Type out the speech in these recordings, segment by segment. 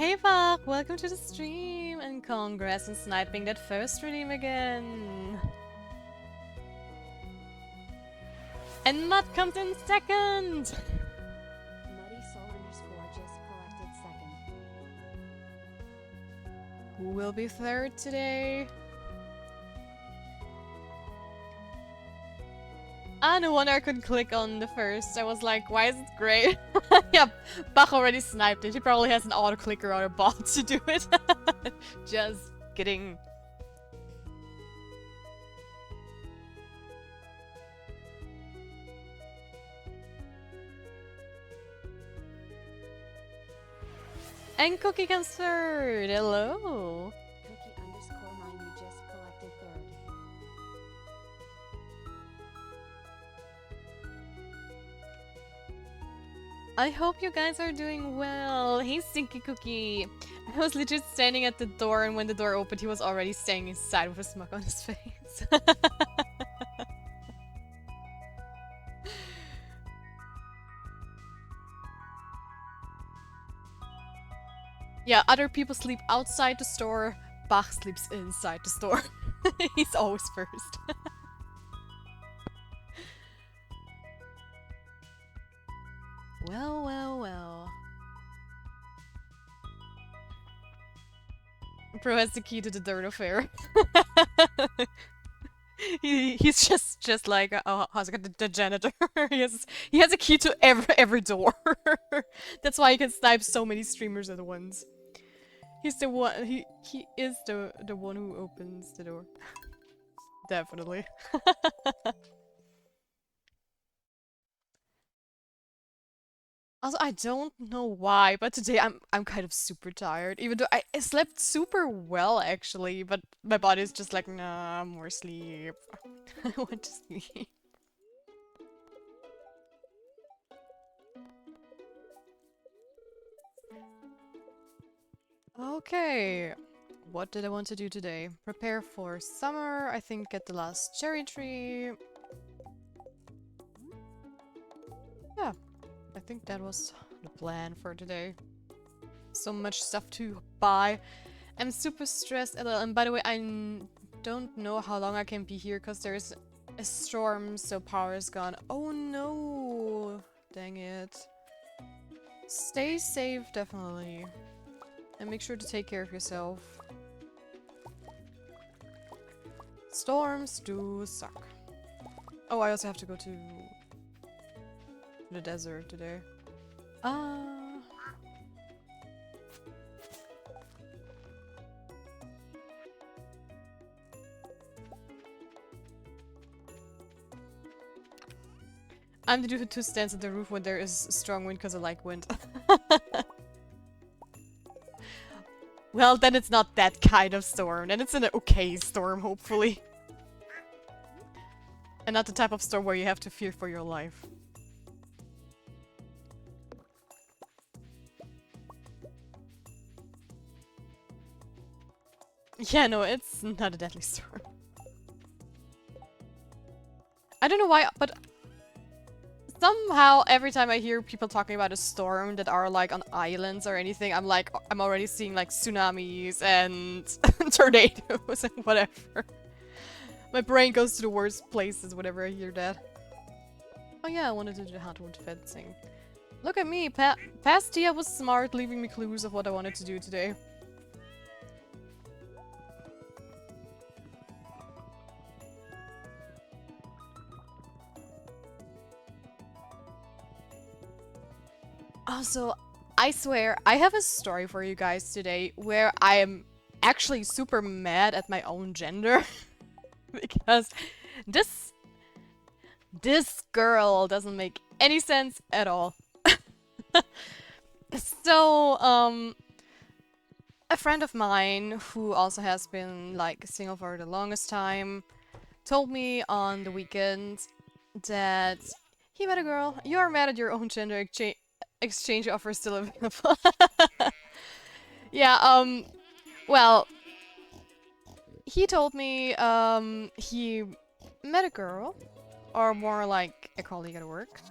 Hey Bach, welcome to the stream and congrats on sniping that first redeem again. And Mutt comes in second! Muddy Soul _ just collected second. Who will be third today? Ah, no wonder I couldn't click on the first. I was like, why is it gray? Yep, Bach already sniped it. He probably has an auto-clicker or a bot to do it. Just kidding. And Cookie comes third. Hello. Cookie _9 you just collected third. I hope you guys are doing well. Hey, Stinky Cookie. I was legit standing at the door, and when the door opened, he was already staying inside with a smug on his face. Yeah, other people sleep outside the store. Bach sleeps inside the store. He's always first. Well, well, well. Bro has the key to the dirt affair. He's just like how's it the janitor. he has a key to every door. That's why he can snipe so many streamers at once. He's the one. He is the one who opens the door. Definitely. Also, I don't know why, but today I'm kind of super tired. Even though I slept super well actually, but my body's just like, nah, more sleep. I want to sleep. Okay. What did I want to do today? Prepare for summer, I think get the last cherry tree. Yeah, I think that was the plan for today. So much stuff to buy. I'm super stressed, and by the way, don't know how long I can be here because there's a storm, so power is gone. Oh no! Dang it. Stay safe, definitely. And make sure to take care of yourself. Storms do suck. Oh, I also have to go to the desert today. I'm the dude who stands at the roof when there is strong wind because I like wind. Well, then it's not that kind of storm. Then it's an okay storm, hopefully. And not the type of storm where you have to fear for your life. Yeah, no, it's not a deadly storm. I don't know why, but somehow every time I hear people talking about a storm that are like on islands or anything, I'm like, I'm already seeing like tsunamis and tornadoes and whatever. My brain goes to the worst places whenever I hear that. Oh yeah, I wanted to do the hardwood fencing. Look at me, Pastia was smart, leaving me clues of what I wanted to do today. Also, I swear, I have a story for you guys today where I am actually super mad at my own gender. Because this girl doesn't make any sense at all. So, a friend of mine who also has been like single for the longest time told me on the weekend that he met a girl. You are mad at your own gender exchange offer still available. Yeah, well, he told me, he met a girl, or more like a colleague at work,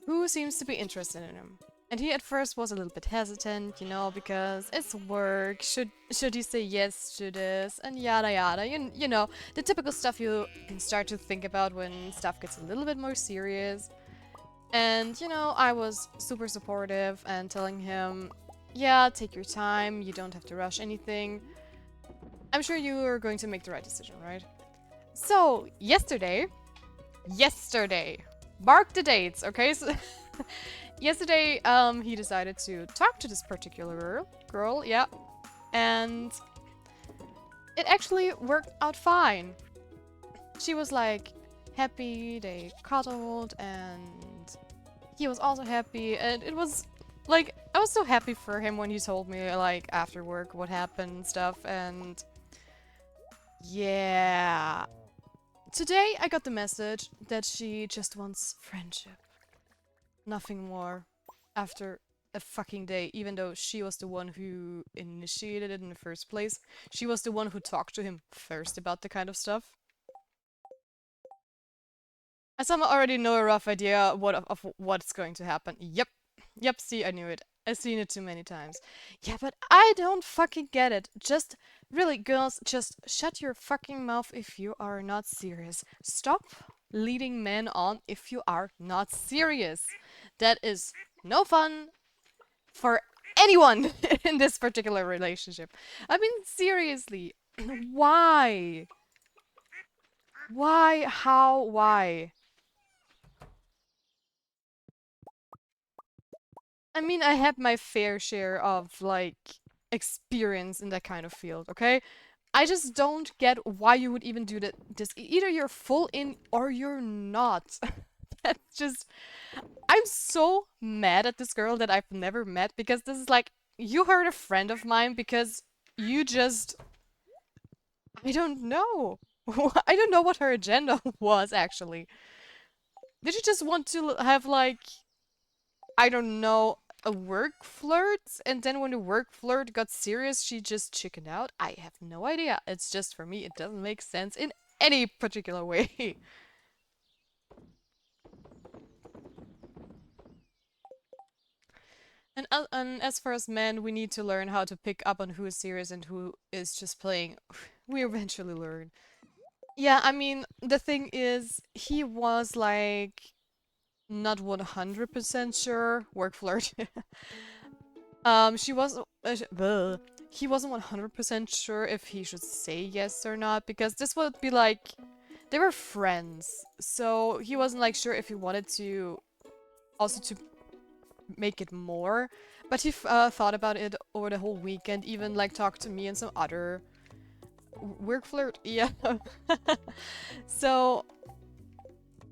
who seems to be interested in him. And he at first was a little bit hesitant, you know, because it's work. Should he say yes to this and yada yada. You know, the typical stuff you can start to think about when stuff gets a little bit more serious. And you know, I was super supportive and telling him, yeah, take your time. You don't have to rush anything. I'm sure you are going to make the right decision, right? So, yesterday, mark the dates, okay? So yesterday, he decided to talk to this particular girl, yeah, and it actually worked out fine. She was like happy, they cuddled, and he was also happy, and it was like, I was so happy for him when he told me, like, after work what happened and stuff, and yeah. Today I got the message that she just wants friendship. Nothing more. After a fucking day, even though she was the one who initiated it in the first place. She was the one who talked to him first about the kind of stuff. I somehow already know a rough idea of what's going to happen. Yep. Yep, see, I knew it. I've seen it too many times. Yeah, but I don't fucking get it. Just, really, girls, just shut your fucking mouth if you are not serious. Stop leading men on if you are not serious. That is no fun for anyone in this particular relationship. I mean, seriously, why? Why? How? Why? I mean, I had my fair share of, like, experience in that kind of field, okay? I just don't get why you would even do this. Either you're full in or you're not. That's just... I'm so mad at this girl that I've never met because this is like, you hurt a friend of mine because you just... I don't know. I don't know what her agenda was, actually. Did she just want to have, like... I don't know, a work flirt, and then when the work flirt got serious, she just chickened out? I have no idea. It's just, for me, it doesn't make sense in any particular way. And as far as men, we need to learn how to pick up on who is serious and who is just playing. We eventually learn. Yeah, I mean, the thing is, he was like not 100% sure. Work flirt. She wasn't. He wasn't 100% sure if he should say yes or not because this would be like, they were friends, so he wasn't like sure if he wanted to also to make it more. But he thought about it over the whole weekend, even like talked to me and some other work flirt. Yeah. So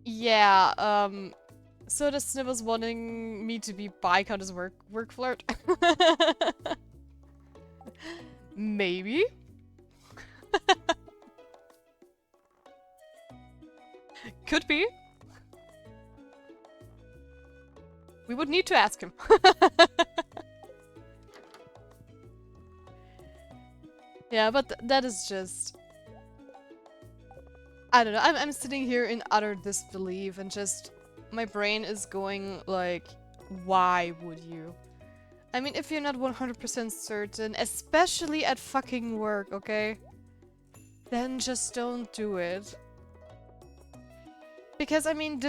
yeah. So the Snip was wanting me to be bi count as work flirt. Maybe. Could be. We would need to ask him. Yeah, but that is just... I don't know, I'm sitting here in utter disbelief and just... My brain is going like, why would you? I mean, if you're not 100% certain, especially at fucking work, okay? Then just don't do it. Because, I mean,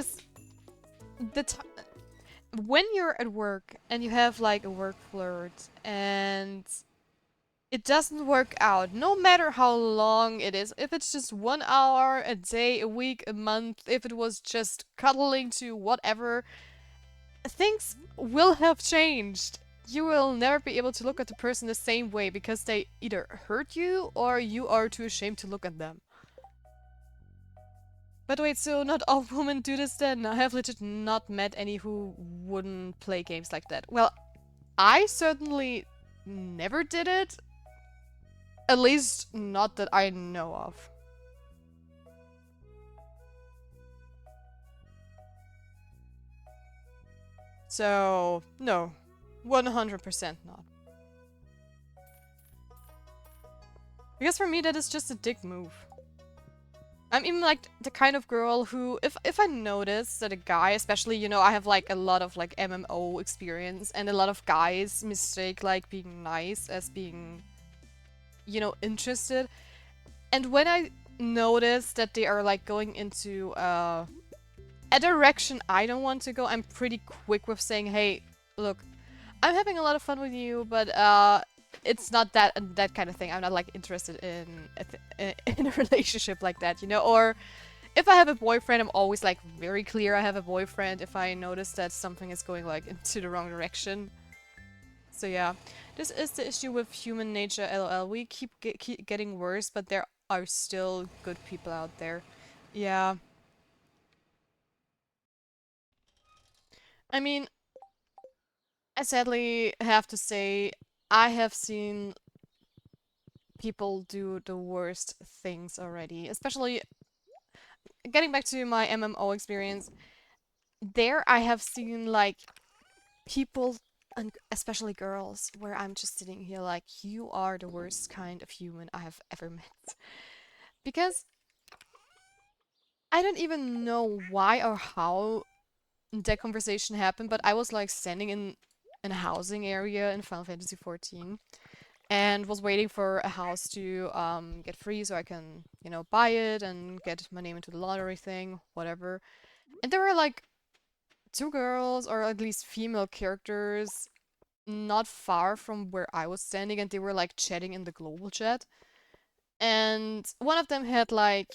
when you're at work and you have like a work flirt and it doesn't work out, no matter how long it is, if it's just 1 hour, a day, a week, a month, if it was just cuddling to whatever, things will have changed. You will never be able to look at the person the same way because they either hurt you or you are too ashamed to look at them. But wait, so not all women do this then? I have legit not met any who wouldn't play games like that. Well, I certainly never did it. At least not that I know of. So, no. 100% not. Because for me that is just a dick move. I'm even like the kind of girl who, if I notice that a guy, especially, you know, I have like a lot of like MMO experience, and a lot of guys mistake like being nice as being, you know, interested. And when I notice that they are like going into a direction I don't want to go, I'm pretty quick with saying, hey, look, I'm having a lot of fun with you, but it's not that kind of thing. I'm not like interested in in a relationship like that, you know? Or if I have a boyfriend, I'm always like very clear I have a boyfriend if I notice that something is going like into the wrong direction. So yeah, this is the issue with human nature, lol. We keep getting worse, but there are still good people out there. Yeah. I mean, I sadly have to say, I have seen people do the worst things already. Especially getting back to my MMO experience, there I have seen like people, and especially girls, where I'm just sitting here like, you are the worst kind of human I have ever met. Because I don't even know why or how that conversation happened, but I was like standing in a housing area in Final Fantasy XIV and was waiting for a house to get free so I can, you know, buy it and get my name into the lottery thing, whatever. And there were like two girls, or at least female characters, not far from where I was standing, and they were like chatting in the global chat. And one of them had like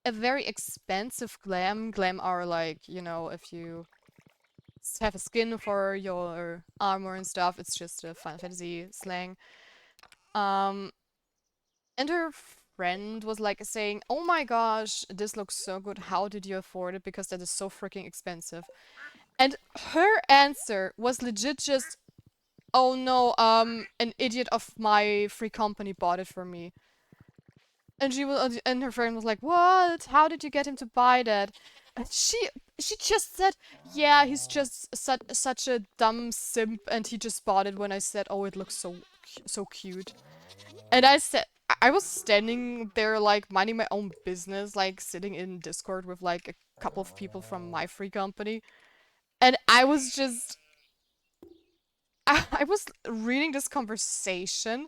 a very expensive glam. Glam are like, you know, if you have a skin for your armor and stuff, it's just a Final Fantasy slang. Um, and her friend was like saying, "Oh my gosh, this looks so good. How did you afford it? Because that is so freaking expensive." And her answer was legit just, "Oh no, an idiot of my free company bought it for me." And and her friend was like, "What? How did you get him to buy that?" And she just said, "Yeah, he's just such a dumb simp, and he just bought it when I said, oh, it looks so cute." And I said, I was standing there like minding my own business, like sitting in Discord with like a couple of people from my free company, and I was just I was reading this conversation,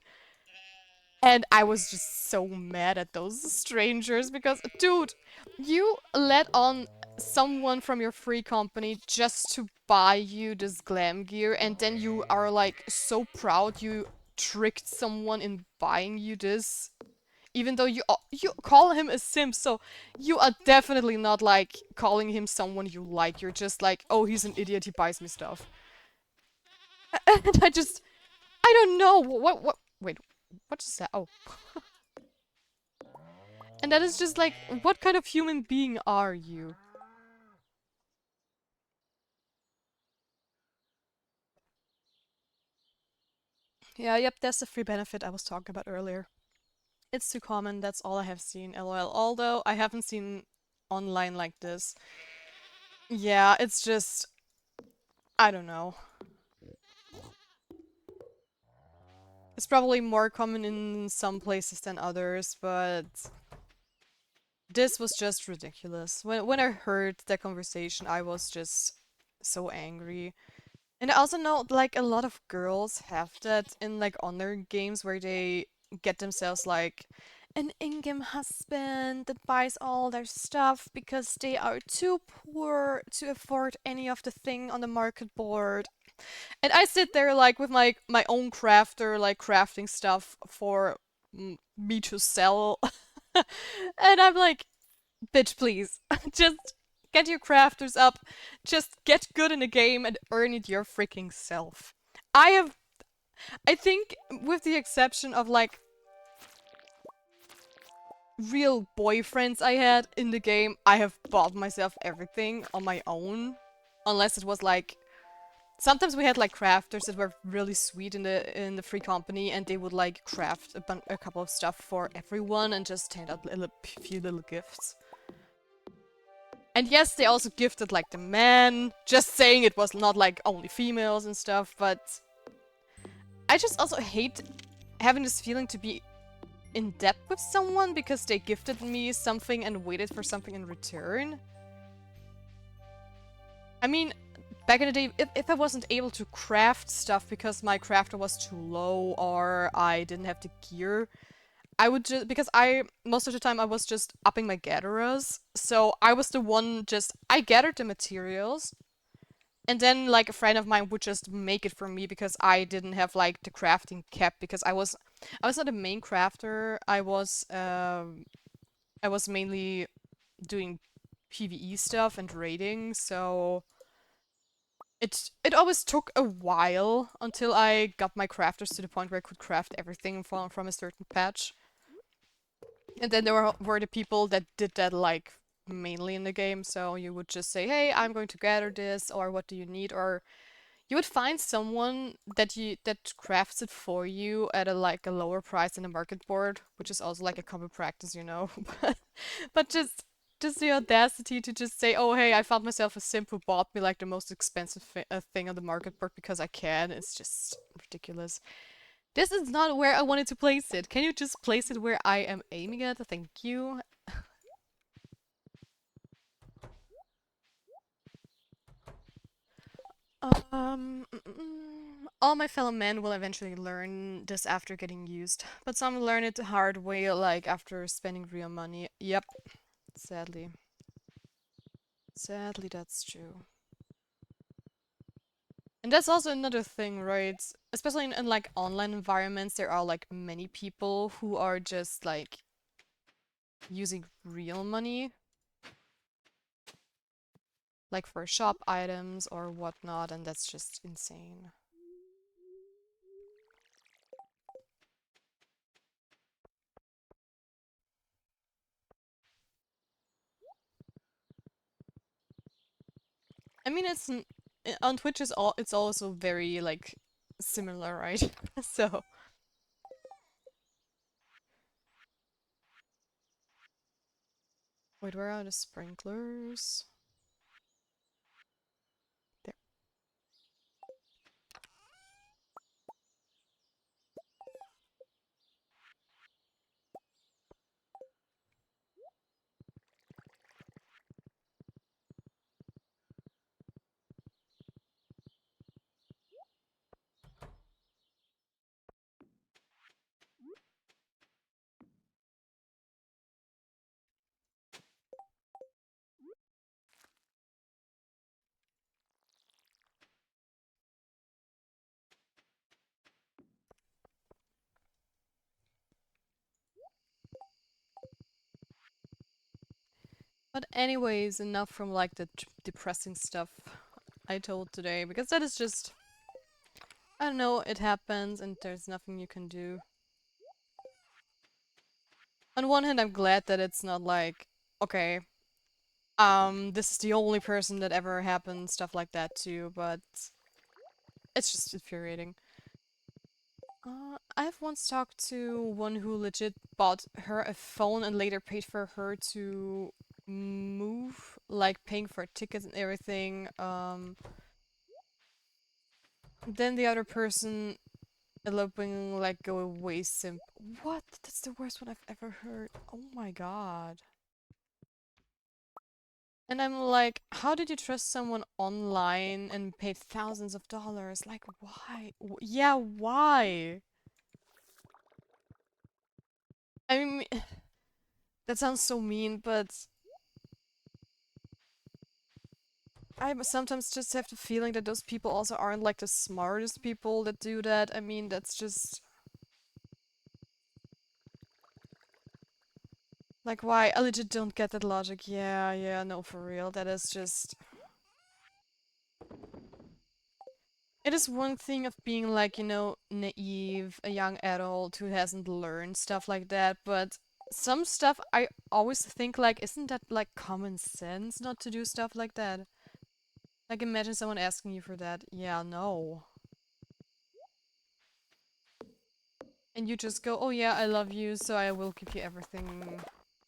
and I was just so mad at those strangers because, dude, you let on someone from your free company just to buy you this glam gear, and then you are like so proud you tricked someone in buying you this, even though you call him a simp, so you are definitely not like calling him someone you like. You're just like, oh, he's an idiot, he buys me stuff. And I don't know what wait, what just that? Oh. And that is just like, what kind of human being are you? Yeah, yep, that's the free benefit I was talking about earlier. It's too common, that's all I have seen, lol. Although I haven't seen online like this. Yeah, it's just, I don't know. It's probably more common in some places than others, but this was just ridiculous. When I heard that conversation, I was just so angry. And I also know like a lot of girls have that in like online games where they get themselves like an in-game husband that buys all their stuff because they are too poor to afford any of the thing on the market board. And I sit there like with my own crafter, like crafting stuff for me to sell. And I'm like, bitch, please. Just get your crafters up. Just get good in the game and earn it your freaking self. I think, with the exception of like real boyfriends I had in the game, I have bought myself everything on my own. Unless it was like, sometimes we had like crafters that were really sweet in the free company, and they would like craft a couple of stuff for everyone and just hand out few little gifts. And yes, they also gifted like the men, just saying it was not like only females and stuff, but I just also hate having this feeling to be in debt with someone because they gifted me something and waited for something in return. I mean, back in the day, if I wasn't able to craft stuff because my crafter was too low or I didn't have the gear, I would just, because most of the time I was just upping my gatherers, so I was the one I gathered the materials, and then like a friend of mine would just make it for me because I didn't have like the crafting cap because I was not a main crafter, I was mainly doing PvE stuff and raiding, so it always took a while until I got my crafters to the point where I could craft everything from a certain patch. And then there were the people that did that like mainly in the game, so you would just say, "Hey, I'm going to gather this," or "What do you need?" Or you would find someone that crafts it for you at a lower price than the market board, which is also like a common practice, you know. But just the audacity to just say, "Oh, hey, I found myself a simp who bought me like the most expensive thing on the market board because I can." It's just ridiculous. This is not where I wanted to place it. Can you just place it where I am aiming at? Thank you. All my fellow men will eventually learn this after getting used, but some learn it the hard way, like after spending real money. Yep, sadly. Sadly, that's true. And that's also another thing, right? Especially in like online environments, there are like many people who are just like using real money, like for shop items or whatnot, and that's just insane. I mean, on Twitch is it's also very like similar, right? So wait, where are the sprinklers? There. But anyways, enough from like the depressing stuff I told today, because that is just, I don't know, it happens and there's nothing you can do. On one hand, I'm glad that it's not like, okay, this is the only person that ever happened, stuff like that too, but it's just infuriating. I've once talked to one who legit bought her a phone and later paid for her to move, like paying for tickets and everything. Then the other person eloping like go away simp. What? That's the worst one I've ever heard. Oh my god. And I'm like, how did you trust someone online and paid thousands of dollars? Like, why? Yeah, why? I mean, that sounds so mean, but I sometimes just have the feeling that those people also aren't like the smartest people that do that. I mean, that's just like why? I legit don't get that logic. Yeah, yeah, no, for real. That is just. It is one thing of being like, you know, naive, a young adult who hasn't learned stuff like that, but some stuff I always think like, isn't that like common sense not to do stuff like that? Like imagine someone asking you for that. Yeah, no. And you just go, oh yeah, I love you, so I will give you everything.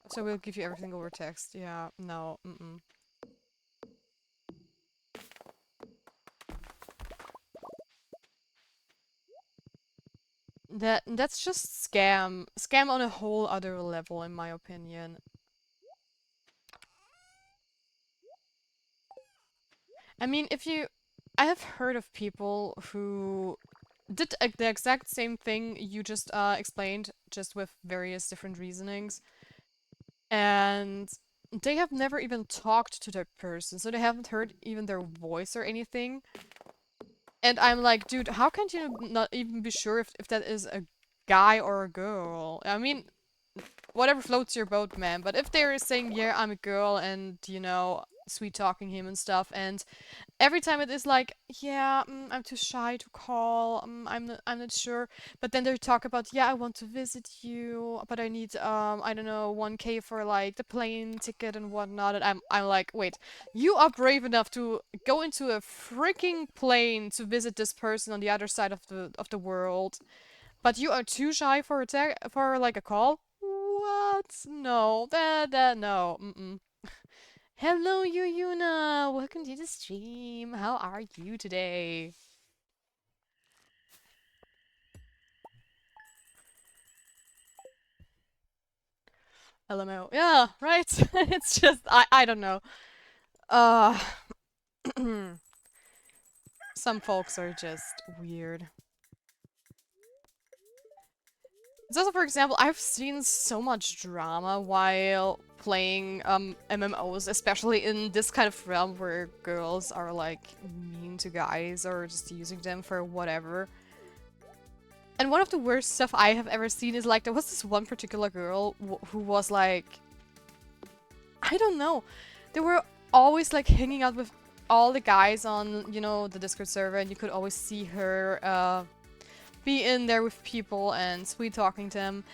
So we'll give you everything over text. Yeah, no, mm-mm. That's just scam. Scam on a whole other level, in my opinion. I mean, I have heard of people who did the exact same thing you just explained, just with various different reasonings, and they have never even talked to that person, so they haven't heard even their voice or anything. And I'm like, dude, how can you not even be sure if that is a guy or a girl? I mean, whatever floats your boat, man. But if they're saying, yeah, I'm a girl, and, sweet talking him and stuff, and every time it is like, yeah, I'm too shy to call, I'm not sure. But then they talk about, yeah, I want to visit you, but I need, I don't know, 1K for like the plane ticket and whatnot. And I'm like, wait, you are brave enough to go into a freaking plane to visit this person on the other side of the world, but you are too shy for for like a call? What? No, that no. Mm-mm. Hello, Yuna. Welcome to the stream. How are you today? LMO. Yeah, right. It's just I don't know. Uh some folks are just weird. It's also, for example, I've seen so much drama while playing MMOs, especially in this kind of realm where girls are like mean to guys or just using them for whatever. And one of the worst stuff I have ever seen is like there was this one particular girl who was like, I don't know, they were always like hanging out with all the guys on, the Discord server, and you could always see her be in there with people and sweet talking to them.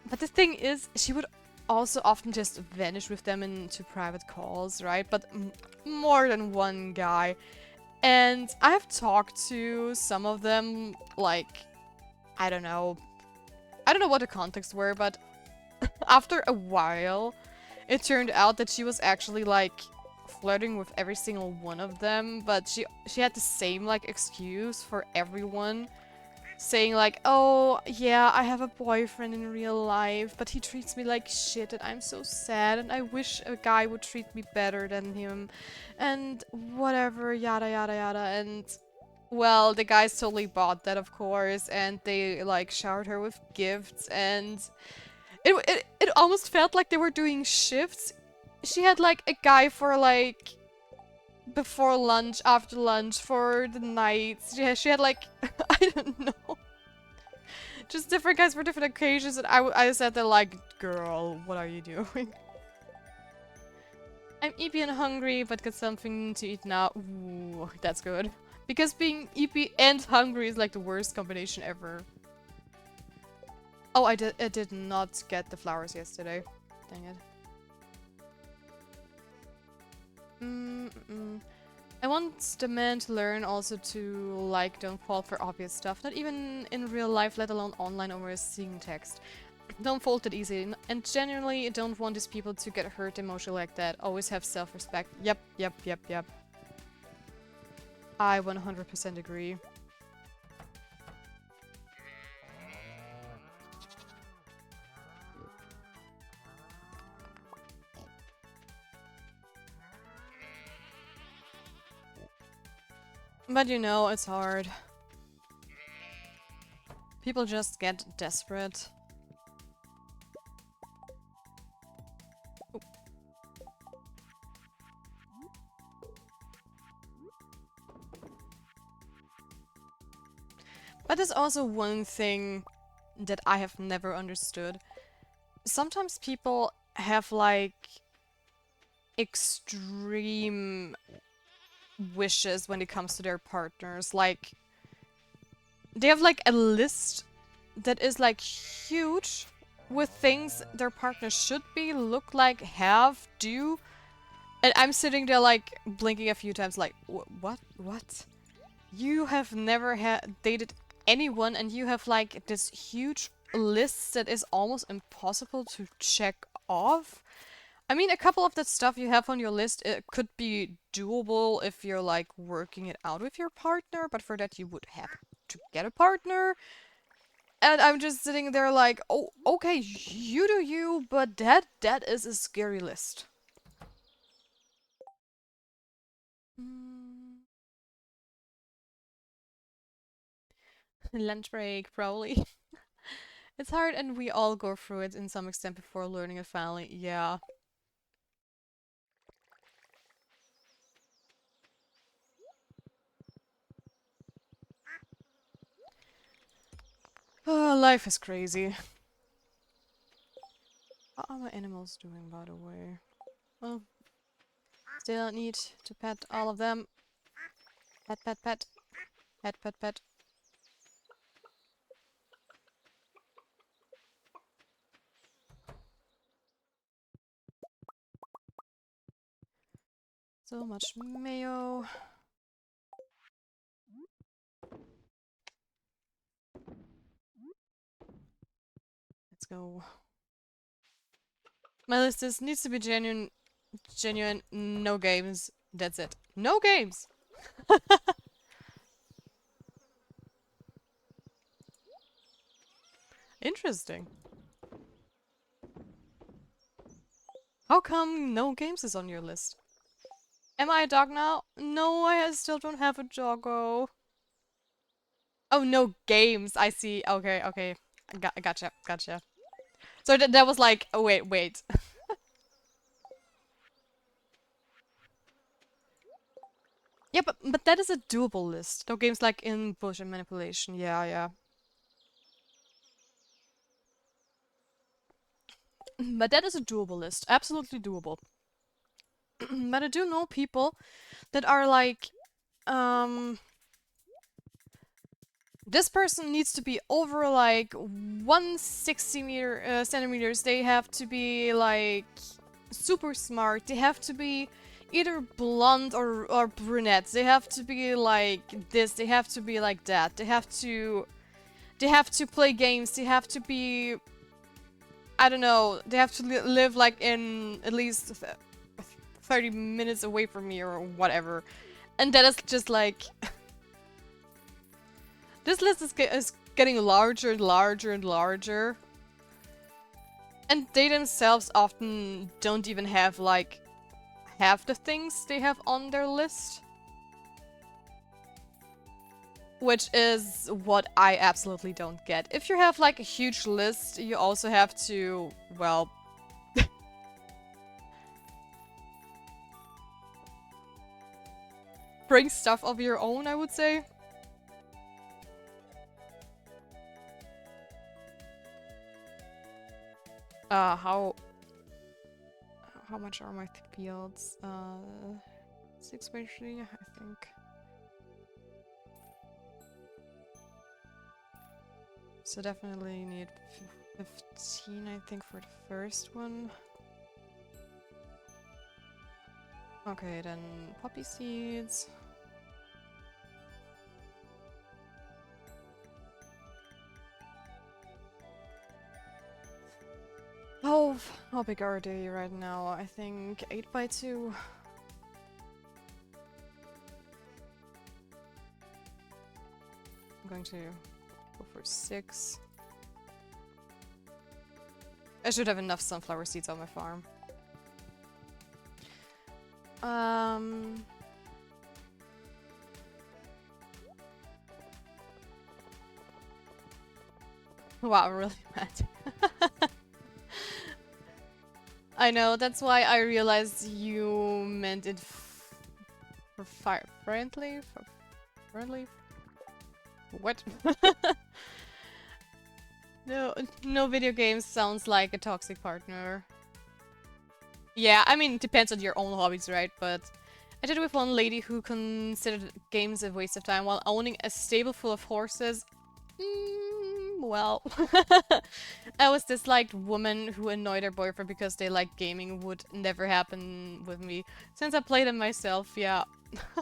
But the thing is, she would also often just vanish with them into private calls, right? But more than one guy. And I have talked to some of them, like, I don't know. I don't know what the context were, but after a while, it turned out that she was actually, like, flirting with every single one of them, but she had the same, like, excuse for everyone. Saying like, oh, yeah, I have a boyfriend in real life, but he treats me like shit and I'm so sad and I wish a guy would treat me better than him and whatever, yada yada yada. And, well, the guys totally bought that, of course, and they, like, showered her with gifts, and it almost felt like they were doing shifts. She had, like, a guy for, like, before lunch, after lunch, for the night. She had like, I don't know. Just different guys for different occasions, and I sat there like, girl, what are you doing? I'm eepy and hungry, but got something to eat now. Ooh, that's good. Because being eepy and hungry is like the worst combination ever. Oh, I did not get the flowers yesterday. Dang it. I want the man to learn also to, like, don't fall for obvious stuff. Not even in real life, let alone online over seeing text. Don't fold it easy. And genuinely don't want these people to get hurt emotionally like that. Always have self-respect. Yep, yep, yep, yep. I 100% agree. But it's hard. People just get desperate. Oh. But there's also one thing that I have never understood. Sometimes people have, like, extreme wishes when it comes to their partners. Like, they have like a list that is like huge with things their partner should be, look like, have, do. And I'm sitting there like blinking a few times like, what? You have never dated anyone and you have like this huge list that is almost impossible to check off. I mean, a couple of that stuff you have on your list, it could be doable if you're like working it out with your partner, but for that you would have to get a partner. And I'm just sitting there like, oh, okay, you do you, but that is a scary list. Mm. Lunch break, probably. It's hard, and we all go through it in some extent before learning it finally. Yeah. Oh, life is crazy. How are my animals doing, by the way? Well, still need to pet all of them. Pet, pet, pet. Pet, pet, pet. So much mayo. Let's go. My list is needs to be genuine, no games. That's it. No games! Interesting. How come no games is on your list? Am I a dog now? No, I still don't have a doggo. Oh, no games. I see. Okay, okay. Gotcha, gotcha. So that was like, oh, wait. Yeah, but that is a doable list. No games like in Bush and Manipulation. Yeah, yeah. But that is a doable list. Absolutely doable. But I do know people that are like, this person needs to be over like 160 centimeters. They have to be like super smart. They have to be either blonde or brunette. They have to be like this. They have to be like that. They have to play games. They have to be, I don't know. They have to live like in at least 30 minutes away from me or whatever. And that is just like this list is getting larger and larger and larger. And they themselves often don't even have like half the things they have on their list. Which is what I absolutely don't get. If you have like a huge list, you also have to, well... bring stuff of your own, I would say. How much are my fields? 6 by 3, I think. So definitely need 15, I think, for the first one. Okay, then poppy seeds. How big are they right now? I think 8 by 2. I'm going to go for 6. I should have enough sunflower seeds on my farm. Wow, I'm really mad. I know, that's why I realized you meant it for fire friendly? For friendly? What? No video games sounds like a toxic partner. Yeah, I mean, it depends on your own hobbies, right? But I did it with one lady who considered games a waste of time while owning a stable full of horses. Well, I was this like woman who annoyed her boyfriend because they like gaming would never happen with me. Since I played them myself, yeah.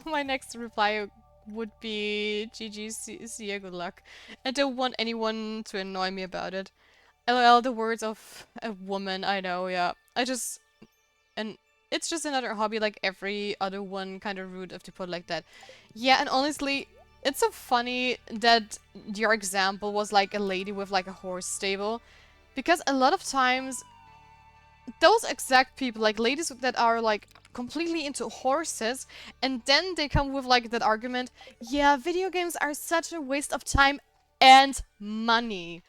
My next reply would be GG, see ya, good luck. I don't want anyone to annoy me about it. LOL, the words of a woman, I know, yeah. And it's just another hobby like every other one, kind of rude of to put like that. Yeah, and honestly, It's so funny that your example was like a lady with like a horse stable, because a lot of times those exact people, like ladies that are like completely into horses, and then they come with like that argument, yeah, video games are such a waste of time and money.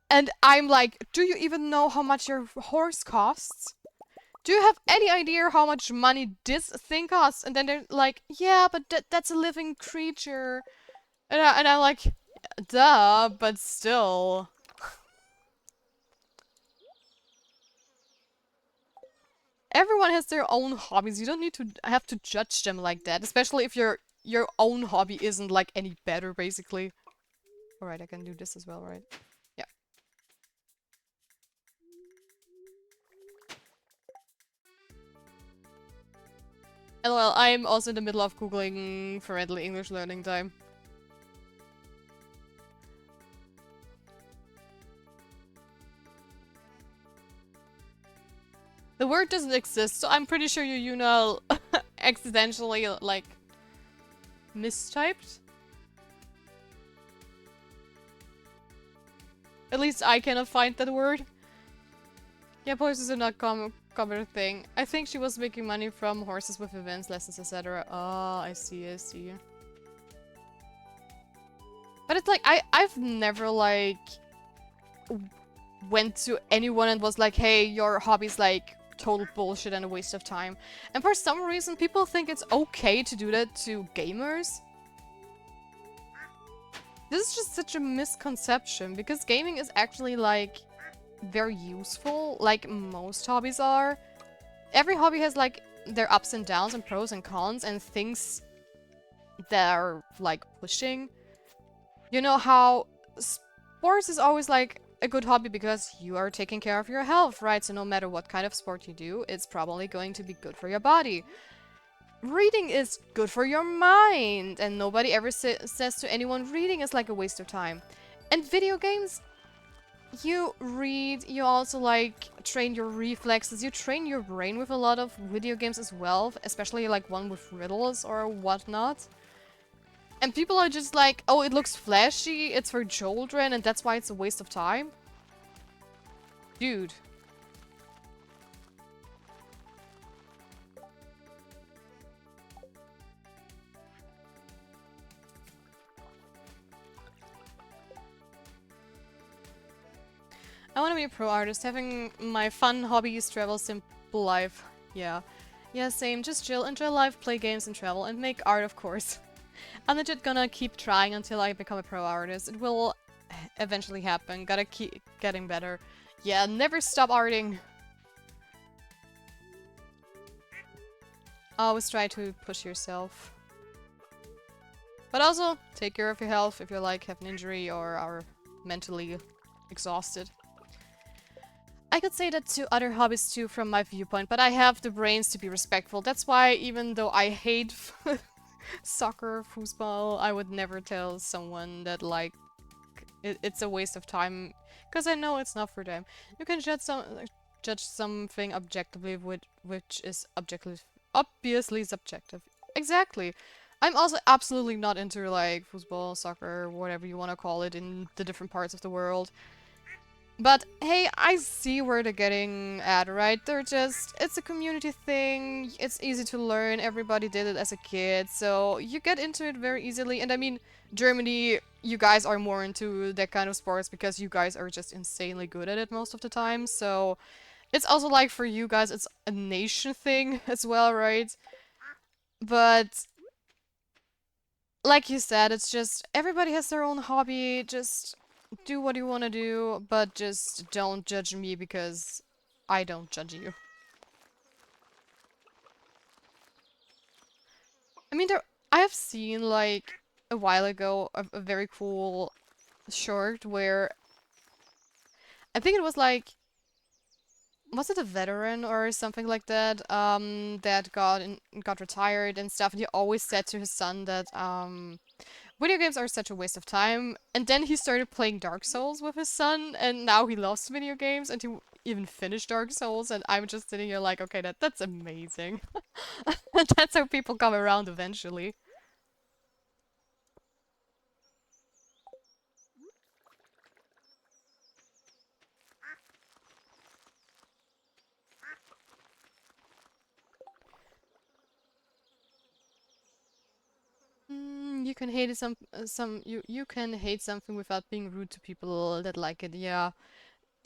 And I'm like, do you even know how much your horse costs? Do you have any idea how much money this thing costs? And then they're like, yeah, but that's a living creature. And I'm like, duh, but still. Everyone has their own hobbies. You don't need to have to judge them like that, especially if your own hobby isn't like any better, basically. Alright, I can do this as well, right? Yeah. LOL, I'm also in the middle of googling friendly English learning time. The word doesn't exist, so I'm pretty sure you know accidentally like mistyped. At least I cannot find that word. Yeah, horses are not common thing. I think she was making money from horses with events, lessons, etc. Oh, I see, I see. But it's like, I've never like went to anyone and was like, hey, your hobby's like total bullshit and a waste of time. And for some reason, people think it's okay to do that to gamers. This is just such a misconception, because gaming is actually like very useful, like most hobbies are. Every hobby has like their ups and downs and pros and cons and things that are like pushing. You know how sports is always like a good hobby because you are taking care of your health, right? So no matter what kind of sport you do, it's probably going to be good for your body. Reading is good for your mind, and nobody ever says to anyone reading is like a waste of time. And video games, you read, you also like train your reflexes, you train your brain with a lot of video games as well, especially like one with riddles or whatnot. And people are just like, oh, it looks flashy, it's for children, and that's why it's a waste of time. Dude. I want to be a pro artist, having my fun hobbies, travel, simple life. Yeah. Yeah, same. Just chill, enjoy life, play games and travel, and make art, of course. I'm legit gonna keep trying until I become a pro artist. It will eventually happen. Gotta keep getting better. Yeah, never stop arting. Always try to push yourself. But also, take care of your health if you like have an injury or are mentally exhausted. I could say that to other hobbies too from my viewpoint, but I have the brains to be respectful. That's why even though I hate soccer, foosball, I would never tell someone that like it's a waste of time, because I know it's not for them. You can judge something objectively, which is obviously subjective. Exactly. I'm also absolutely not into like football, soccer, whatever you want to call it in the different parts of the world. But hey, I see where they're getting at, right? It's a community thing, it's easy to learn, everybody did it as a kid, so you get into it very easily. And I mean, Germany, you guys are more into that kind of sports because you guys are just insanely good at it most of the time, so it's also like for you guys, it's a nation thing as well, right? But like you said, it's just everybody has their own hobby, just do what you want to do, but just don't judge me because I don't judge you. I mean, I have seen like a while ago a very cool short where I think it was like, was it a veteran or something like that, that got retired and stuff, and he always said to his son that video games are such a waste of time, and then he started playing Dark Souls with his son, and now he loves video games, and he even finished Dark Souls, and I'm just sitting here like, okay, that's amazing. That's how people come around eventually. you can hate it you can hate something without being rude to people that like it. Yeah.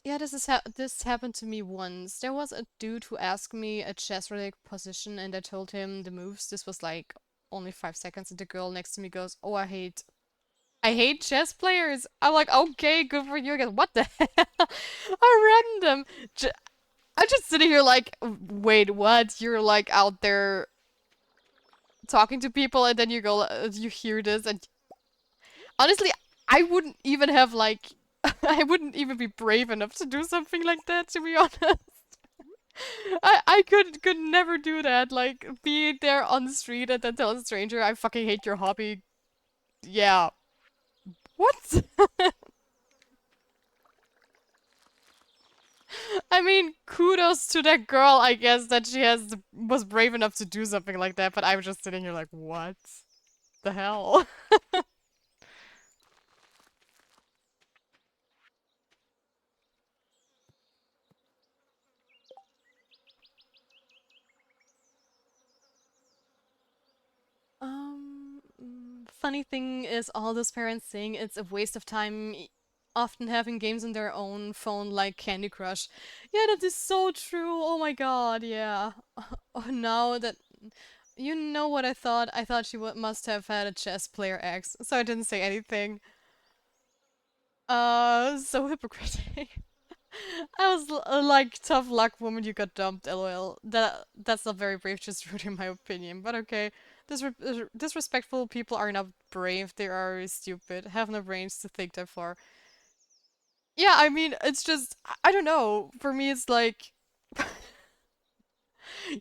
Yeah, this happened to me once. There was a dude who asked me a chess related position and I told him the moves. This was like only 5 seconds and the girl next to me goes, "Oh, I hate chess players." I'm like, "Okay, good for you again." What the hell? A random. J I'm just sitting here like, "Wait, what? You're like out there talking to people and then you hear this and honestly, I wouldn't even have like I wouldn't even be brave enough to do something like that, to be honest. I could never do that. Like be there on the street and then tell a stranger I fucking hate your hobby. Yeah. What? I mean, kudos to that girl, I guess, that was brave enough to do something like that, but I was just sitting here like, what the hell? Funny thing is all those parents saying it's a waste of time often having games on their own phone like Candy Crush. Yeah, that is so true. Oh my god, yeah. Oh, now that you know what I thought? I thought she must have had a chess player ex, so I didn't say anything. So hypocritic. I was like, tough luck, woman, you got dumped, lol. That's not very brave, just rude in my opinion, but okay. Disrespectful people are not brave, they are stupid, have no brains to think that far. Yeah, I mean, it's just, I don't know. For me, it's like,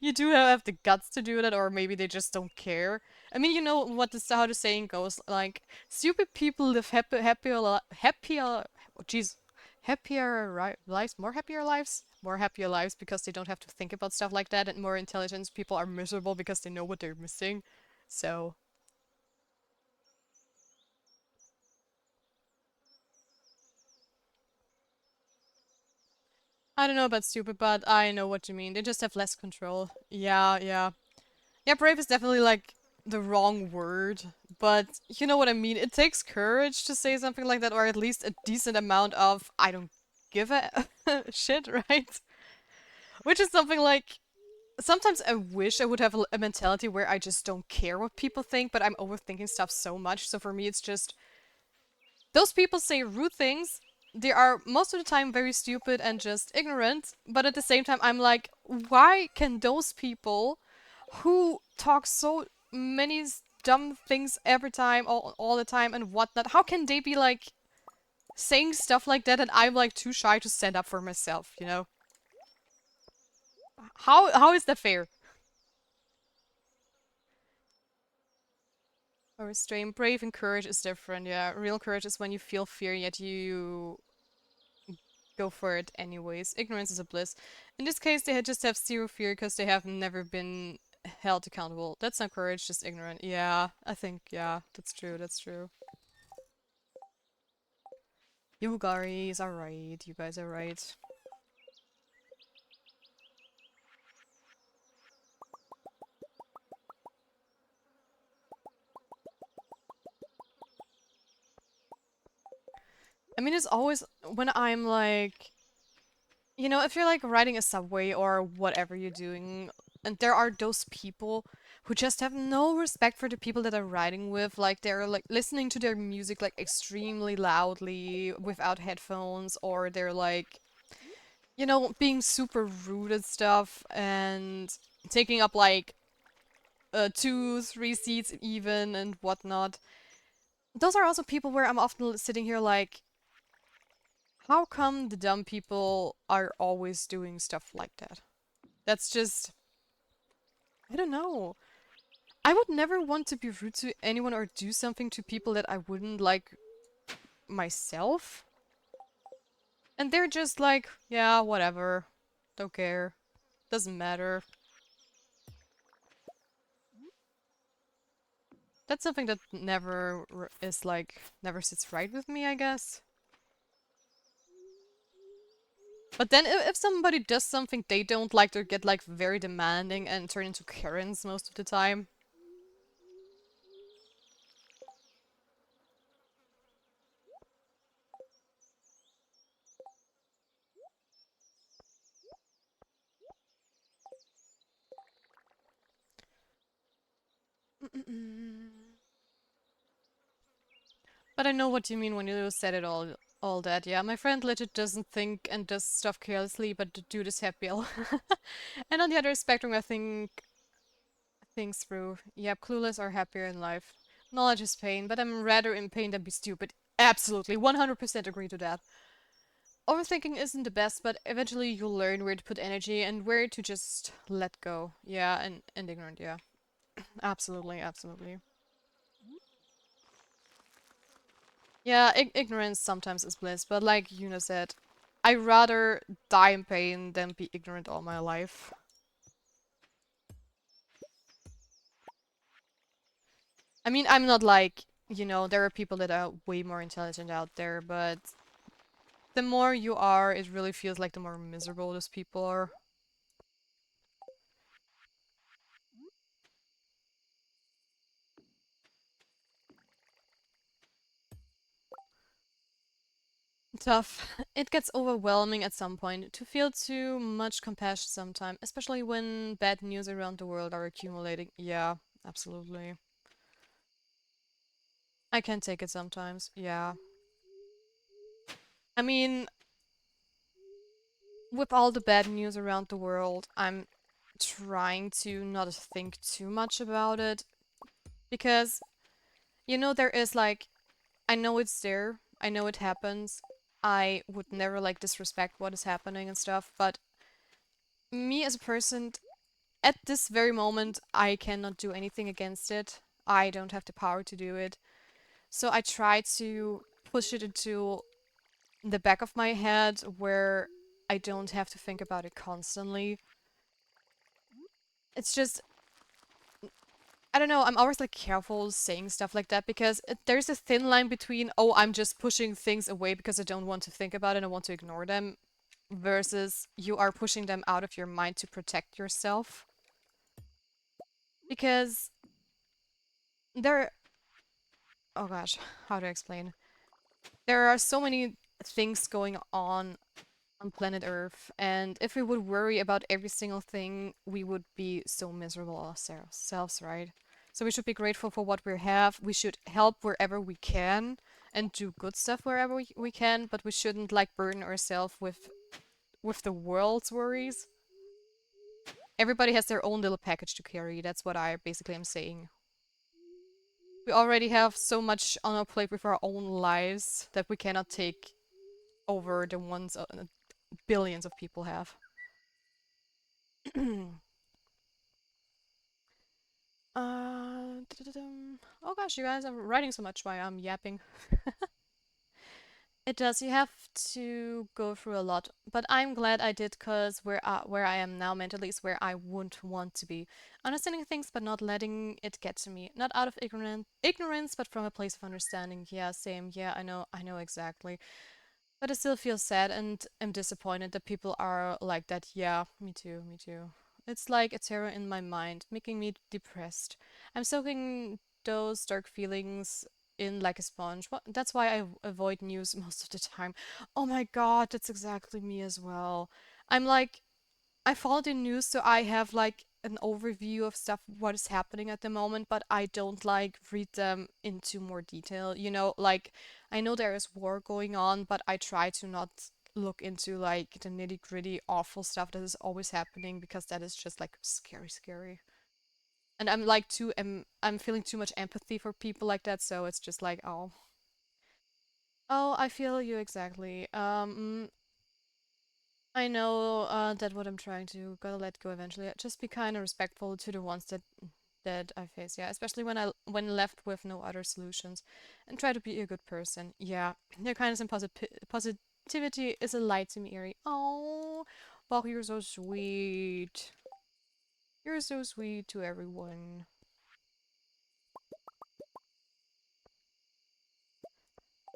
you do have the guts to do that, or maybe they just don't care. I mean, you know how the saying goes, like, stupid people live jeez, happier lives? More happier lives because they don't have to think about stuff like that, and more intelligent people are miserable because they know what they're missing. So, I don't know about stupid, but I know what you mean. They just have less control. Yeah, yeah. Yeah, brave is definitely like the wrong word, but you know what I mean. It takes courage to say something like that, or at least a decent amount of I don't give a shit, right? Which is something like sometimes I wish I would have a mentality where I just don't care what people think, but I'm overthinking stuff so much. So for me, it's just those people say rude things. They are most of the time very stupid and just ignorant, but at the same time, I'm like, why can those people who talk so many dumb things every time, all the time, and whatnot, how can they be like saying stuff like that and I'm like too shy to stand up for myself, you know? How is that fair? Or restraint, brave and courage is different, yeah. Real courage is when you feel fear yet you go for it anyways. Ignorance is a bliss. In this case, they just have zero fear because they have never been held accountable. That's not courage, just ignorant. Yeah, I think, yeah, that's true, that's true. You guys are right, you guys are right. I mean, it's always when I'm like, you know, if you're like riding a subway or whatever you're doing, and there are those people who just have no respect for the people that are riding with, like they're like listening to their music like extremely loudly without headphones, or they're like, you know, being super rude and stuff, and taking up like 2, 3 seats even and whatnot. Those are also people where I'm often sitting here like, how come the dumb people are always doing stuff like that? That's just, I don't know. I would never want to be rude to anyone or do something to people that I wouldn't like myself. And they're just like, yeah, whatever. Don't care. Doesn't matter. That's something that is like, never sits right with me, I guess. But then if somebody does something they don't like, they get like very demanding and turn into Karens most of the time. But I know what you mean when you said it all that. Yeah, my friend legit doesn't think and does stuff carelessly, but the dude is happy. And on the other spectrum, I think things through. Yep, clueless are happier in life. Knowledge is pain, but I'm rather in pain than be stupid. Absolutely, 100% agree to that. Overthinking isn't the best, but eventually you'll learn where to put energy and where to just let go. Yeah, and ignorant, yeah. Absolutely, absolutely. Yeah, ignorance sometimes is bliss, but like Yuna said, I rather die in pain than be ignorant all my life. I mean, I'm not like, there are people that are way more intelligent out there, but the more you are, it really feels like the more miserable those people are. Tough. It gets overwhelming at some point to feel too much compassion sometimes, especially when bad news around the world are accumulating. Yeah, absolutely. I can take it sometimes. Yeah. I mean, with all the bad news around the world, I'm trying to not think too much about it because, there is like, I know it's there, I know it happens. I would never like disrespect what is happening and stuff, but me as a person, at this very moment, I cannot do anything against it. I don't have the power to do it. So I try to push it into the back of my head where I don't have to think about it constantly. It's just, I don't know, I'm always like careful saying stuff like that because there's a thin line between, oh, I'm just pushing things away because I don't want to think about it and I want to ignore them, versus you are pushing them out of your mind to protect yourself. Because there, oh gosh, how to explain? There are so many things going on planet Earth, and if we would worry about every single thing, we would be so miserable ourselves, right? So we should be grateful for what we have. We should help wherever we can and do good stuff wherever we can, but we shouldn't like burden ourselves with the world's worries. Everybody has their own little package to carry. That's what I basically am saying. We already have so much on our plate with our own lives that we cannot take over the ones billions of people have. Oh gosh, you guys are writing so much while I'm yapping. It does. You have to go through a lot, but I'm glad I did, cause where I am now mentally is where I wouldn't want to be. Understanding things, but not letting it get to me. Not out of ignorance, but from a place of understanding. Yeah, same. Yeah, I know exactly. But I still feel sad and am disappointed that people are like that. Yeah, me too. Me too. It's like a terror in my mind, making me depressed. I'm soaking those dark feelings in like a sponge. That's why I avoid news most of the time. Oh my god, that's exactly me as well. I'm like, I follow the news so I have like an overview of stuff what is happening at the moment, but I don't like read them into more detail. Like I know there is war going on, but I try to not look into like the nitty-gritty awful stuff that is always happening because that is just like scary, scary. And I'm like I'm feeling too much empathy for people like that, so it's just like, oh. Oh, I feel you exactly. I know that what I'm trying to gotta let go eventually. Just be kind and respectful to the ones that I face. Yeah, especially when left with no other solutions, and try to be a good person. Yeah, your kindness and positivity is a light to me, Eri. Oh, wow, you're so sweet. You're so sweet to everyone.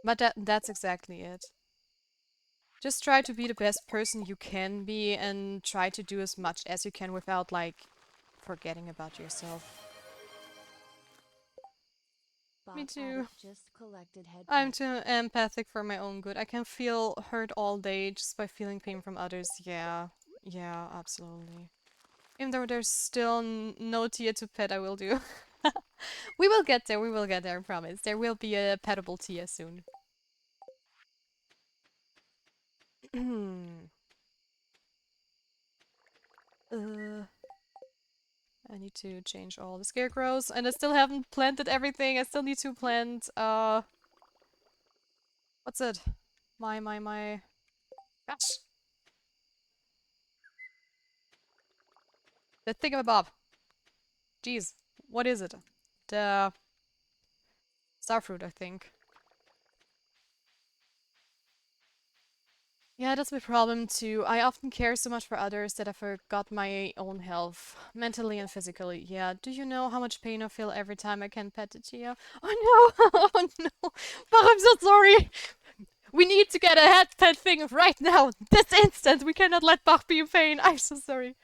But that's exactly it. Just try to be the best person you can be and try to do as much as you can without like forgetting about yourself. Me Bot too. Addict just collected head I'm pet. too empathic for my own good. I can feel hurt all day just by feeling pain from others. Yeah. Yeah, absolutely. Even though there's still no tier to pet, I will do. We will get there, we will get there, I promise. There will be a petable Tia soon. uh, I need to change all the scarecrows, and I still haven't planted everything. I still need to plant, what's it? My... Gosh! The thingamabob! Jeez, what is it? The starfruit, I think. Yeah, that's my problem too. I often care so much for others that I forgot my own health, mentally and physically. Yeah, do you know how much pain I feel every time I can't pet the Chia? Oh no! Oh no! But I'm so sorry! We need to get a head pet thing right now! This instant! We cannot let Bach be in pain! I'm so sorry.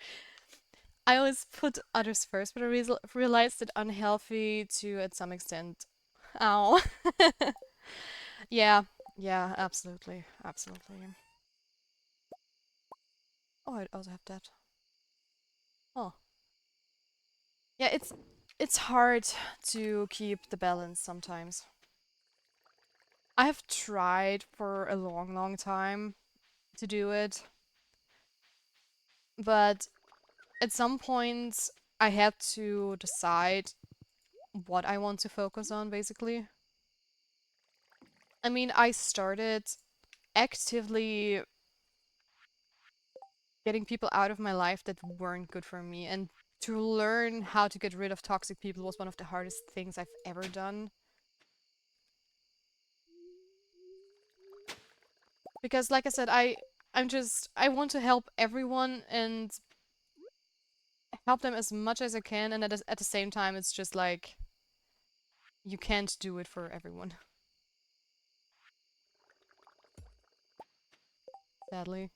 I always put others first, but I realized it unhealthy too at some extent. Ow. Yeah, yeah, absolutely, absolutely. Oh, I also have that. Oh. Yeah, it's hard to keep the balance sometimes. I have tried for a long, long time to do it, but at some point I had to decide what I want to focus on, basically. I mean, I started actively getting people out of my life that weren't good for me, and to learn how to get rid of toxic people was one of the hardest things I've ever done. Because like I said, I want to help everyone and help them as much as I can, and at the same time it's just like you can't do it for everyone. Sadly.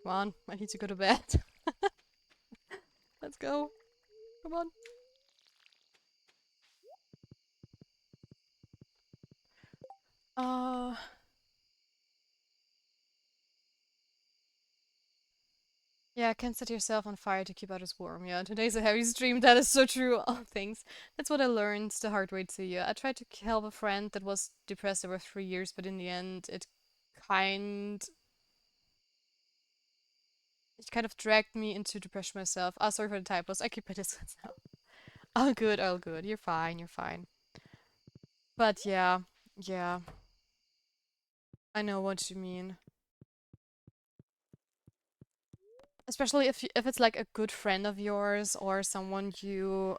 Come on, I need to go to bed. Let's go. Come on. Uh Yeah, can't set yourself on fire to keep others warm. Yeah, today's a heavy stream. That is so true. Oh, thanks. That's what I learned the hard way too. Yeah, I tried to help a friend that was depressed over 3 years, but in the end, kind it kind of dragged me into depression myself. Ah, sorry for the typos. I keep my distance now. All good, all good. You're fine, you're fine. But yeah, yeah, I know what you mean. Especially if it's like a good friend of yours or someone you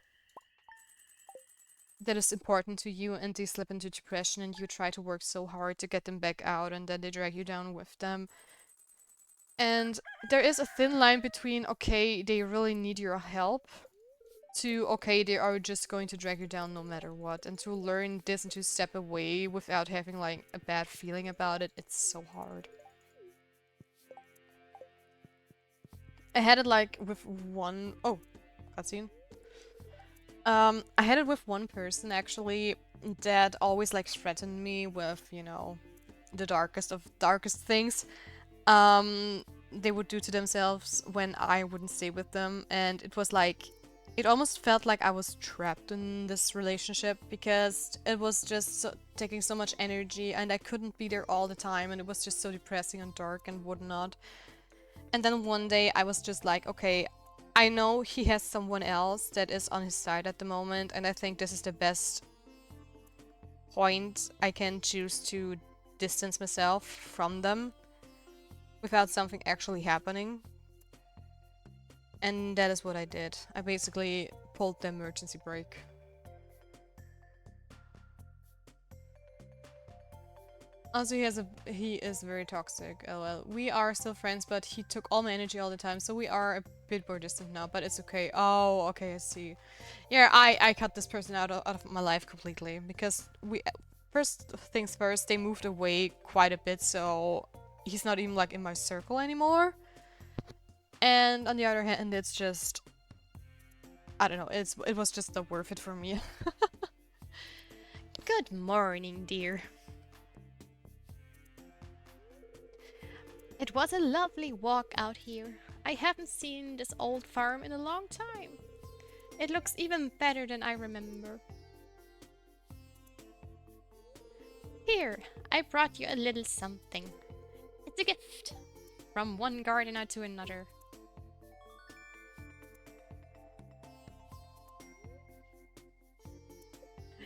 that is important to you and they slip into depression and you try to work so hard to get them back out and then they drag you down with them. And there is a thin line between okay, they really need your help to okay, they are just going to drag you down no matter what. And to learn this and to step away without having like a bad feeling about it, it's so hard. I had it like with one oh, cutscene. I had it with one person actually that always like threatened me with, you know, the darkest of darkest things they would do to themselves when I wouldn't stay with them. And it was like, it almost felt like I was trapped in this relationship because it was just taking so much energy and I couldn't be there all the time and it was just so depressing and dark and whatnot. And then one day I was just like, okay, I know he has someone else that is on his side at the moment, and I think this is the best point I can choose to distance myself from them without something actually happening. And that is what I did. I basically pulled the emergency brake. Also, he is very toxic. LOL. We are still friends, but he took all my energy all the time, so we are a bit more distant now. But it's okay. Oh, okay, I see. Yeah, I cut this person out of my life completely because first things first, they moved away quite a bit, so he's not even like in my circle anymore. And on the other hand, it's just, I don't know, it was just not worth it for me. Good morning, dear. It was a lovely walk out here. I haven't seen this old farm in a long time. It looks even better than I remember. Here, I brought you a little something. It's a gift from one gardener to another.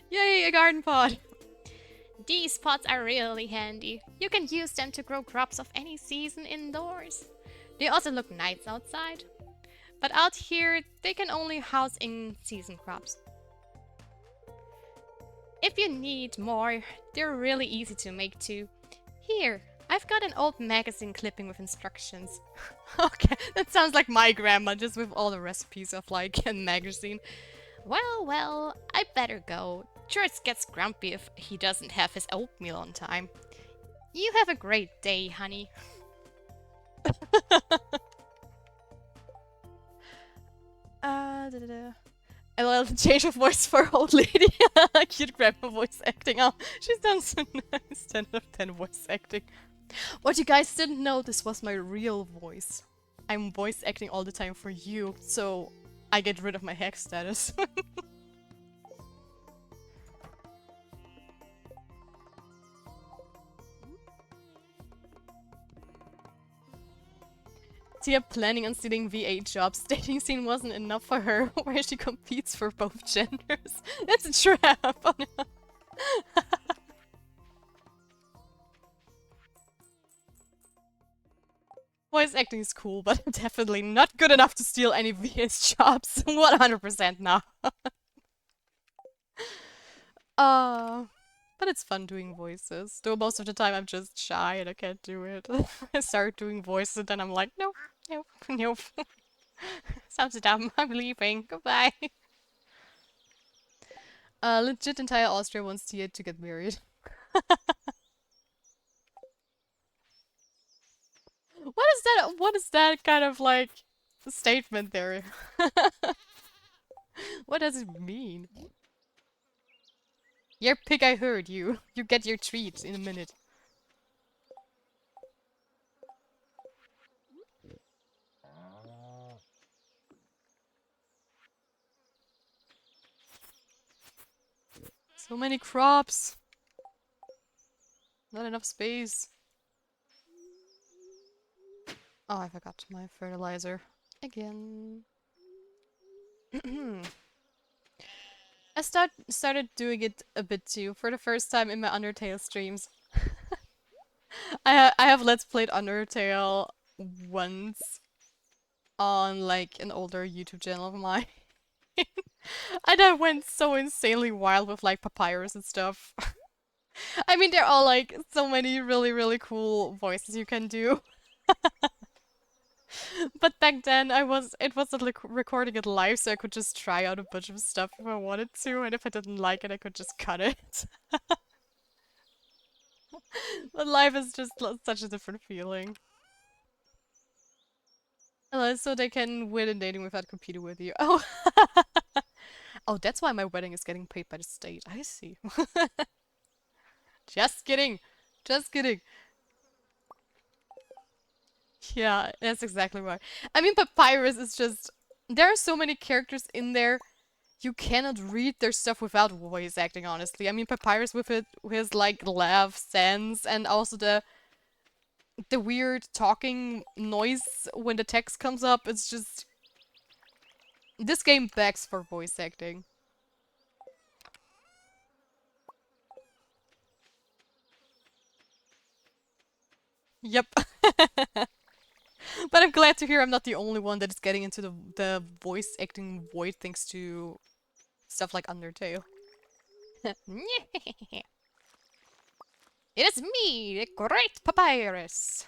Yay, a garden pot! These pots are really handy. You can use them to grow crops of any season indoors. They also look nice outside. But out here, they can only house in-season crops. If you need more, they're really easy to make too. Here, I've got an old magazine clipping with instructions. Okay, that sounds like my grandma, just with all the recipes of like a magazine. Well, I better go. George gets grumpy if he doesn't have his oatmeal on time. You have a great day, honey. I love the change of voice for old lady. Cute grandma voice acting. Oh, she's done so nice. 10 out of 10 voice acting. What you guys didn't know, this was my real voice. I'm voice acting all the time for you, so I get rid of my hack status. Tia planning on stealing VA jobs. Dating scene wasn't enough for her, where she competes for both genders. That's a trap! Oh, no. Voice acting is cool, but definitely not good enough to steal any VA's jobs. 100% now. But it's fun doing voices. Though most of the time I'm just shy and I can't do it. I start doing voices and then I'm like, nope, nope, nope. Sounds dumb. I'm leaving. Goodbye. Legit entire Austria wants Tia to get married. What is that kind of like statement there? What does it mean? Your pig, I heard you. You get your treat in a minute. So many crops. Not enough space. Oh, I forgot my fertilizer. Again. I started doing it a bit too, for the first time in my Undertale streams. I have Let's Played Undertale once on like an older YouTube channel of mine. And I went so insanely wild with like Papyrus and stuff. I mean, there are like so many really, really cool voices you can do. But back then it wasn't like recording it live, so I could just try out a bunch of stuff if I wanted to, and if I didn't like it, I could just cut it. But live is just such a different feeling. So they can win in dating without competing with you. Oh, oh, that's why my wedding is getting paid by the state. I see. Just kidding. Just kidding. Yeah, that's exactly why. I mean, Papyrus is just... There are so many characters in there, you cannot read their stuff without voice acting, honestly. I mean, Papyrus with his, like, laugh sense, and also the weird talking noise when the text comes up, it's just... This game begs for voice acting. Yep. But I'm glad to hear I'm not the only one that is getting into the voice acting void thanks to stuff like Undertale. It is me, the great Papyrus!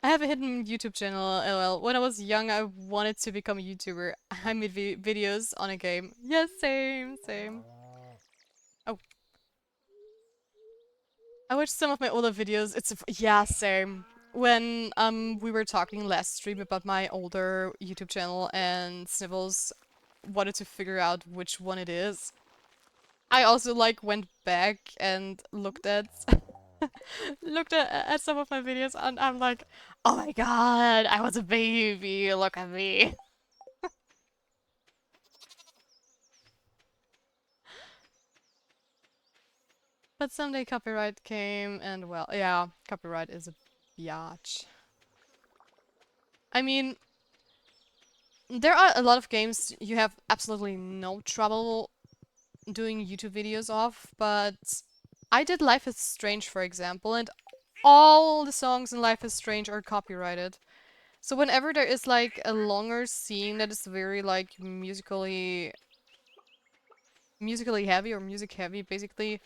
I have a hidden YouTube channel, lol. When I was young, I wanted to become a YouTuber. I made videos on a game. Yes, same, same. Oh, I watched some of my older videos. Yeah, same. When we were talking last stream about my older YouTube channel and Snivels wanted to figure out which one it is. I also like went back and looked at looked at some of my videos and I'm like, oh my god, I was a baby, look at me. But someday copyright came and well, yeah, copyright is a biatch. I mean, there are a lot of games you have absolutely no trouble doing YouTube videos of, but I did Life is Strange, for example, and all the songs in Life is Strange are copyrighted. So whenever there is like a longer scene that is very like musically heavy or music heavy basically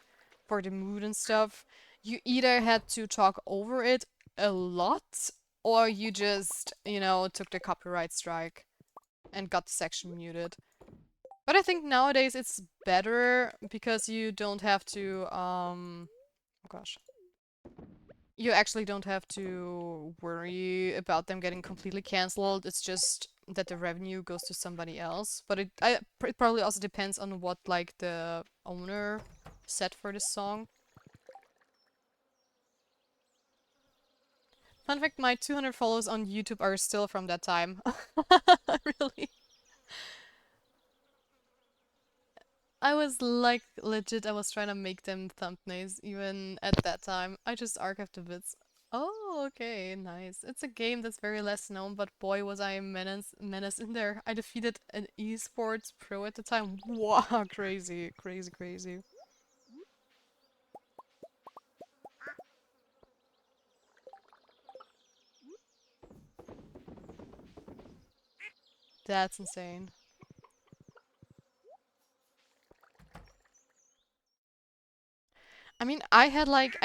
for the mood and stuff, you either had to talk over it a lot or you just, you know, took the copyright strike and got the section muted. But I think nowadays it's better because you don't have to oh gosh. You actually don't have to worry about them getting completely cancelled. It's just that the revenue goes to somebody else. But it probably also depends on what like the owner set for this song. Fun fact, my 200 follows on YouTube are still from that time. Really. I was like legit, I was trying to make them thumbnails even at that time. I just archived the bits. Oh, okay, nice. It's a game that's very less known, but boy was I a menace in there. I defeated an esports pro at the time. Wow, crazy, crazy, crazy. That's insane. I mean, I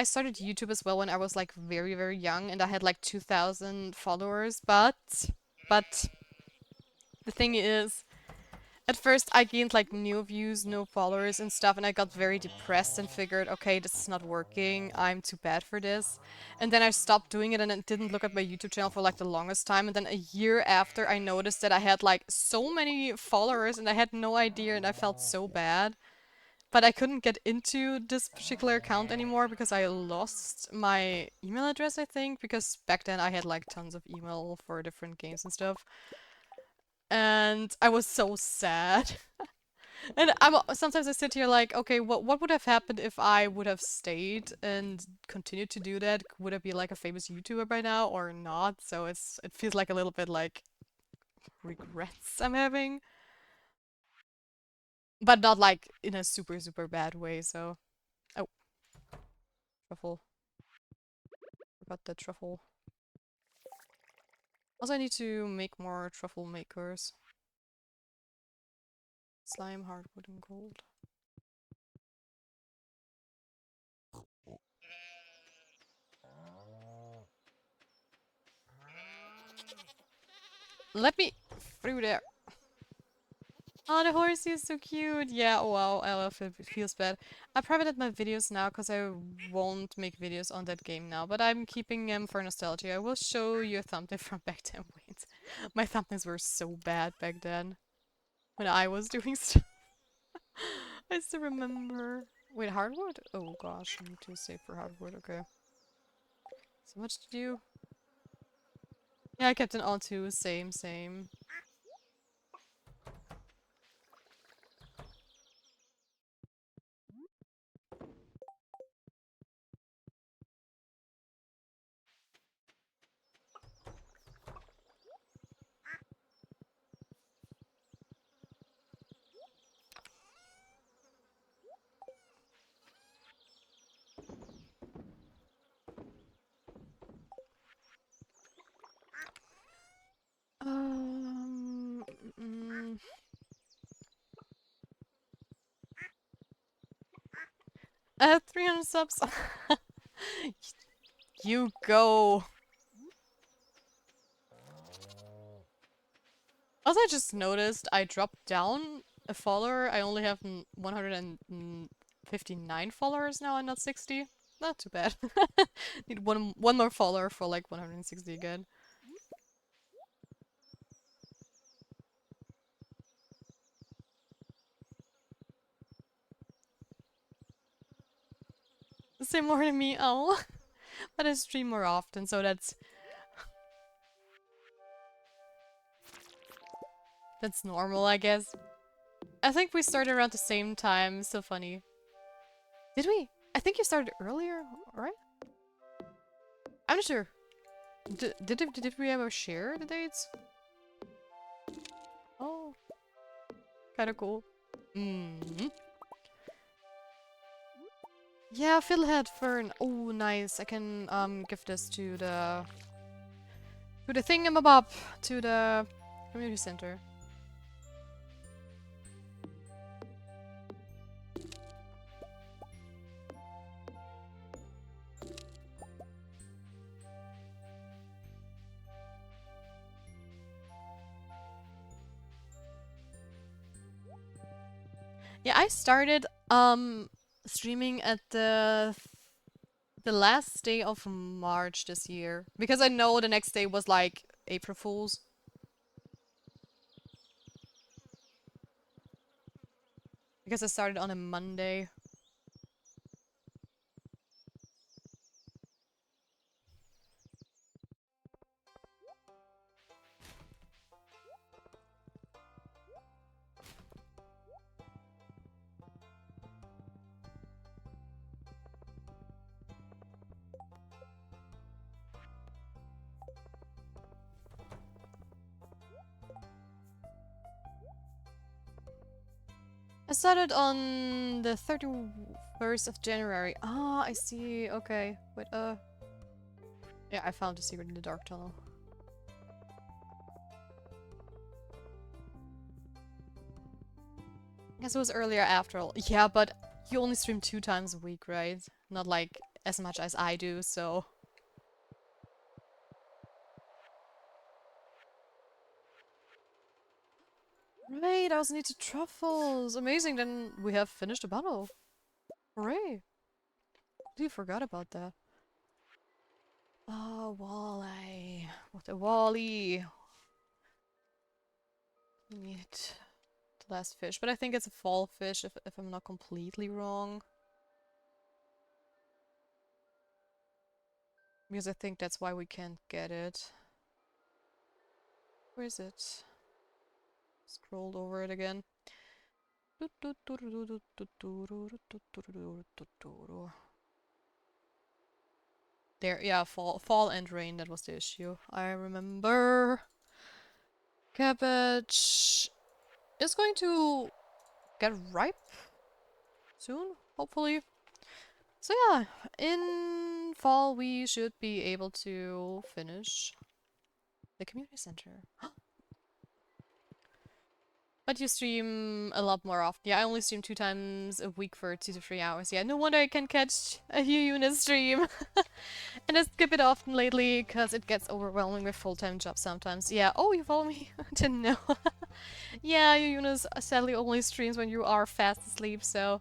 started YouTube as well when I was like very, very young and I had like 2,000 followers, but the thing is, at first I gained like no views, no followers and stuff, and I got very depressed and figured, okay, this is not working, I'm too bad for this. And then I stopped doing it and I didn't look at my YouTube channel for like the longest time, and then a year after I noticed that I had like so many followers and I had no idea and I felt so bad. But I couldn't get into this particular account anymore because I lost my email address, I think, because back then I had like tons of email for different games and stuff. And I was so sad. And sometimes I sit here like, okay, what would have happened if I would have stayed and continued to do that? Would I be like a famous YouTuber by now or not? So it feels like a little bit like regrets I'm having, but not like in a super super bad way. So oh, truffle. Forgot the truffle. Also, I need to make more truffle makers. Slime, hardwood, and gold. Let me through there. Oh, the horsey is so cute. Yeah, oh, wow, I love it. It feels bad. I privated my videos now because I won't make videos on that game now, but I'm keeping them for nostalgia. I will show you a thumbnail from back then. Wait, my thumbnails were so bad back then when I was doing stuff. I still remember. Wait, hardwood? Oh gosh, I need to save for hardwood. Okay. So much to do. Yeah, I kept it on too. Same, same. Um, mm, I have 300 subs. You go. Because I just noticed I dropped down a follower. I only have 159 followers now and not 60. Not too bad. Need one more follower for like 160 again. Say more than me, oh. But I stream more often, so that's normal, I guess. I think we started around the same time. So funny. Did we? I think you started earlier, right? I'm not sure. Did we ever share the dates? Oh, kind of cool. Mm. Yeah, Fiddlehead Fern. Oh, nice. I can give this to the thingamabob, to the community center. Yeah, I started streaming at the last day of March this year because I know the next day was like April Fools. Because I started on a Monday. I started on the 31st of January. Ah, I see. Okay. Wait, yeah, I found the secret in the dark tunnel. I guess it was earlier after all. Yeah, but you only stream 2 times a week, right? Not like as much as I do, so... Right, I also need to truffles. Amazing, then we have finished the bottle. Hooray. You forgot about that. Oh, Walleye. What a Wally. We need the last fish, but I think it's a fall fish if I'm not completely wrong. Because I think that's why we can't get it. Where is it? Scrolled over it again. There, yeah, fall and rain, that was the issue. I remember. Cabbage is going to get ripe soon, hopefully. So yeah, in fall we should be able to finish the community center. But you stream a lot more often. Yeah, I only stream 2 times a week for 2 to 3 hours. Yeah, no wonder I can catch a Unit stream. And I skip it often lately because it gets overwhelming with full-time jobs sometimes. Yeah, oh, you follow me? Didn't know. Yeah, Eunice sadly only streams when you are fast asleep, so...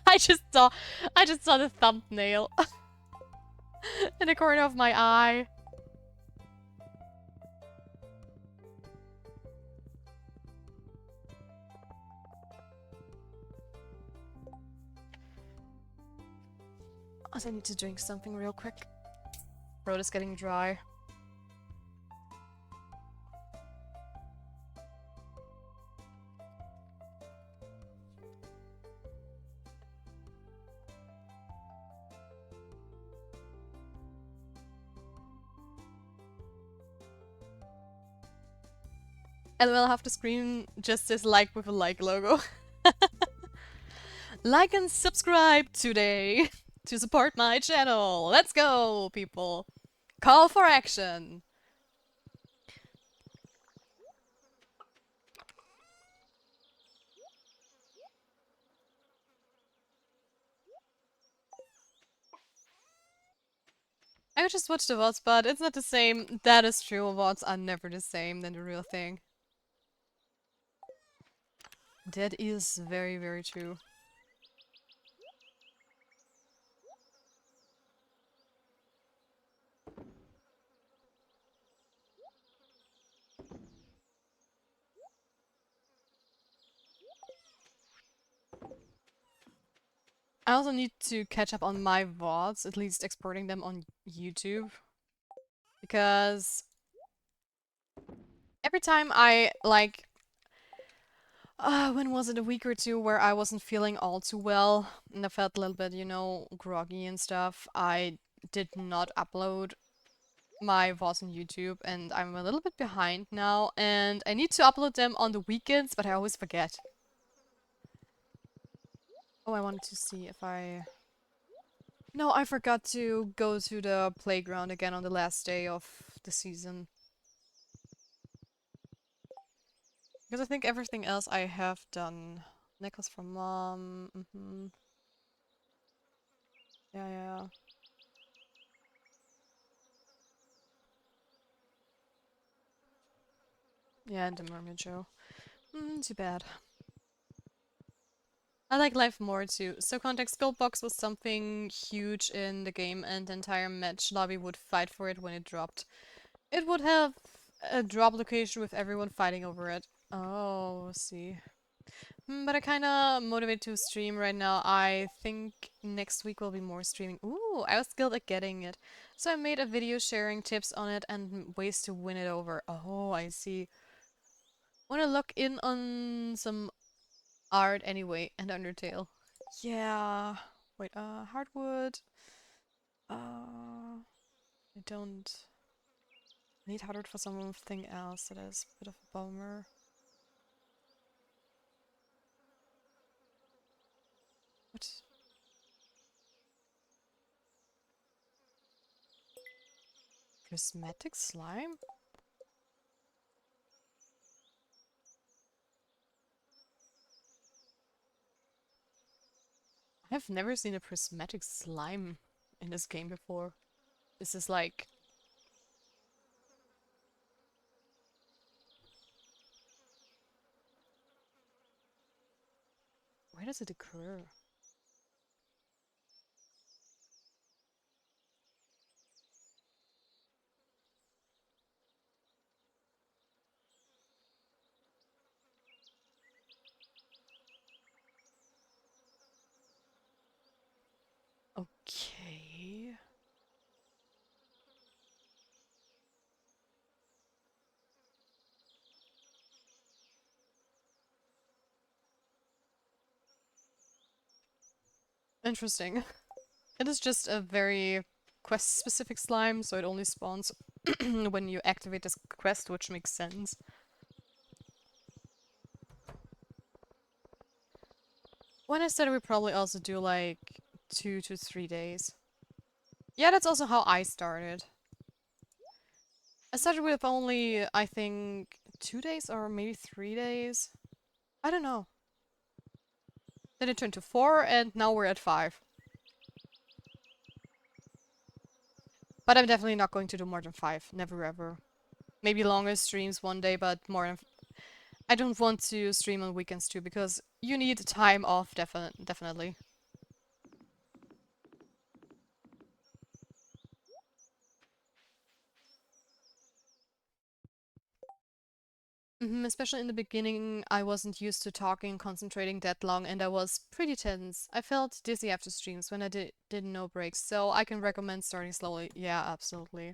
I just saw the thumbnail in the corner of my eye. I need to drink something real quick. Throat is getting dry. And we'll have to screen just as like with a like logo. Like and subscribe today to support my channel. Let's go, people. Call for action. I'm I just watched the VODs, but it's not the same. That is true. VODs are never the same than the real thing. That is very, very true. I also need to catch up on my VODs, at least exporting them on YouTube. Because every time I, like, when was it, a week or two where I wasn't feeling all too well and I felt a little bit, you know, groggy and stuff, I did not upload my VODs on YouTube and I'm a little bit behind now and I need to upload them on the weekends, but I always forget. Oh, I wanted to see if I... No, I forgot to go to the playground again on the last day of the season. Because I think everything else I have done. Necklace from mom. Yeah, yeah. Yeah, and the mermaid show. Too bad. I like life more too. So context, Gold Box was something huge in the game and the entire match lobby would fight for it when it dropped. It would have a drop location with everyone fighting over it. Oh, see. But I kinda motivated to stream right now. I think next week will be more streaming. Ooh, I was skilled at getting it. So I made a video sharing tips on it and ways to win it over. Oh, I see. Wanna look in on some art anyway, and Undertale. Yeah. Wait, hardwood. I don't need hardwood for something else. That is a bit of a bummer. What? Prismatic slime? I've never seen a prismatic slime in this game before. This is like... Where does it occur? Okay. Interesting. It is just a very quest-specific slime, so it only spawns when you activate this quest, which makes sense. When I said we probably also do like 2 to 3 days. Yeah, that's also how I started. I started with only, I think, 2 days or maybe 3 days. I don't know. Then it turned to 4 and now we're at 5. But I'm definitely not going to do more than 5. Never ever. Maybe longer streams one day, but more than... I don't want to stream on weekends too, because you need time off, definitely. Especially in the beginning, I wasn't used to talking, concentrating that long, and I was pretty tense. I felt dizzy after streams when I didn't know breaks, so I can recommend starting slowly. Yeah, absolutely.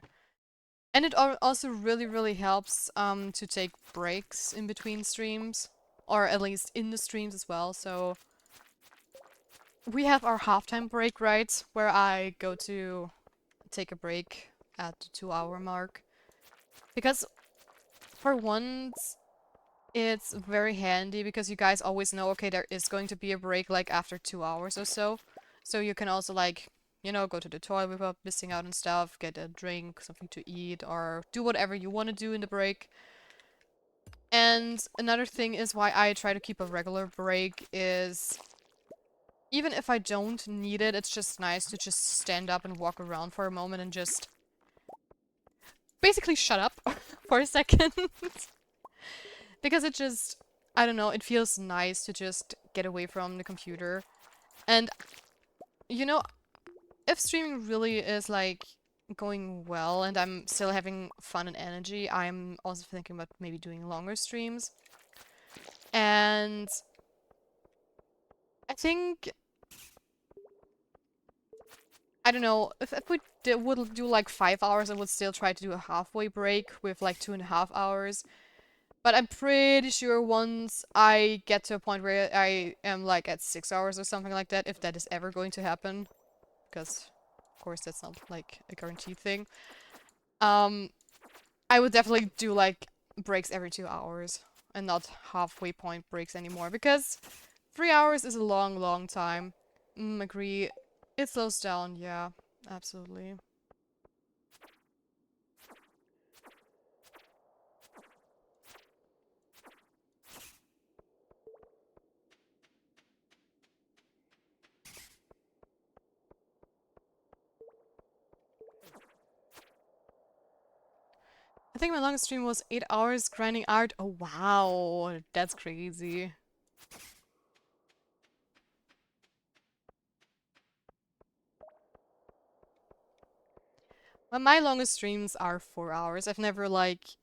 And it also really, really helps to take breaks in between streams, or at least in the streams as well. So we have our halftime break, right, where I go to take a break at the 2-hour mark. Because for once, it's very handy because you guys always know, okay, there is going to be a break like after 2 hours or so. So you can also like, you know, go to the toilet without missing out on stuff, get a drink, something to eat, or do whatever you want to do in the break. And another thing is why I try to keep a regular break is even if I don't need it, it's just nice to just stand up and walk around for a moment and just basically shut up for a second. Because it just, I don't know, it feels nice to just get away from the computer. And, you know, if streaming really is like going well and I'm still having fun and energy, I'm also thinking about maybe doing longer streams. And I think, I don't know, if we would do like 5 hours, I would still try to do a halfway break with like 2.5 hours. But I'm pretty sure once I get to a point where I am like at 6 hours or something like that, if that is ever going to happen, because of course that's not like a guaranteed thing, um, I would definitely do like breaks every 2 hours and not halfway point breaks anymore, because 3 hours is a long, long time. Agree. It slows down, yeah, absolutely. I think my longest stream was 8 hours grinding art. Oh wow, that's crazy. Well, my longest streams are 4 hours. I've never like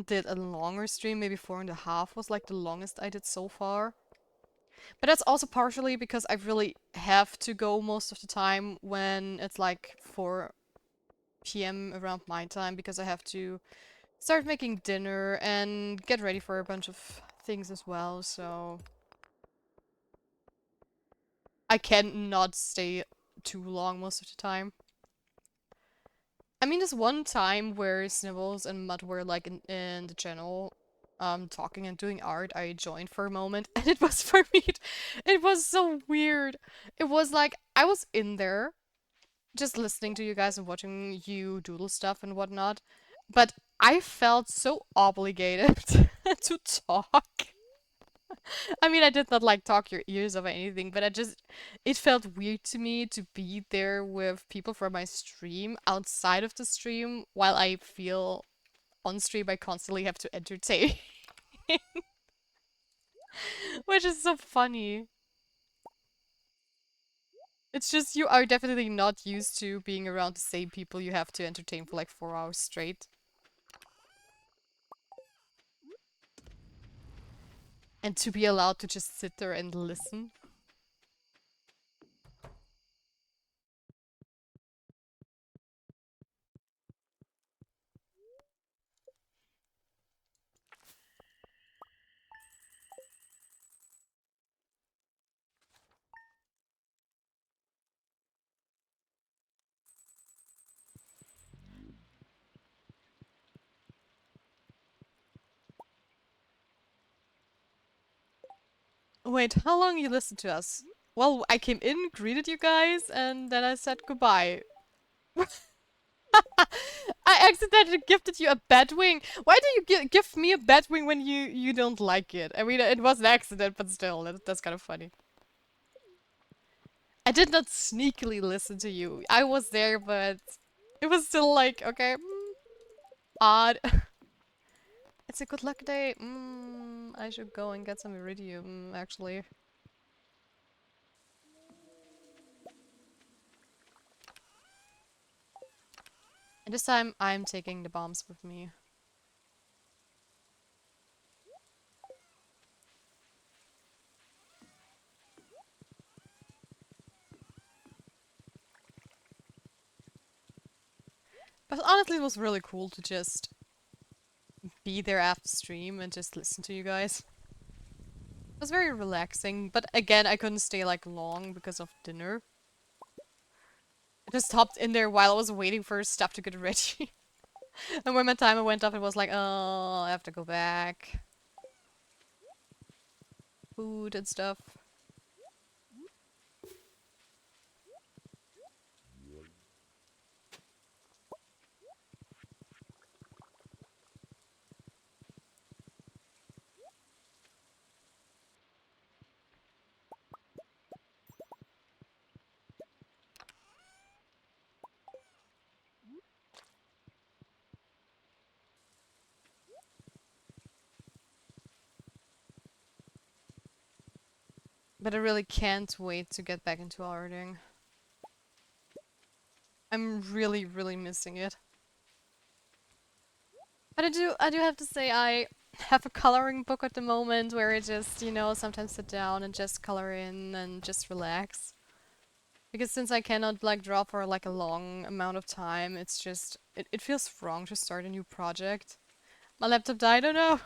did a longer stream. Maybe 4.5 was like the longest I did so far. But that's also partially because I really have to go most of the time when it's like 4 p.m. around my time, because I have to start making dinner and get ready for a bunch of things as well, so I can not stay too long most of the time. I mean, there's one time where Snibbles and Mud were like in the channel, talking and doing art. I joined for a moment, and it was for me. It was so weird. It was like I was in there, just listening to you guys and watching you doodle stuff and whatnot, but I felt so obligated to talk. I mean, I did not like talk your ears off or anything, but it felt weird to me to be there with people from my stream outside of the stream while I feel on stream I constantly have to entertain. Which is so funny. It's just you are definitely not used to being around the same people you have to entertain for like 4 hours straight. And to be allowed to just sit there and listen. Wait, how long you listened to us? Well, I came in, greeted you guys, and then I said goodbye. I accidentally gifted you a Batwing. Why do you give me a Batwing when you don't like it? I mean, it was an accident, but still, that's kind of funny. I did not sneakily listen to you. I was there, but it was still like, okay, odd. It's a good luck day. I should go and get some iridium, actually. And this time, I'm taking the bombs with me. But honestly, it was really cool to just be there after stream and just listen to you guys. It was very relaxing, but again, I couldn't stay like long because of dinner. I just hopped in there while I was waiting for stuff to get ready. And when my timer went up, it was like, oh, I have to go back. Food and stuff. But I really can't wait to get back into arting. I'm really, really missing it. But I do have to say I have a coloring book at the moment where I just, sometimes sit down and just color in and just relax. Because since I cannot like draw for like a long amount of time, it's just it feels wrong to start a new project. My laptop died, oh no!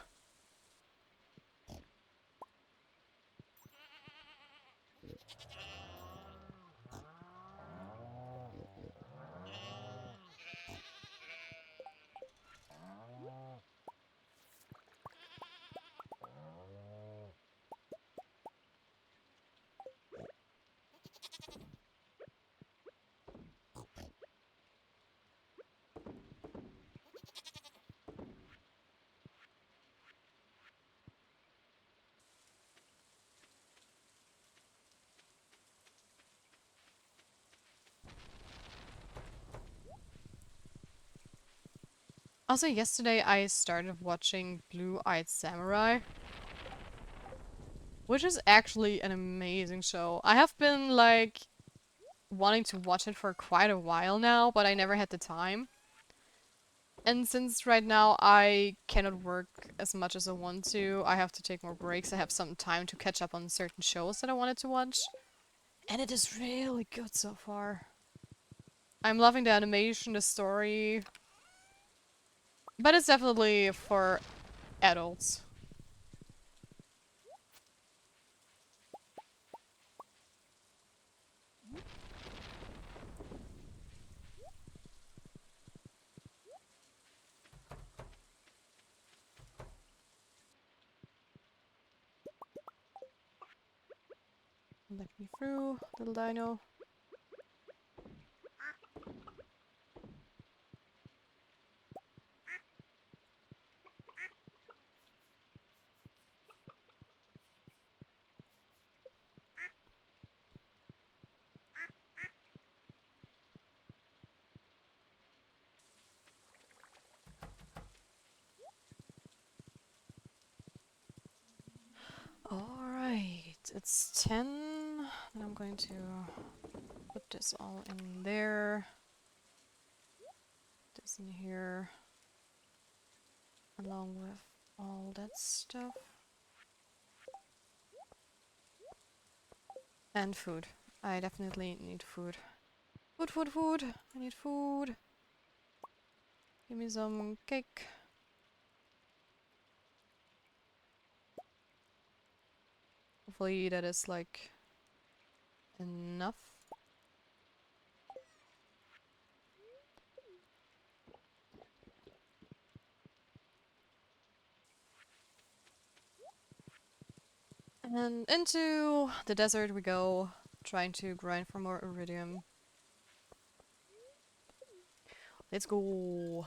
Also, yesterday I started watching Blue-Eyed Samurai, which is actually an amazing show. I have been like wanting to watch it for quite a while now, but I never had the time. And since right now I cannot work as much as I want to, I have to take more breaks. I have some time to catch up on certain shows that I wanted to watch. And it is really good so far. I'm loving the animation, the story. But it's definitely for adults. Let me through, little dino. Alright, it's 10. And I'm going to put this all in there. This in here. Along with all that stuff. And food. I definitely need food. Food, food, food. I need food. Give me some cake. Hopefully that is like enough. And into the desert we go, trying to grind for more iridium. Let's go!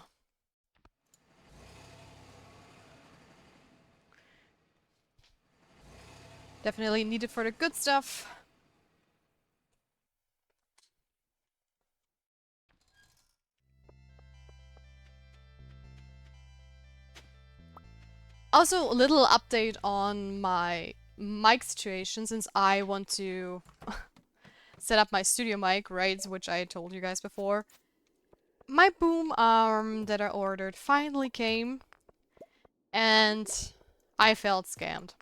Definitely needed for the good stuff. Also, a little update on my mic situation, since I want to set up my studio mic, right, which I told you guys before. My boom arm that I ordered finally came, and I felt scammed.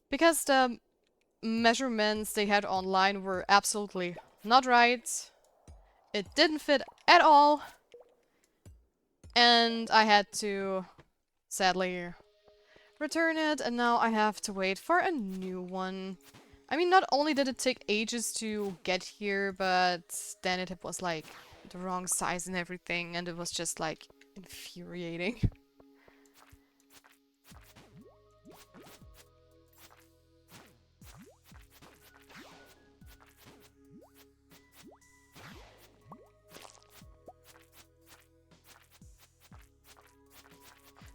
Because the measurements they had online were absolutely not right. It didn't fit at all. And I had to, sadly, return it, and now I have to wait for a new one. I mean, not only did it take ages to get here, but then it was like the wrong size and everything, and it was just like infuriating.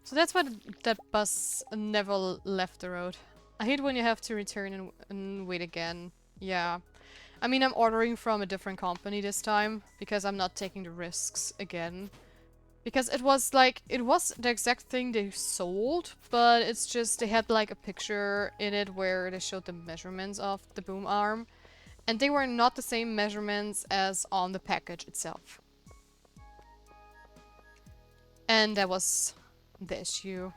So that's why that bus never left the road. I hate when you have to return and wait again. Yeah. I mean, I'm ordering from a different company this time, because I'm not taking the risks again. Because it was like, it was the exact thing they sold, but it's just they had like a picture in it where they showed the measurements of the boom arm. And they were not the same measurements as on the package itself. And that was the issue.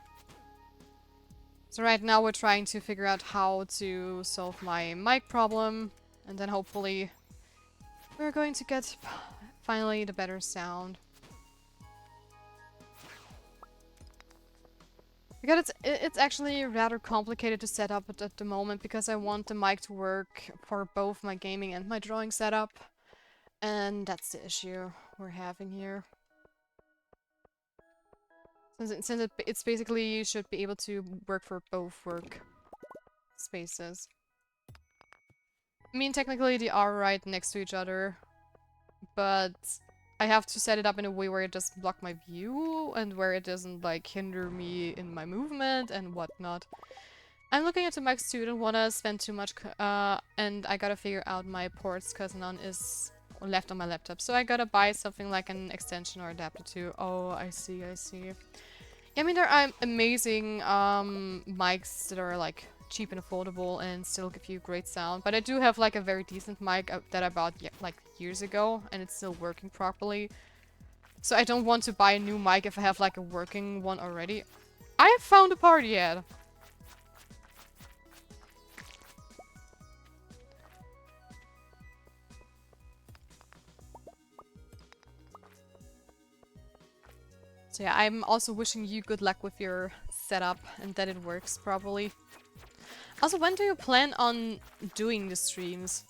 So right now we're trying to figure out how to solve my mic problem. And then hopefully we're going to get finally the better sound. Because it's actually rather complicated to set up at the moment because I want the mic to work for both my gaming and my drawing setup. And that's the issue we're having here. Since it's basically should be able to work for both work spaces. I mean, technically they are right next to each other, but I have to set it up in a way where it doesn't block my view and where it doesn't like hinder me in my movement and whatnot. I'm looking at the mics too, don't want to spend too much, and I gotta figure out my ports because none is left on my laptop. So I gotta buy something like an extension or adapter too. Oh, I see, I see. Yeah, I mean, there are amazing mics that are like cheap and affordable and still give you great sound. But I do have like a very decent mic that I bought like years ago and it's still working properly. So I don't want to buy a new mic if I have like a working one already. I have found a party ad. So yeah, I'm also wishing you good luck with your setup and that it works properly. Also, when do you plan on doing the streams?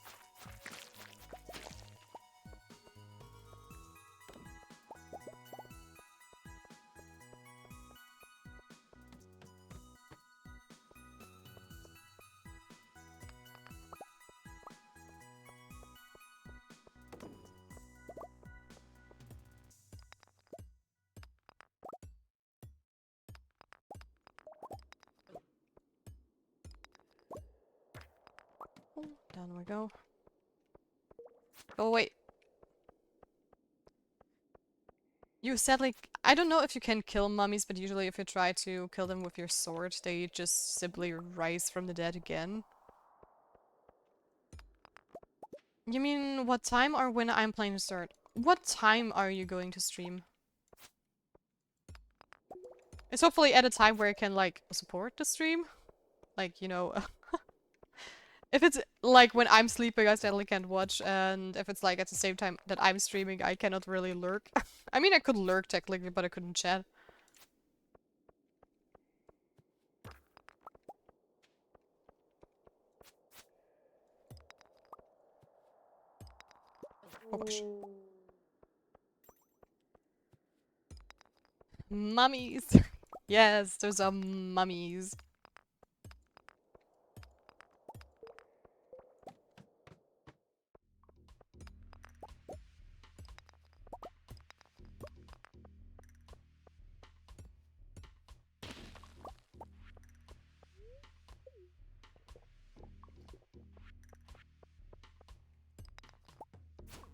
Oh, down we go. Oh, wait. You said like, I don't know if you can kill mummies, but usually if you try to kill them with your sword, they just simply rise from the dead again. You mean what time or when I'm playing to start? What time are you going to stream? It's hopefully at a time where I can like support the stream. Like, you know, if it's like when I'm sleeping, I sadly can't watch, and if it's like at the same time that I'm streaming, I cannot really lurk. I mean, I could lurk technically, but I couldn't chat. Oh gosh. Mummies! Yes, those are mummies.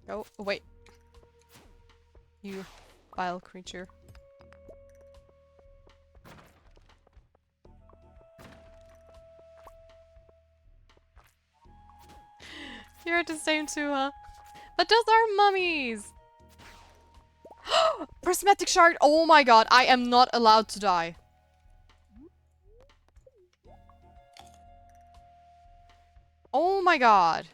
Oh, wait. You vile creature. You're the same too, huh? But those are mummies! Prismatic shard! Oh my god, I am not allowed to die. Oh my god.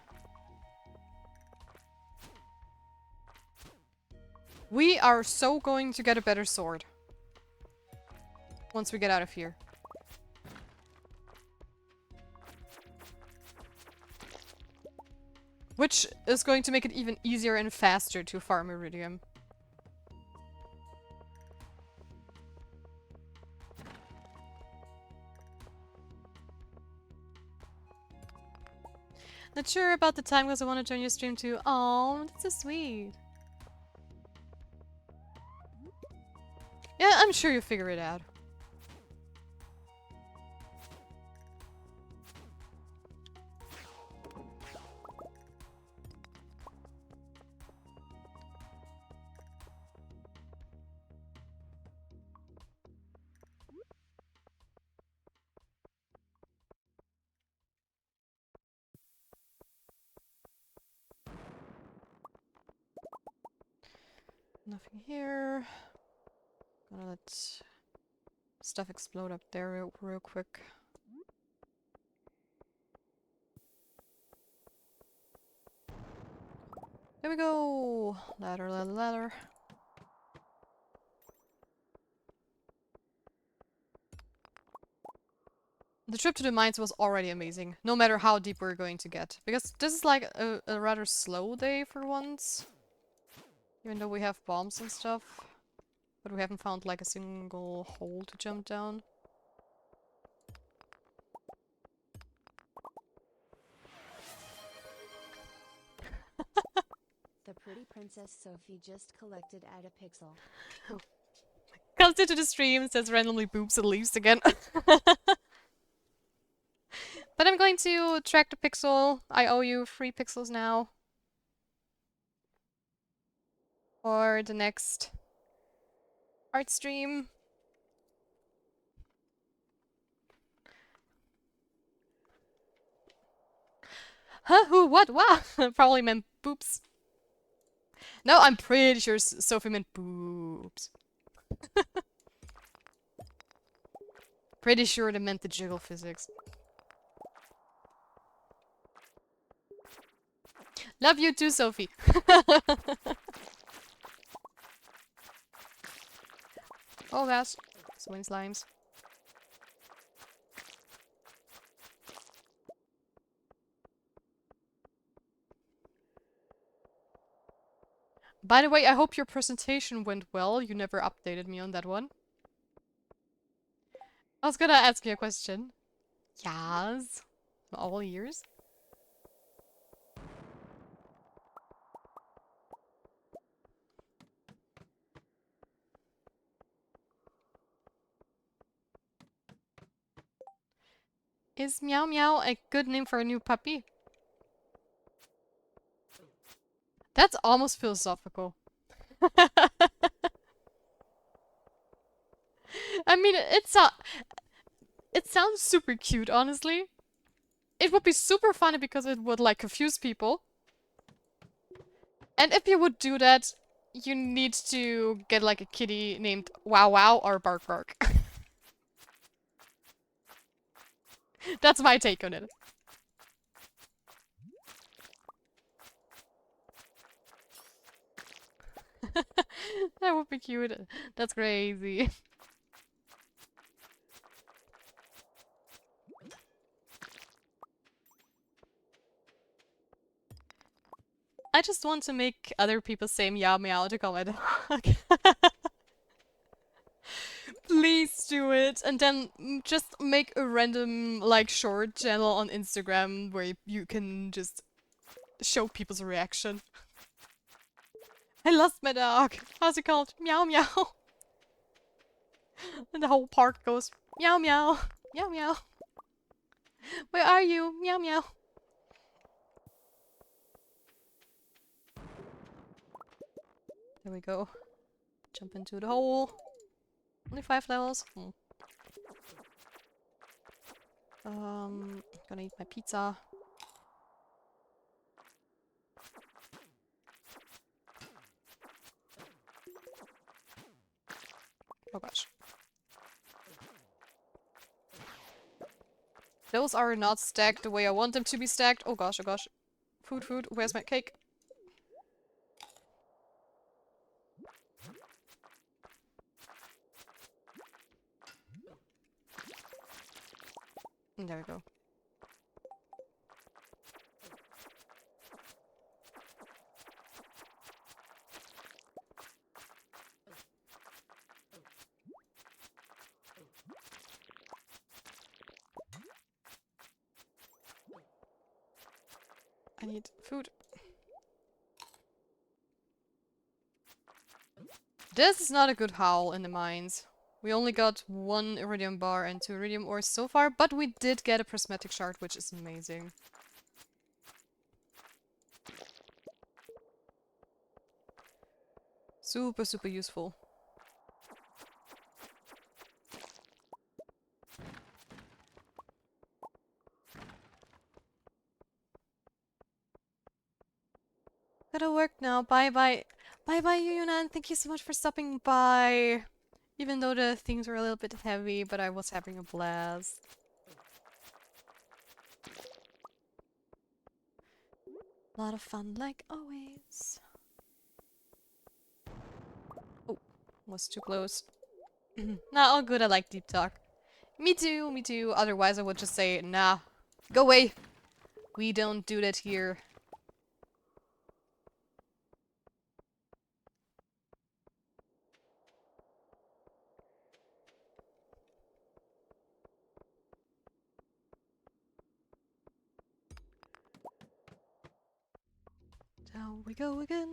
We are so going to get a better sword. Once we get out of here. Which is going to make it even easier and faster to farm iridium. Not sure about the time because I want to join your stream too. Oh, that's so sweet. Yeah, I'm sure you'll figure it out. Nothing here. Gonna let stuff explode up there real quick. There we go! Ladder, ladder, ladder. The trip to the mines was already amazing, no matter how deep we're going to get. Because this is like a rather slow day for once. Even though we have bombs and stuff. But we haven't found like a single hole to jump down. The pretty Princess Sophie just collected at a pixel. Comes into the stream, says randomly boobs and leaves again. But I'm going to track the pixel. I owe you 3 pixels now. For the next art stream. Huh? Who? What? Wow! Probably meant boobs. No, I'm pretty sure Sophie meant boobs. Pretty sure they meant the jiggle physics. Love you too, Sophie. Oh gosh. So many slimes. By the way, I hope your presentation went well. You never updated me on that one. I was gonna ask you a question. Yes. All ears. Is Meow Meow a good name for a new puppy? That's almost philosophical. I mean, it sounds super cute, honestly. It would be super funny because it would, like, confuse people. And if you would do that, you need to get, like, a kitty named Wow Wow or Bark Bark. That's my take on it. That would be cute. That's crazy. I just want to make other people say meow meow to call my dog. Please do it, and then just make a random, like, short channel on Instagram where you can just show people's reaction. I lost my dog. How's it called? Meow meow. And the whole park goes meow meow, meow meow. Where are you? Meow meow. There we go. Jump into the hole. Only 5 levels. Gonna eat my pizza. Oh gosh. Those are not stacked the way I want them to be stacked. Oh gosh, oh gosh. Food, food. Where's my cake? And there we go. I need food. This is not a good howl in the mines. We only got 1 iridium bar and 2 iridium ores so far, but we did get a prismatic shard, which is amazing. Super, super useful. Gotta work now. Bye bye. Bye bye, Yunan. Thank you so much for stopping by. Even though the things were a little bit heavy, but I was having a blast. A lot of fun, like always. Oh, was too close. Nah, all good. I like deep talk. Me too, me too. Otherwise, I would just say, nah, go away. We don't do that here. Down we go again.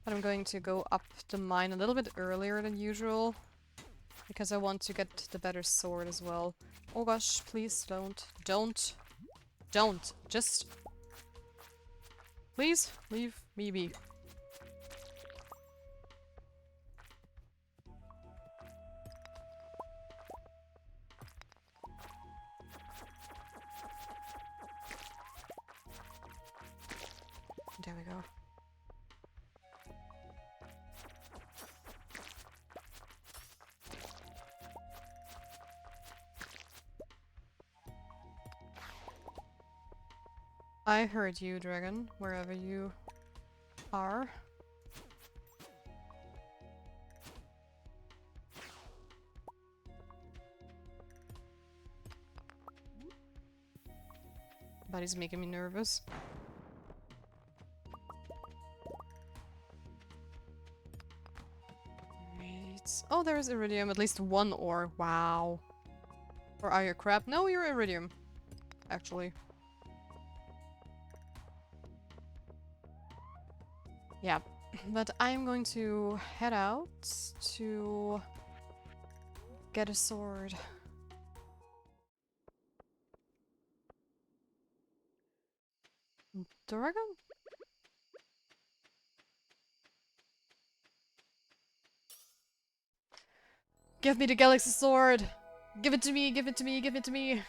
But I'm going to go up the mine a little bit earlier than usual. Because I want to get the better sword as well. Oh gosh, please don't. Don't. Just... Please, leave me be. There we go. I heard you, dragon, wherever you are. But he's making me nervous. Right. Oh, there's iridium. At least one ore. Wow. Or are you crap? No, you're iridium. Actually. Yeah. But I'm going to head out to get a sword. Dragon? Give me the galaxy sword! Give it to me, give it to me, give it to me!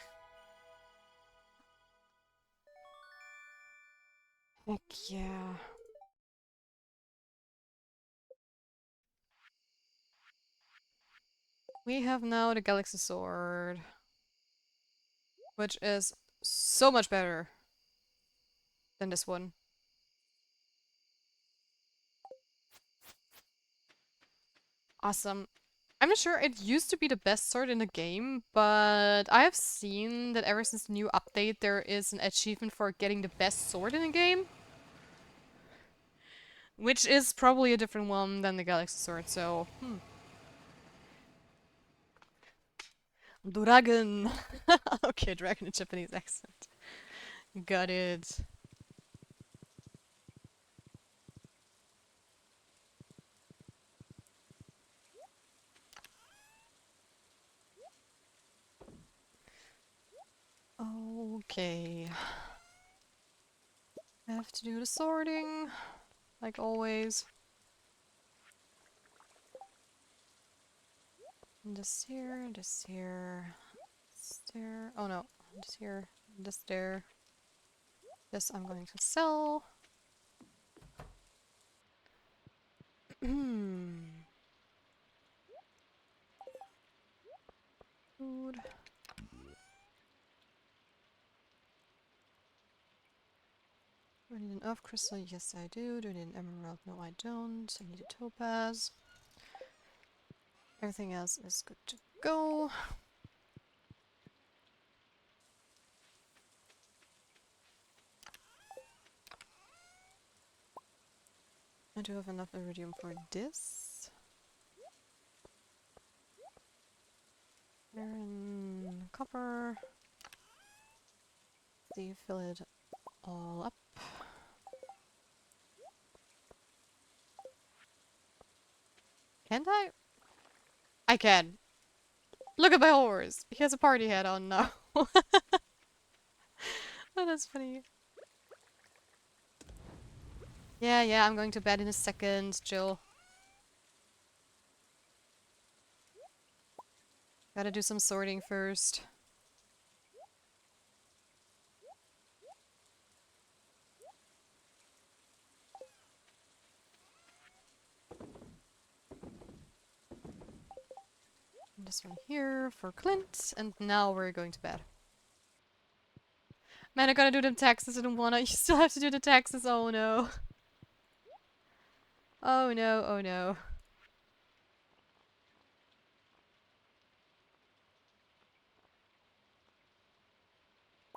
Heck yeah. We have now the galaxy sword. Which is so much better than this one. Awesome. I'm not sure, it used to be the best sword in the game, but I have seen that ever since the new update there is an achievement for getting the best sword in the game. Which is probably a different one than the Galaxy Sword, so... Dragon! Okay, dragon in Japanese accent. Got it. Okay. I have to do the sorting, like always. This here, this here, this there. Oh no, this here, this there. This I'm going to sell. Food. Do I need an earth crystal? Yes, I do. Do I need an emerald? No, I don't. I need a topaz. Everything else is good to go. I do have enough iridium for this. Iron, copper. See, fill it all up. Can't I? I can. Look at my horse. He has a party hat on now. Oh, that's funny. Yeah, I'm going to bed in a second, Jill. Gotta do some sorting first. this one here for Clint, and now we're going to bed. Man, I gotta do the taxes. I don't wanna. You still have to do the taxes. Oh no. Oh no, oh no.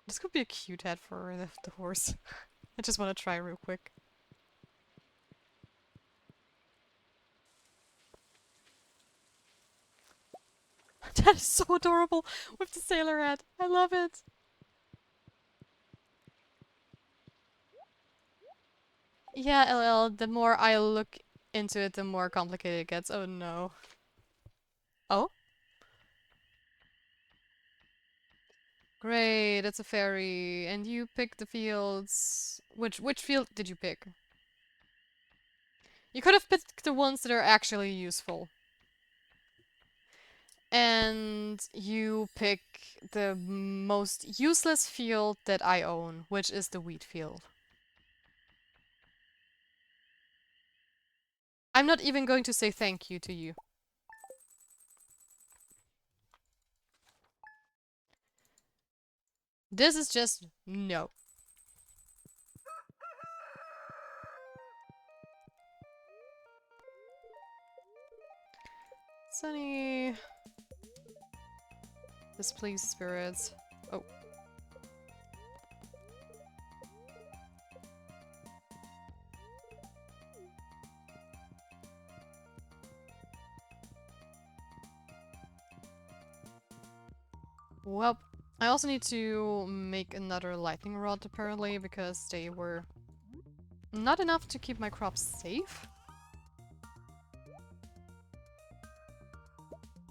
This could be a cute head for the horse. I just want to try real quick. That is so adorable with the sailor hat. I love it. Yeah, LL, the more I look into it, the more complicated it gets. Oh no. Oh? Great, it's a fairy. And you picked the fields. Which field did you pick? You could have picked the ones that are actually useful. And you pick the most useless field that I own, which is the wheat field. I'm not even going to say thank you to you. This is just no. Sunny. Displeased spirits. Oh. Well, I also need to make another lightning rod apparently because they were not enough to keep my crops safe.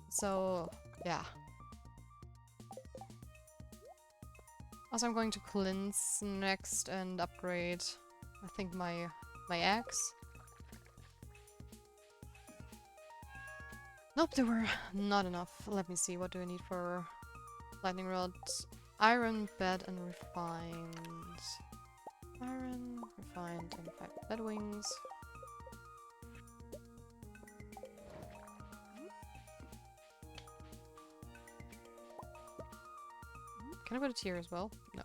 So, yeah. Also, I'm going to cleanse next and upgrade, I think, my axe. Nope, there were not enough. Let me see, what do I need for lightning rods? Iron, bed, and refined. Iron, refined, and 5 bed wings. Can I put a tier as well? No.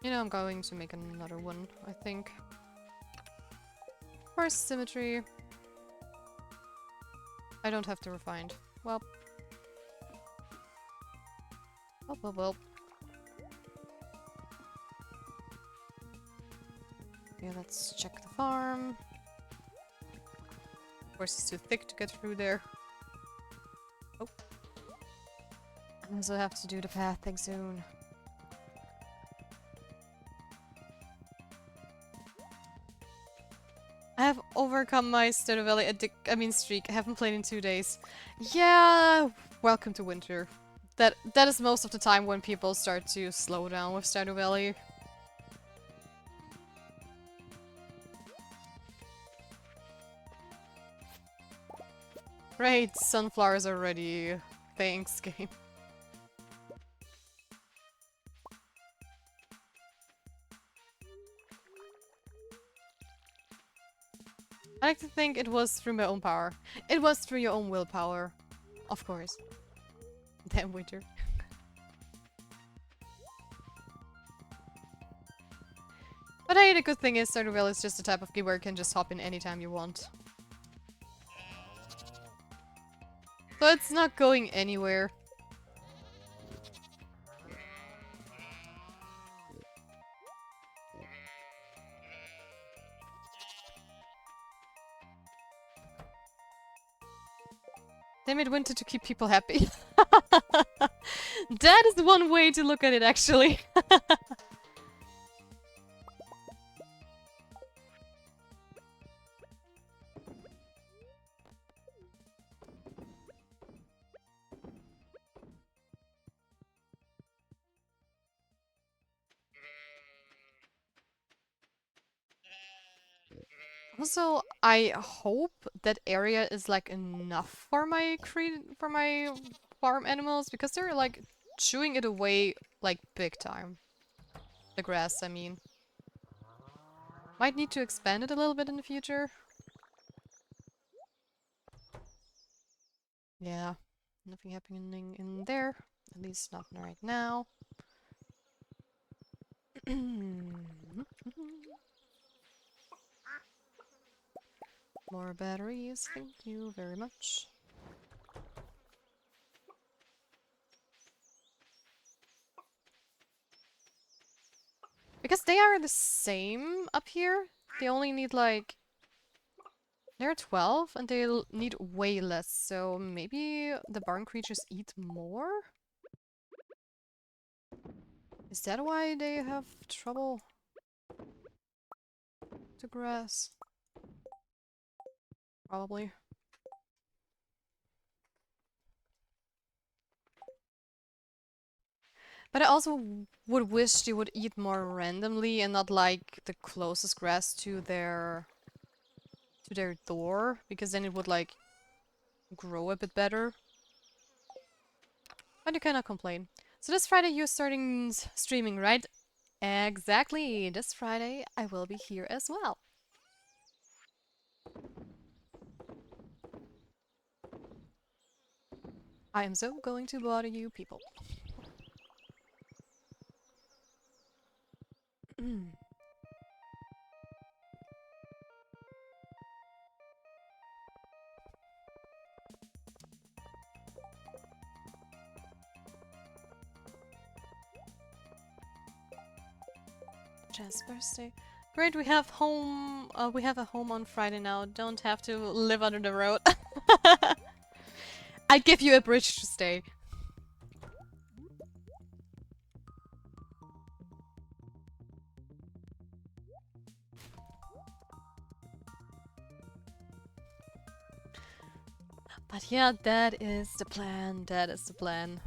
You know, I'm going to make another one, I think. For symmetry. I don't have to refined. Well. Well. Okay, let's check the farm. Of course, it's too thick to get through there. Oh. I also have to do the path thing soon. I have overcome my Stardew Valley streak. I haven't played in 2 days. Yeah, welcome to winter. That is most of the time when people start to slow down with Stardew Valley. Great, sunflowers are ready. Thanks, game. I like to think it was through my own power. It was through your own willpower. Of course. Damn winter. But hey, the good thing is Stardew Valley is just the type of game where you can just hop in anytime you want. So it's not going anywhere. They made winter to keep people happy. That is one way to look at it, actually. Also, I hope that area is like enough for my farm animals because they're like chewing it away like big time. The grass, I mean. Might need to expand it a little bit in the future. Yeah, nothing happening in there. At least not right now. More batteries, thank you very much. Because they are the same up here. They only need like... They're 12 and they'll need way less, so maybe the barn creatures eat more? Is that why they have trouble to grass? Probably. But I also would wish they would eat more randomly and not like the closest grass to their door, because then it would like grow a bit better. But you cannot complain. So this Friday you're starting streaming, right? Exactly. This Friday I will be here as well. I am so going to bother you people. Jazz birthday. Great, we have home. We have a home on Friday now. Don't have to live under the road. I'd give you a bridge to stay. But yeah, that is the plan. That is the plan.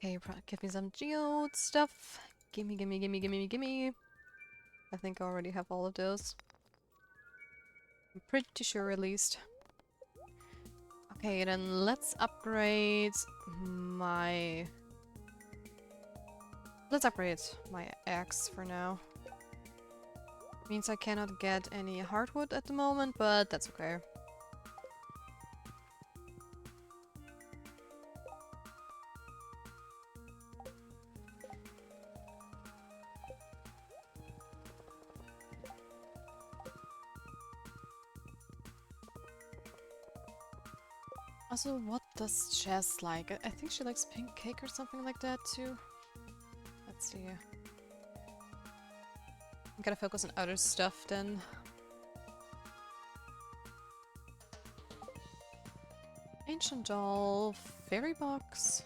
Okay, give me some geode stuff. Gimme, gimme, gimme, gimme, gimme. I think I already have all of those. I'm pretty sure at least. Okay, then let's upgrade my... Let's upgrade my axe for now. Means I cannot get any hardwood at the moment, but that's okay. Also, what does Jess like? I think she likes pink cake or something like that too. Let's see. I'm gonna focus on other stuff then. Ancient doll, fairy box,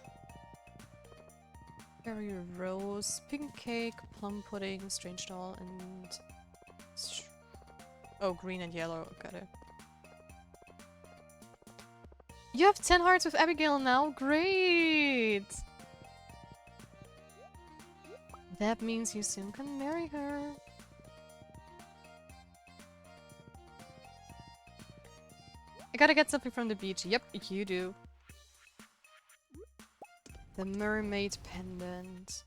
fairy rose, pink cake, plum pudding, strange doll, and... Oh, green and yellow, got it. You have 10 hearts with Abigail now? Great! That means you soon can marry her. I gotta get something from the beach. Yep, you do. The mermaid pendant.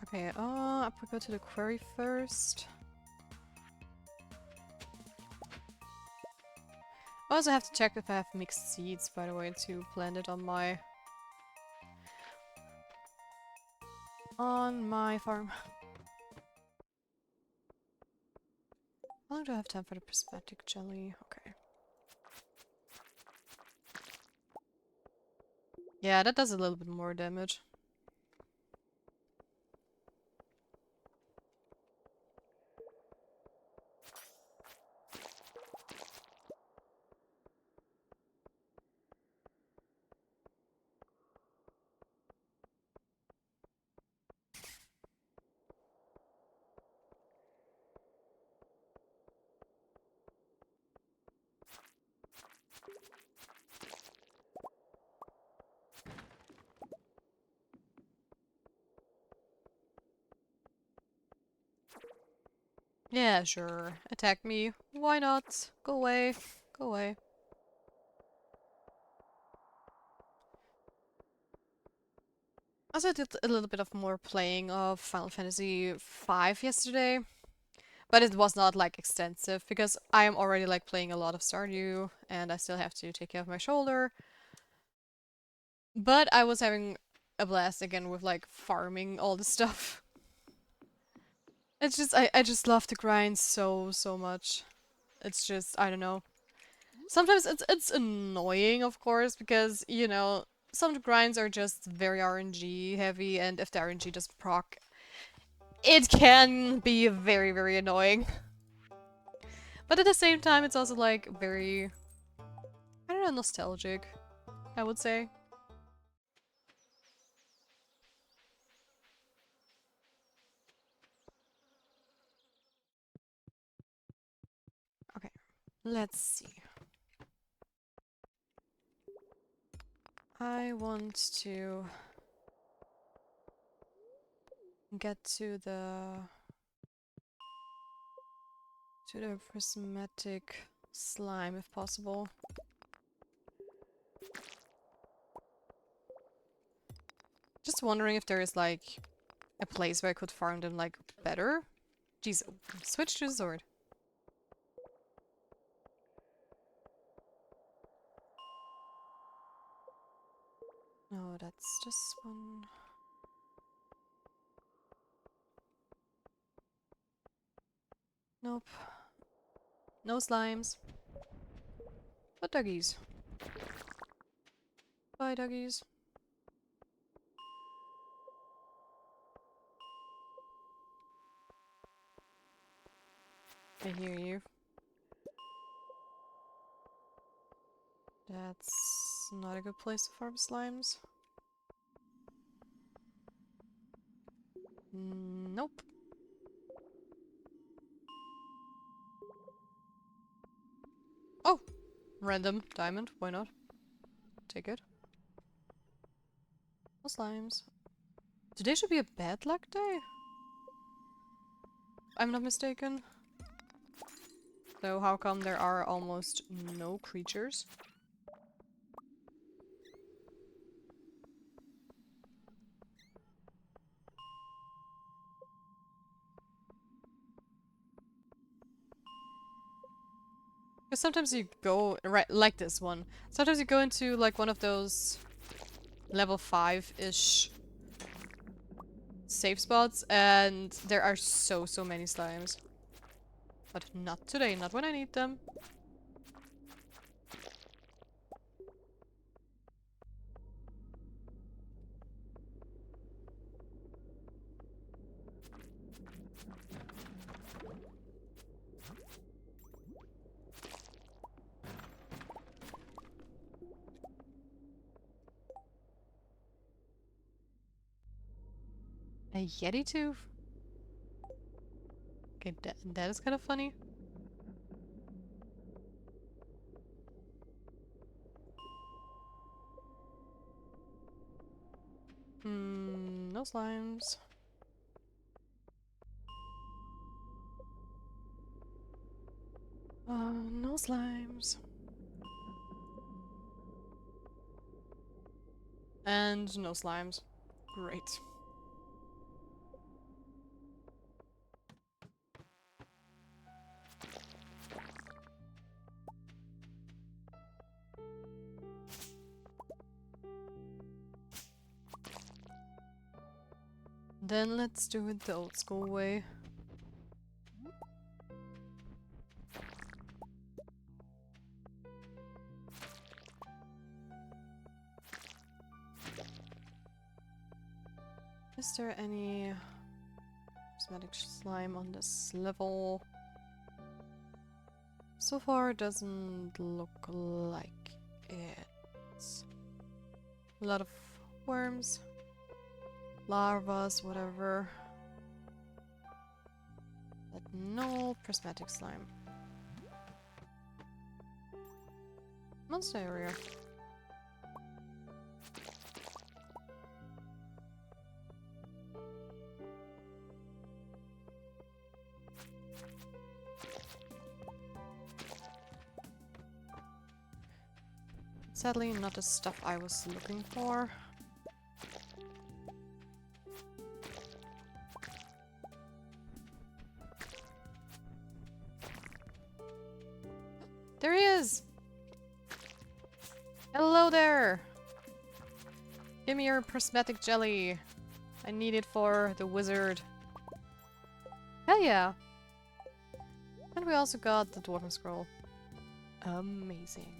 Okay, I will go to the quarry first. I also have to check if I have mixed seeds, by the way, to plant it on my farm. How long do I have time for the prismatic jelly? Okay. Yeah, that does a little bit more damage. Yeah, sure. Attack me. Why not? Go away. Go away. Also, I did a little bit of more playing of Final Fantasy V yesterday, but it was not like extensive because I am already like playing a lot of Stardew and I still have to take care of my shoulder. But I was having a blast again with like farming all the stuff. It's just I just love to grind so much. It's just I don't know. Sometimes it's annoying, of course, because you know some grinds are just very RNG heavy, and if the RNG doesn't proc, it can be very annoying. But at the same time, it's also like very I don't know nostalgic. I would say. Okay, let's see. I want to get to the prismatic slime if possible. Just wondering if there is like a place where I could farm them like better. Jeez, switch to sword. No, that's this one. Nope. No slimes. But doggies. Bye, doggies. I hear you. That's not a good place to farm slimes. Nope. Oh! Random diamond, why not? Take it. No slimes. Today should be a bad luck day? I'm not mistaken. So how come there are almost no creatures? Because sometimes you go, right, like this one. Sometimes you go into like one of those level 5-ish safe spots and there are so many slimes. But not today, not when I need them. A Yeti tooth? Okay, that is kind of funny. No slimes. No slimes. And no slimes. Great. Then let's do it the old school way. Is there any prismatic slime on this level? So far, it doesn't look like it. A lot of worms, larvas, whatever. But no prismatic slime. Monster area. Sadly, not the stuff I was looking for. There he is! Hello there! Give me your prismatic jelly. I need it for the wizard. Hell yeah! And we also got the Dwarven Scroll. Amazing.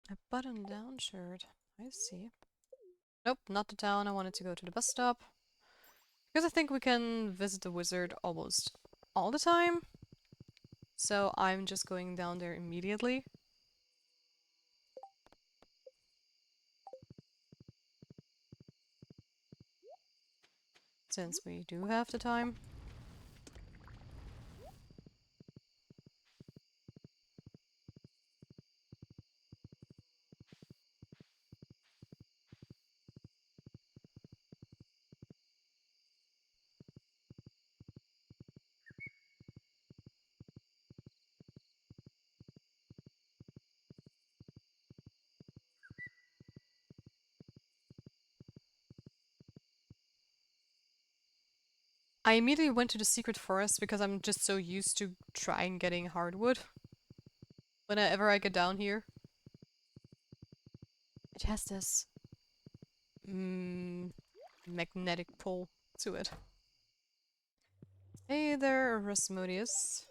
A button-down shirt. I see. Nope, not the town. I wanted to go to the bus stop. Because I think we can visit the wizard almost all the time. So I'm just going down there immediately. Since we do have the time. I immediately went to the secret forest because I'm just so used to trying getting hardwood. Whenever I get down here. It has this magnetic pull to it. Hey there, Rasmodius.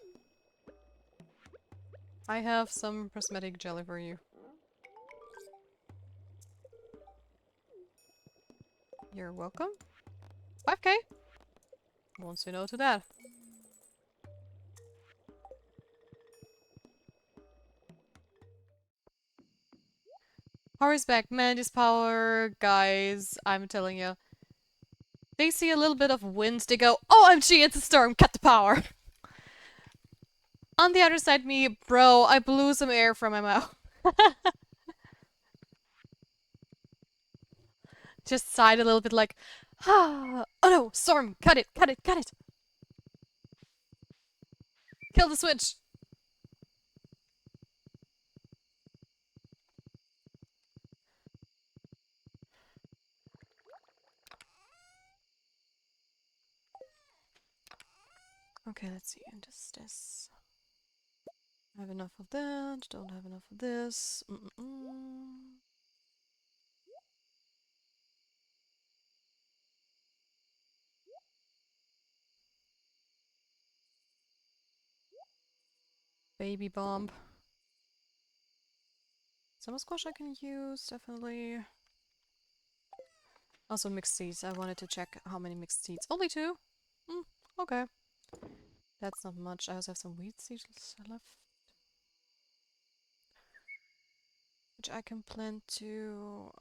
I have some prismatic jelly for you. You're welcome. 5k? Won't say no to that. Power's back. Man, this power, guys, I'm telling you. They see a little bit of wind, they go, OMG, it's a storm, cut the power! On the other side, me, bro, I blew some air from my mouth. Just sighed a little bit like, ah, oh no, storm, cut it, cut it, cut it! Kill the switch! Okay, let's see, and just this. I have enough of that, don't have enough of this. Baby bomb. Summer squash I can use, definitely. Also mixed seeds, I wanted to check how many mixed seeds. Only 2? Okay. That's not much. I also have some wheat seeds left. Which I can plant to...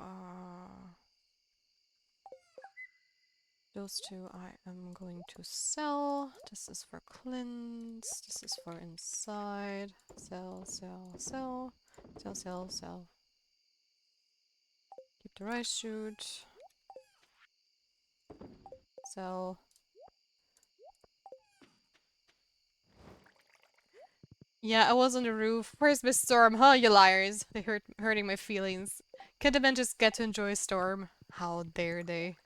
those 2 I am going to sell. This is for cleanse. This is for inside. Sell, sell, sell. Sell, sell, sell. Keep the rice shoot. Sell. Yeah, I was on the roof. Where's Miss Storm? Huh, you liars. They hurting my feelings. Can't the men just get to enjoy Storm? How dare they?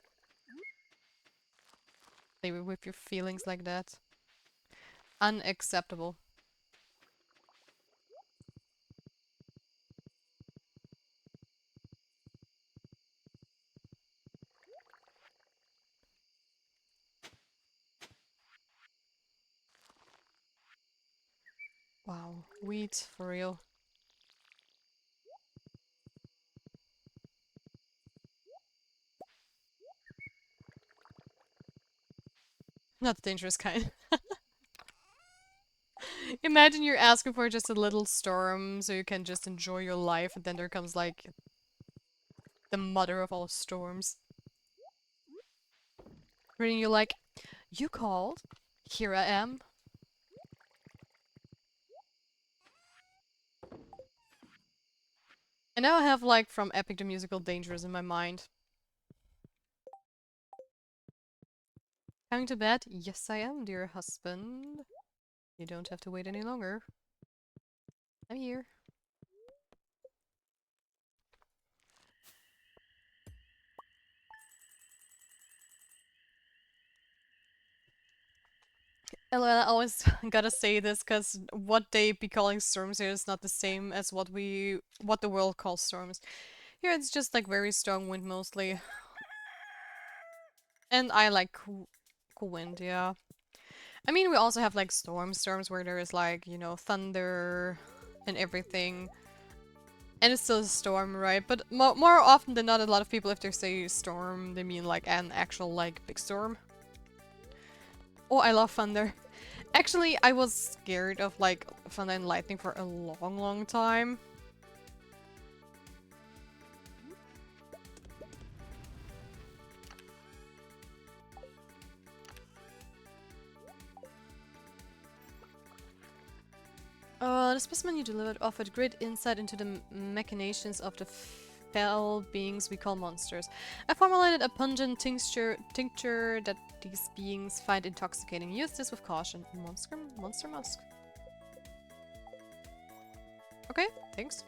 They will whip your feelings like that. Unacceptable. Wow, wheat, for real. Not the dangerous kind. Imagine you're asking for just a little storm so you can just enjoy your life, and then there comes like the mother of all storms. Reading you like, you called? Here I am. And now I have like from Epic the Musical Dangerous in my mind. Coming to bed? Yes, I am, dear husband. You don't have to wait any longer. I'm here. LOL, I always gotta say this because what they be calling storms here is not the same as what the world calls storms. Here it's just like very strong wind mostly. And I like cool wind, yeah. I mean, we also have like storms where there is like, you know, thunder and everything. And it's still a storm, right? But more often than not, a lot of people, if they say storm, they mean like an actual like big storm. Oh, I love thunder. Actually, I was scared of like thunder and lightning for a long time. The specimen you delivered offered great insight into the machinations of the fell beings we call monsters. I formulated a pungent tincture that these beings find intoxicating. Use this with caution. Monster musk. Okay, thanks.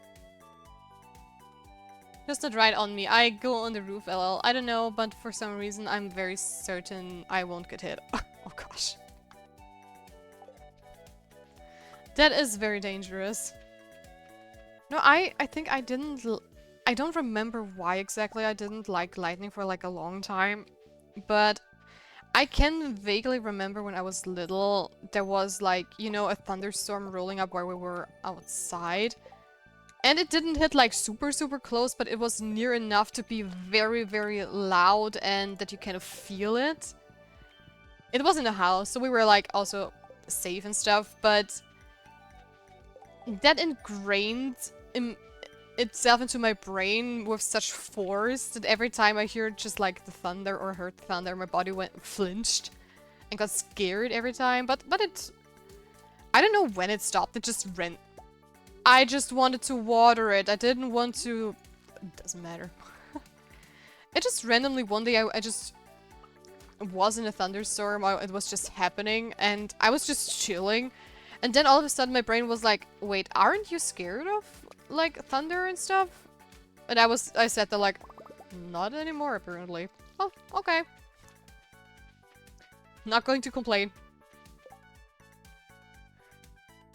Just not right on me. I go on the roof, LL. I don't know, but for some reason I'm very certain I won't get hit. Oh gosh. That is very dangerous. No, I think I didn't... I don't remember why exactly I didn't like lightning for like a long time, but I can vaguely remember when I was little, there was like, you know, a thunderstorm rolling up where we were outside. And it didn't hit like super close, but it was near enough to be very loud and that you kind of feel it. It was in a house, so we were like also safe and stuff, but that ingrained itself into my brain with such force that every time I hear just like the thunder or heard the thunder, my body flinched and got scared every time. But it, I don't know when it stopped. It just ran. I just wanted to water it. I didn't want to. It doesn't matter. It just randomly one day I just was in a thunderstorm. It was just happening, and I was just chilling. And then all of a sudden my brain was like, wait, aren't you scared of, like, thunder and stuff? And I said that, like, not anymore, apparently. Oh, okay. Not going to complain.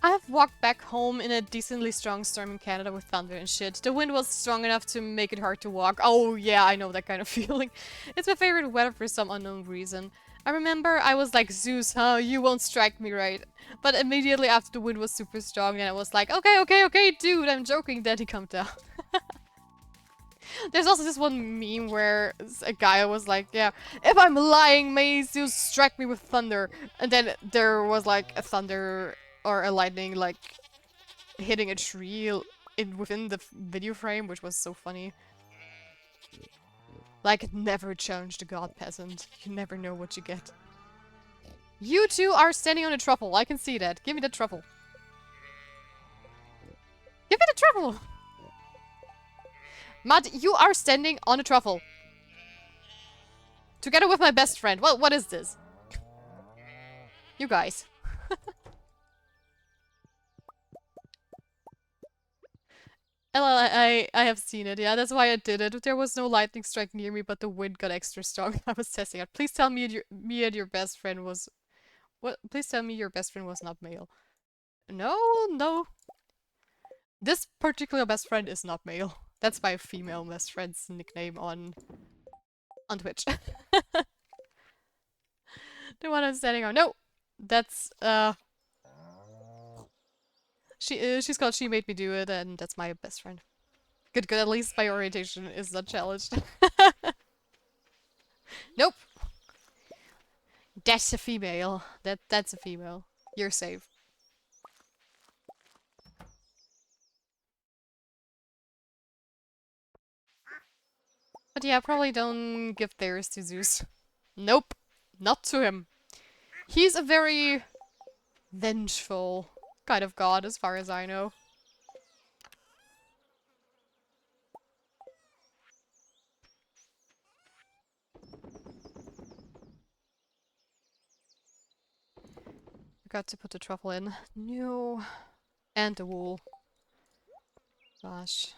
I have walked back home in a decently strong storm in Canada with thunder and shit. The wind was strong enough to make it hard to walk. Oh yeah, I know that kind of feeling. It's my favorite weather for some unknown reason. I remember I was like, Zeus, huh? You won't strike me, right? But immediately after the wind was super strong, then I was like, okay, dude, I'm joking. Then he calmed down. There's also this one meme where a guy was like, yeah, if I'm lying, may Zeus strike me with thunder. And then there was like a thunder or a lightning like hitting a tree within the video frame, which was so funny. Like, never challenge the god, peasant. You never know what you get. You two are standing on a truffle. I can see that. Give me the truffle. Give me the truffle! Mud, you are standing on a truffle. Together with my best friend. Well, what is this? You guys. I have seen it, yeah, that's why I did it. There was no lightning strike near me, but the wind got extra strong. I was testing it. Please tell me me and your best friend was... What? Please tell me your best friend was not male. No. This particular best friend is not male. That's my female best friend's nickname on Twitch. The one I'm standing on. No! That's, she's called She Made Me Do It, and that's my best friend. Good, at least my orientation is not challenged. Nope! That's a female. That's a female. You're safe. But yeah, probably don't give theirs to Zeus. Nope. Not to him. He's a very vengeful kind of god, as far as I know. forgot to put the truffle in. No. And the wool. Gosh.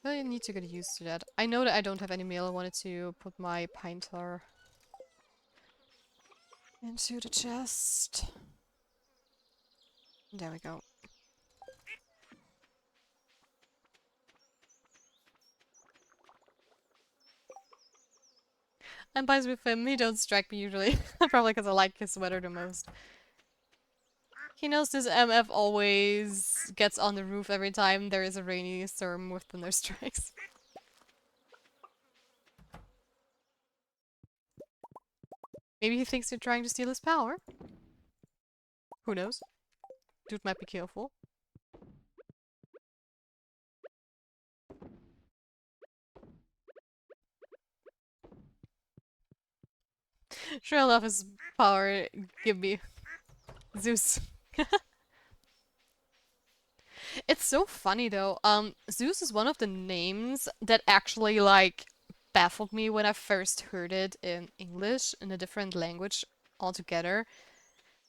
I need to get used to that. I know that I don't have any mail. I wanted to put my pine tar into the chest. There we go. And buys with him, he don't strike me usually. Probably because I like his sweater the most. He knows this MF always gets on the roof every time there is a rainy storm with thunder strikes. Maybe he thinks you're trying to steal his power? Who knows? Dude might be careful. Sure, I love his power. Give me. Zeus. It's so funny though. Zeus is one of the names that actually like baffled me when I first heard it in English in a different language altogether.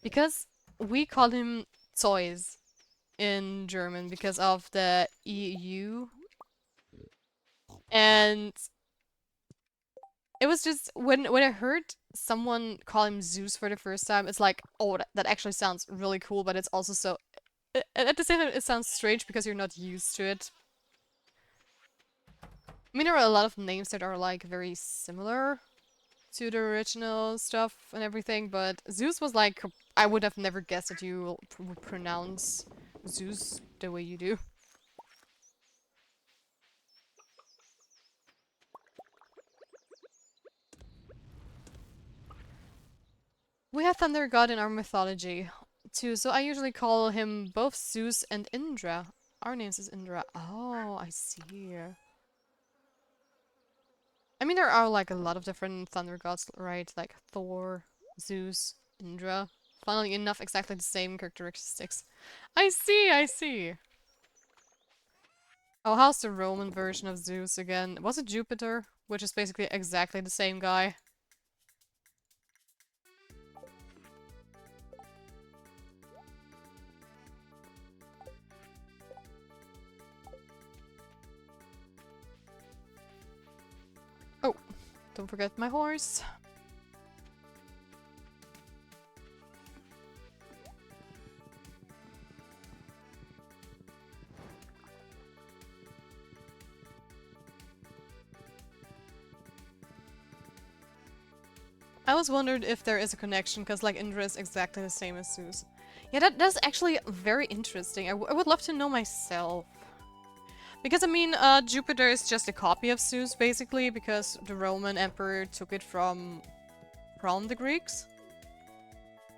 Because we call him Zeus in German because of the EU. And it was just when I heard someone call him Zeus for the first time, it's like, oh, that actually sounds really cool, but it's also so at the same time it sounds strange because you're not used to it. I mean, there are a lot of names that are like very similar to the original stuff and everything, but Zeus was like, I would have never guessed that you would pronounce Zeus the way you do. We have Thunder God in our mythology too, so I usually call him both Zeus and Indra. Our names is Indra. Oh, I see. I mean, there are like a lot of different thunder gods, right? Like Thor, Zeus, Indra. Funnily enough, exactly the same characteristics. I see, I see. Oh, how's the Roman version of Zeus again? Was it Jupiter? Which is basically exactly the same guy. Oh, don't forget my horse. I was wondered if there is a connection, because like Indra is exactly the same as Zeus. Yeah, that's actually very interesting. I would love to know myself. Because I mean, Jupiter is just a copy of Zeus, basically, because the Roman Emperor took it from the Greeks.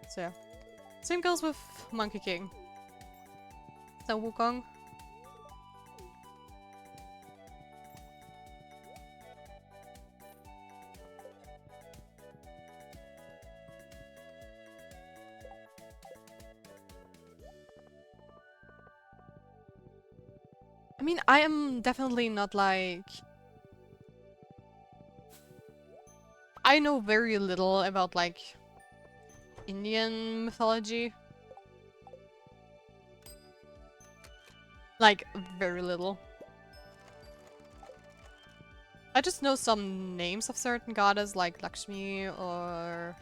So yeah. Same goes with Monkey King. So Wukong. I mean, I am definitely not like... I know very little about like Indian mythology. Like, very little. I just know some names of certain goddess, like Lakshmi or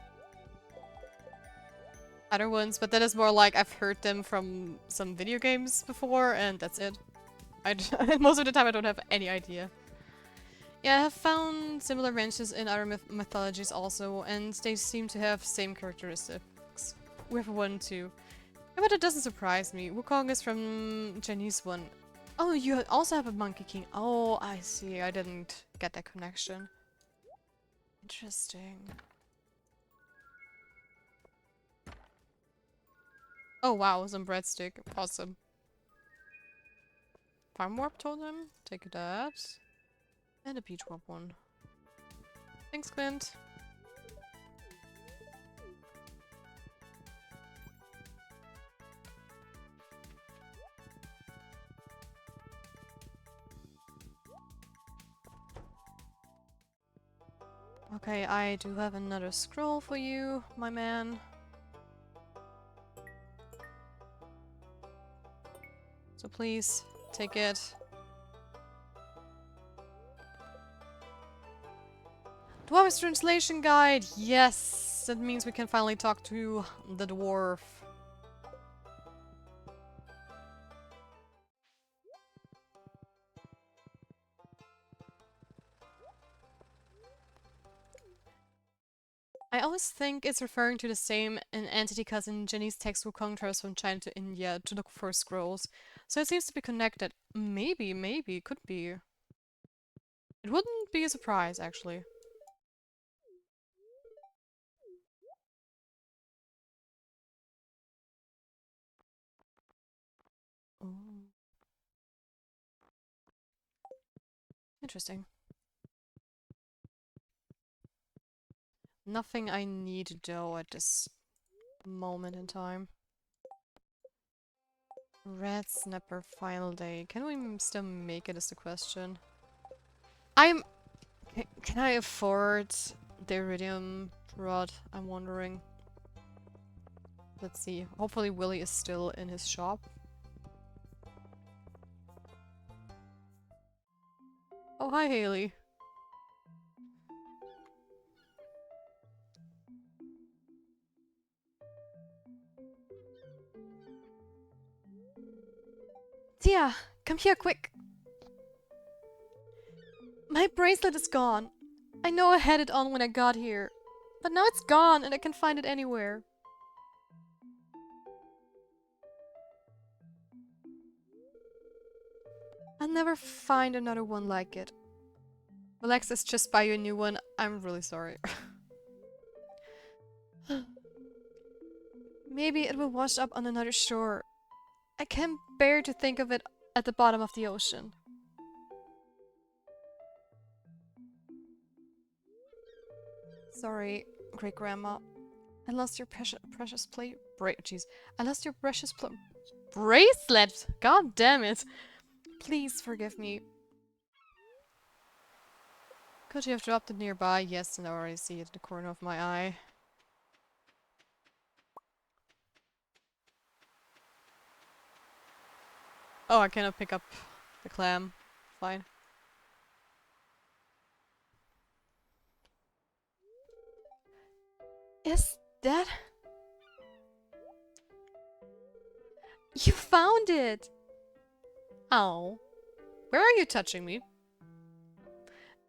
other ones, but that is more like I've heard them from some video games before, and that's it. Most of the time I don't have any idea. Yeah, I have found similar branches in other mythologies also, and they seem to have same characteristics. We have one too. Yeah, but it doesn't surprise me. Wukong is from Chinese one. Oh, you also have a Monkey King. Oh, I see. I didn't get that connection. Interesting. Oh wow, some breadstick. Awesome. Farm warp totem. Take that. And a peach warp one. Thanks, Clint. Okay, I do have another scroll for you, my man. please take it. Dwarf's translation guide! Yes! That means we can finally talk to the dwarf. I always think it's referring to the same entity because in Jenny's text Wukong travels from China to India to look for scrolls. So it seems to be connected. Maybe, could be. It wouldn't be a surprise, actually. Oh. Interesting. Nothing I need though at this moment in time. Red Snapper final day. Can we still make it is the question. I'm... Can I afford the Iridium Rod? I'm wondering. Let's see. Hopefully Willy is still in his shop. Oh, hi Haley. Tia, come here quick. My bracelet is gone. I know I had it on when I got here, but now it's gone and I can't find it anywhere. I'll never find another one like it. Alexis, just buy you a new one. I'm really sorry. Maybe it will wash up on another shore. I can't bear to think of it at the bottom of the ocean. Sorry, great grandma. I lost your precious plate. Jeez, I lost your precious bracelet. God damn it! Please forgive me. Could you have dropped it nearby? Yes, and I already see it in the corner of my eye. Oh, I cannot pick up the clam. Fine. Is that... You found it! Oh. Where are you touching me?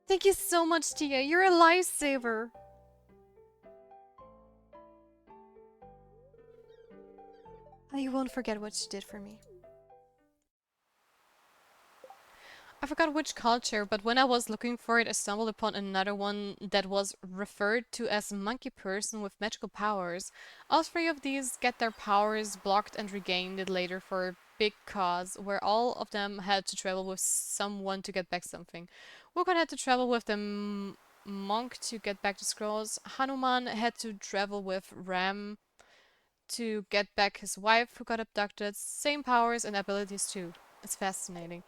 Thank you so much, Tia. You're a lifesaver. You won't forget what you did for me. I forgot which culture, but when I was looking for it, I stumbled upon another one that was referred to as monkey person with magical powers. All three of these get their powers blocked and regained it later for a big cause, where all of them had to travel with someone to get back something. Wukong had to travel with the monk to get back the scrolls. Hanuman had to travel with Ram to get back his wife who got abducted. Same powers and abilities too. It's fascinating.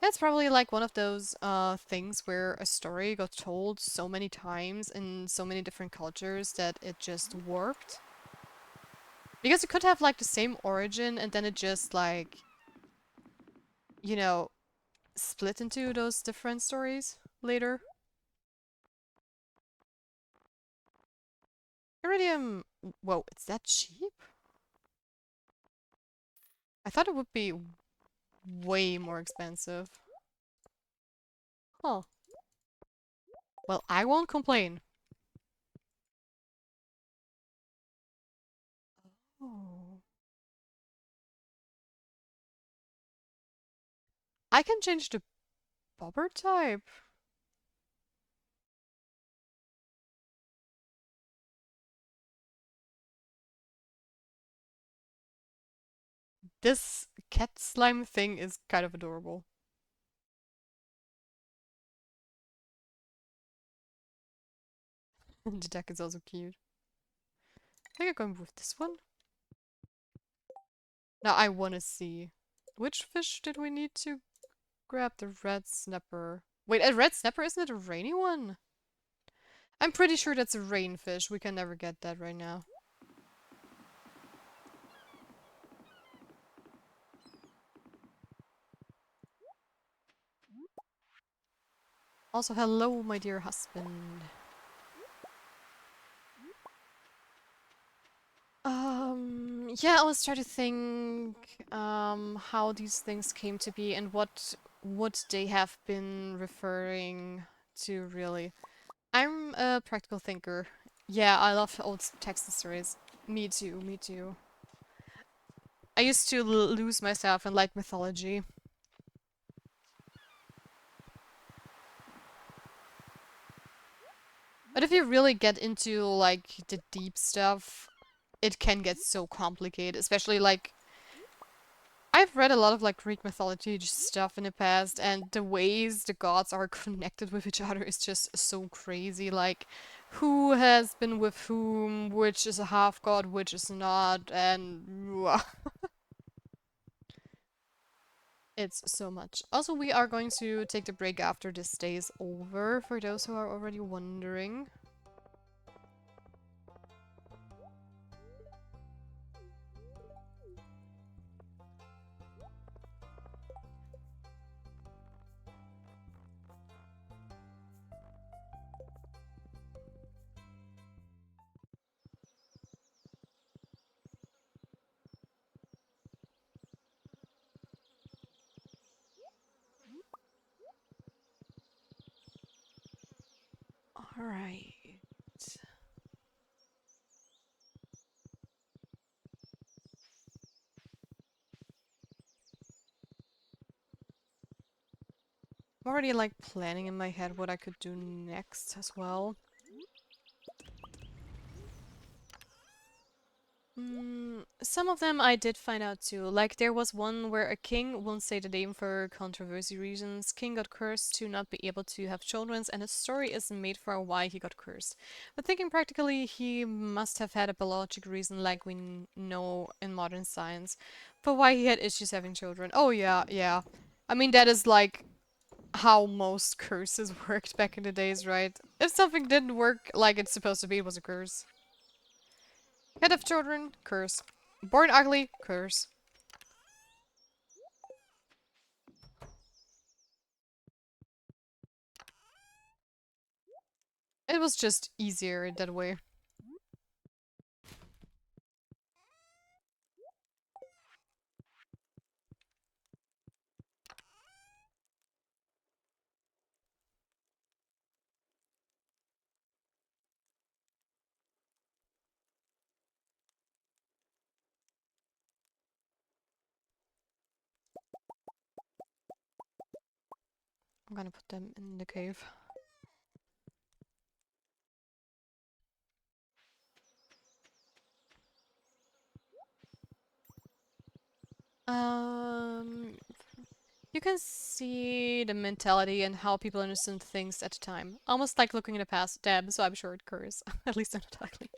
Yeah, it's probably like one of those things where a story got told so many times in so many different cultures that it just warped. Because it could have like the same origin and then it just like, you know, split into those different stories later. Iridium! Whoa, it's that cheap? I thought it would be way more expensive. Huh. Well, I won't complain. Oh. I can change the bobber type. This cat slime thing is kind of adorable. The deck is also cute. I think I'm going with this one. Now I want to see. Which fish did we need to grab? The red snapper. Wait, a red snapper? Isn't it a rainy one? I'm pretty sure that's a rain fish. We can never get that right now. Also, hello, my dear husband. Yeah, I was trying to think how these things came to be and what would they have been referring to really. I'm a practical thinker. Yeah, I love old text stories. Me too, me too. I used to lose myself in like mythology. But if you really get into like the deep stuff, it can get so complicated, especially like I've read a lot of like Greek mythology stuff in the past, and the ways the gods are connected with each other is just so crazy. Like, who has been with whom, which is a half god, which is not, and it's so much. Also, we are going to take the break after this day is over, for those who are already wondering. Alright. I'm already like planning in my head what I could do next as well. Some of them I did find out too. Like there was one where a king, won't say the name for controversy reasons, king got cursed to not be able to have children, and the story isn't made for why he got cursed. But thinking practically, he must have had a biological reason like we know in modern science for why he had issues having children. Oh yeah, yeah. I mean that is like how most curses worked back in the days, right? If something didn't work like it's supposed to be, it was a curse. Head of children, curse. Born ugly, curse. It was just easier that way. I'm gonna put them in the cave. Um, you can see the mentality and how people understand things at the time. Almost like looking in the past. Deb, so I'm sure it curse. At least not ugly.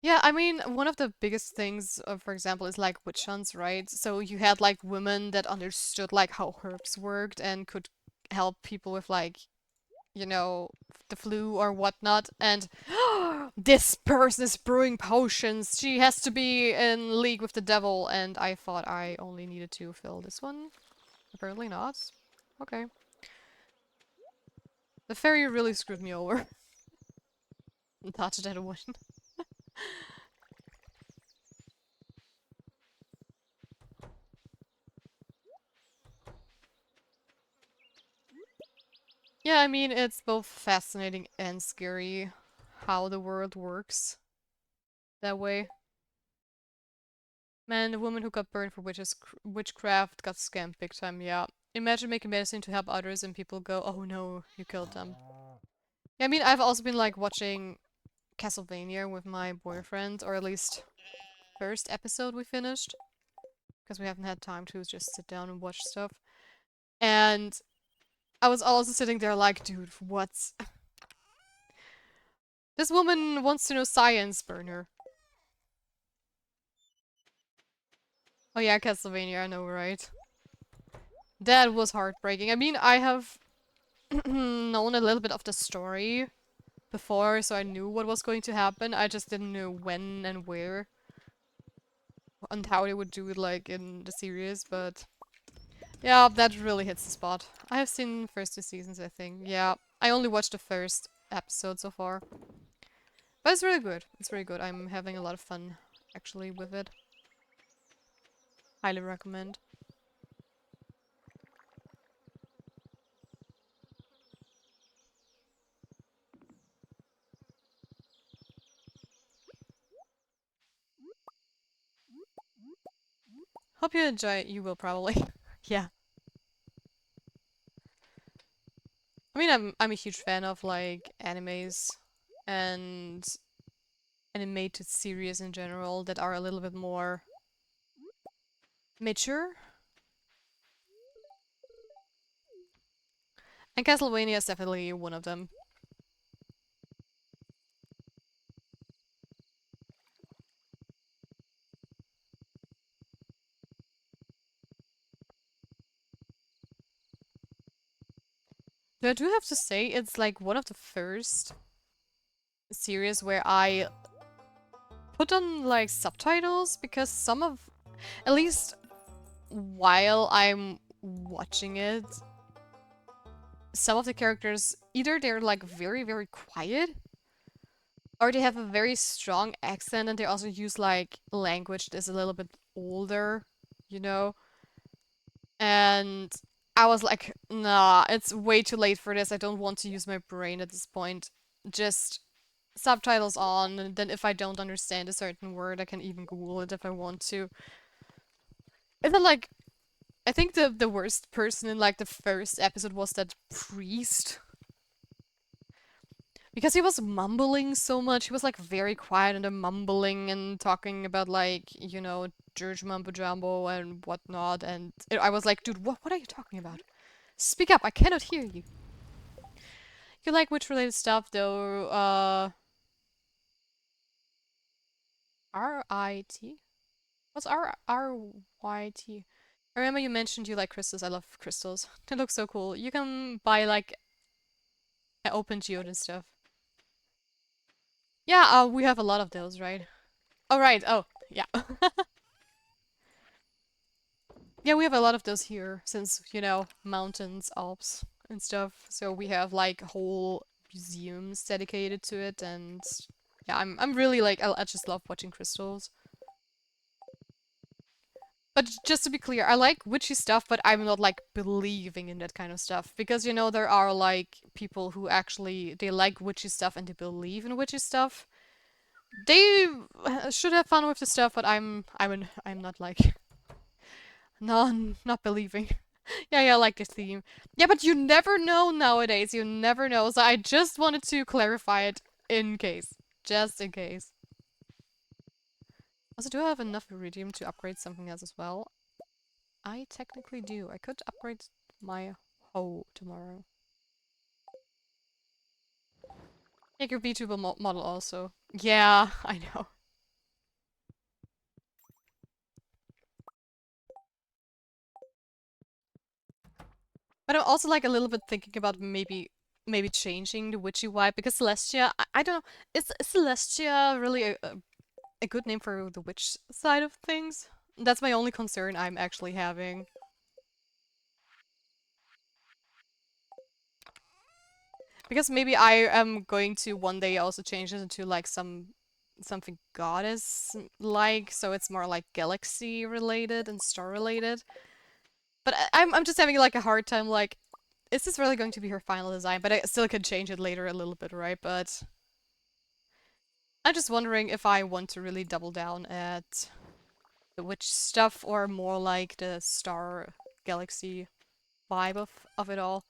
Yeah, I mean, one of the biggest things, for example, is like witch hunts, right? So you had like women that understood like how herbs worked and could help people with like, you know, the flu or whatnot. And this person is brewing potions. She has to be in league with the devil. And I thought I only needed to fill this one. Apparently not. Okay. The fairy really screwed me over. Touch that one. Yeah, I mean, it's both fascinating and scary how the world works that way. Man, the woman who got burned for witchcraft got scammed big time, yeah. Imagine making medicine to help others and people go, oh no, you killed them. Yeah, I mean, I've also been like watching Castlevania with my boyfriend, or at least first episode we finished, because we haven't had time to just sit down and watch stuff. And I was also sitting there like, dude, what? This woman wants to know science, burn her. Oh yeah, Castlevania, I know, right? That was heartbreaking. I mean, I have known a little bit of the story before, so I knew what was going to happen. I just didn't know when and where and how they would do it, like, in the series, but Yeah, that really hits the spot. I have seen the first two seasons, I think. Yeah, I only watched the first episode so far. But it's really good. It's really good. I'm having a lot of fun, actually, with it. Highly recommend. Hope you enjoy it. You will probably. Yeah. I mean, I'm a huge fan of like animes and animated series in general that are a little bit more mature. And Castlevania is definitely one of them. Though I do have to say, it's like one of the first series where I put on like subtitles because some of, at least while I'm watching it, some of the characters either they're like very, very quiet or they have a very strong accent and they also use like language that's a little bit older, you know? And I was like, nah, it's way too late for this. I don't want to use my brain at this point. Just subtitles on, and then if I don't understand a certain word, I can even Google it if I want to. And then like I think the worst person in like the first episode was that priest. Because he was mumbling so much. He was like very quiet and mumbling and talking about like, you know, George Mumbo Jumbo and whatnot. And I was like, dude, what are you talking about? Speak up, I cannot hear you. You like witch related stuff though, R-I-T? What's R-R-Y-T? I remember you mentioned you like crystals. I love crystals. They look so cool. You can buy like an open geode and stuff. Yeah, we have a lot of those, right? Oh, right. Oh, yeah. Yeah, we have a lot of those here since, you know, mountains, Alps and stuff. So we have like whole museums dedicated to it and yeah, I'm really like I just love watching crystals. But just to be clear, I like witchy stuff, but I'm not like believing in that kind of stuff because you know there are like people who actually they like witchy stuff and they believe in witchy stuff. They should have fun with the stuff, but I'm not like not believing. Yeah, yeah, I like this theme. Yeah, but you never know nowadays. You never know. So I just wanted to clarify it in case. Just in case. Also, do I have enough iridium to upgrade something else as well? I technically do. I could upgrade my hoe tomorrow. Make your VTuber model also. Yeah, I know. But I'm also like a little bit thinking about maybe changing the witchy vibe because Celestia, I don't know, is Celestia really a good name for the witch side of things? That's my only concern I'm actually having. Because maybe I am going to one day also change it into like something goddess like, so it's more like galaxy related and star related. But I'm just having like a hard time like, is this really going to be her final design? But I still can change it later a little bit, right? But I'm just wondering if I want to really double down at the witch stuff or more like the star galaxy vibe of it all.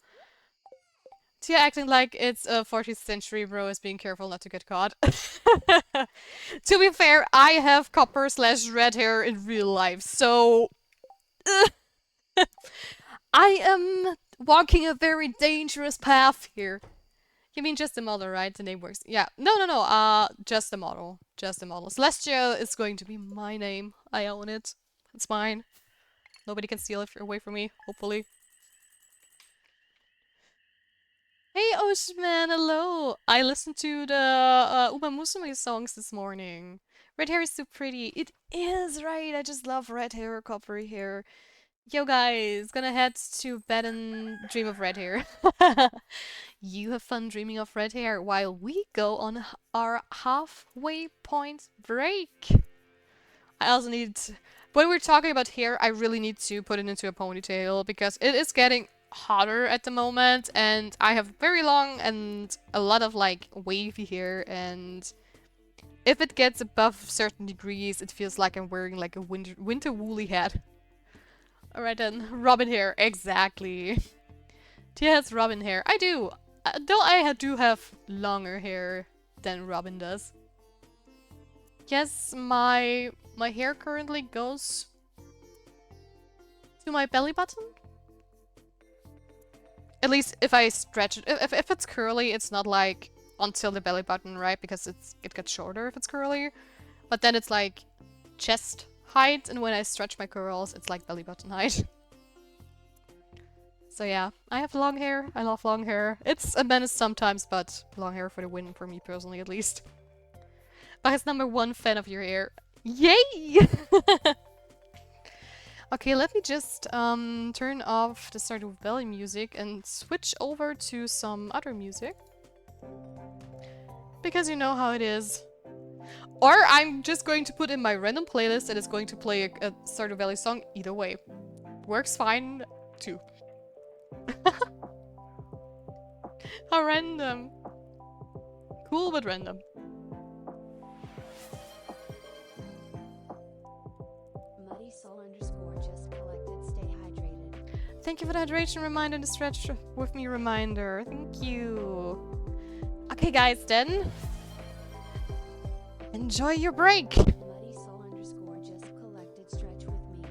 Tia acting like it's a 14th century bro is being careful not to get caught. To be fair, I have copper slash red hair in real life, so I am walking a very dangerous path here. You mean just the model, right? The name works. Yeah. No, no, no. Just the model. Just the model. Celestia is going to be my name. I own it. It's mine. Nobody can steal it away from me, hopefully. Hey, Oshman, hello! I listened to the Uma Musume songs this morning. Red hair is so pretty. It is, right? I just love red hair, coppery hair. Yo guys, gonna head to bed and dream of red hair. You have fun dreaming of red hair while we go on our halfway point break. I also need, when we're talking about hair, I really need to put it into a ponytail because it is getting hotter at the moment and I have very long and a lot of like wavy hair, and if it gets above certain degrees, it feels like I'm wearing like a winter woolly hat. Alright then, robin hair, exactly. Tia has robin hair. I do! Though I do have longer hair than Robin does. Yes, my hair currently goes to my belly button. At least if I stretch it. If it's curly, it's not like until the belly button, right? Because it gets shorter if it's curly. But then it's like chest height, and when I stretch my curls, it's like belly button height. So yeah, I have long hair. I love long hair. It's a menace sometimes, but long hair for the win for me personally, at least. Bach's #1 fan of your hair. Yay! Okay, let me just turn off the Stardew Valley music and switch over to some other music. Because you know how it is. Or I'm just going to put in my random playlist and it's going to play a Stardew Valley song. Either way. Works fine too. How random. Cool but random. Muddy Soul _ just collected. Stay hydrated. Thank you for the hydration reminder and the stretch with me reminder. Thank you. Okay guys, then. Enjoy your break. Muddy Soul _ just collected. Stretch with me.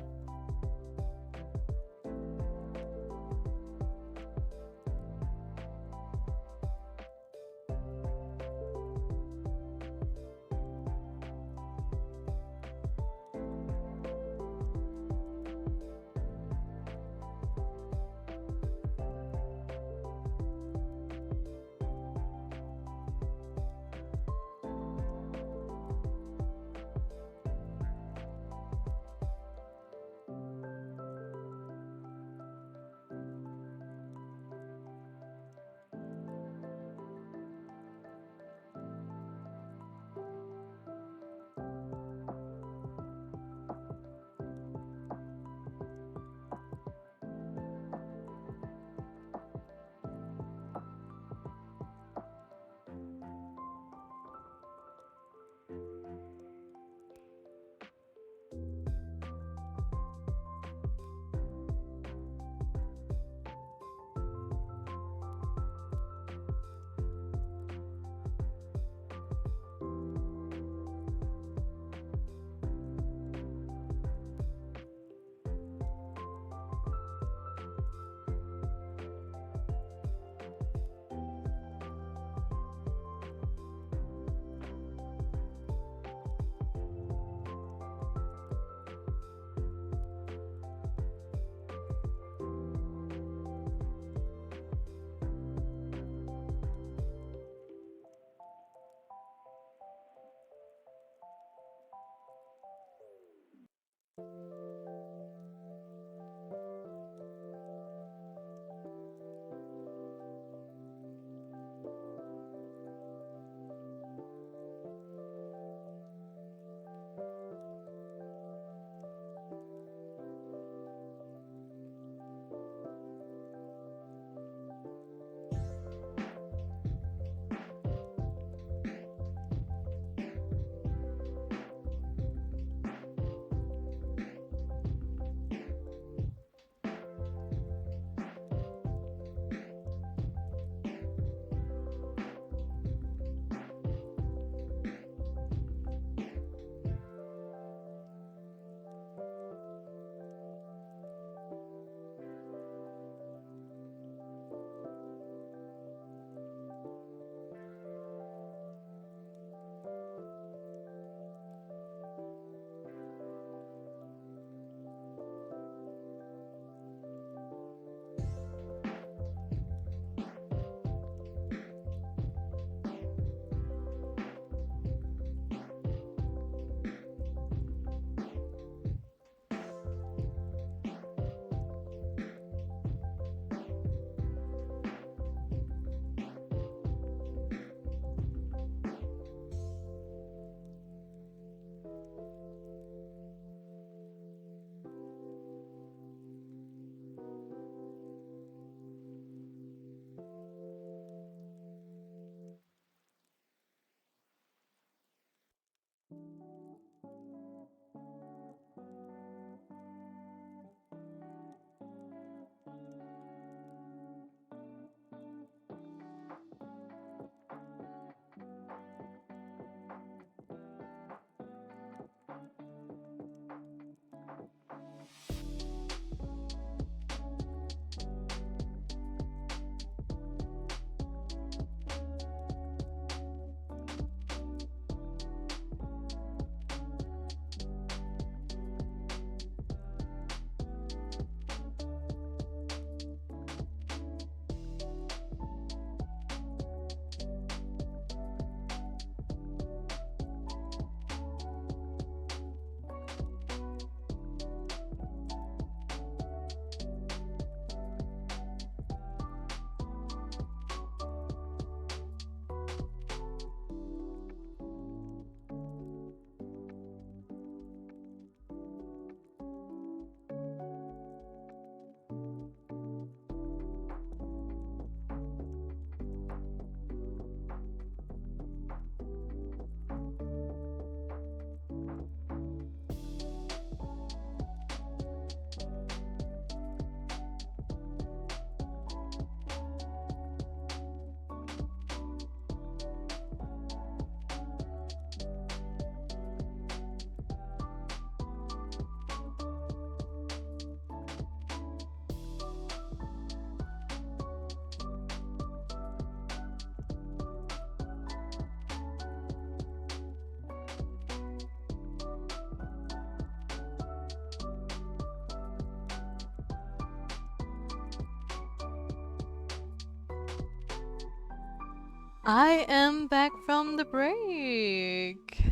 I am back from the break.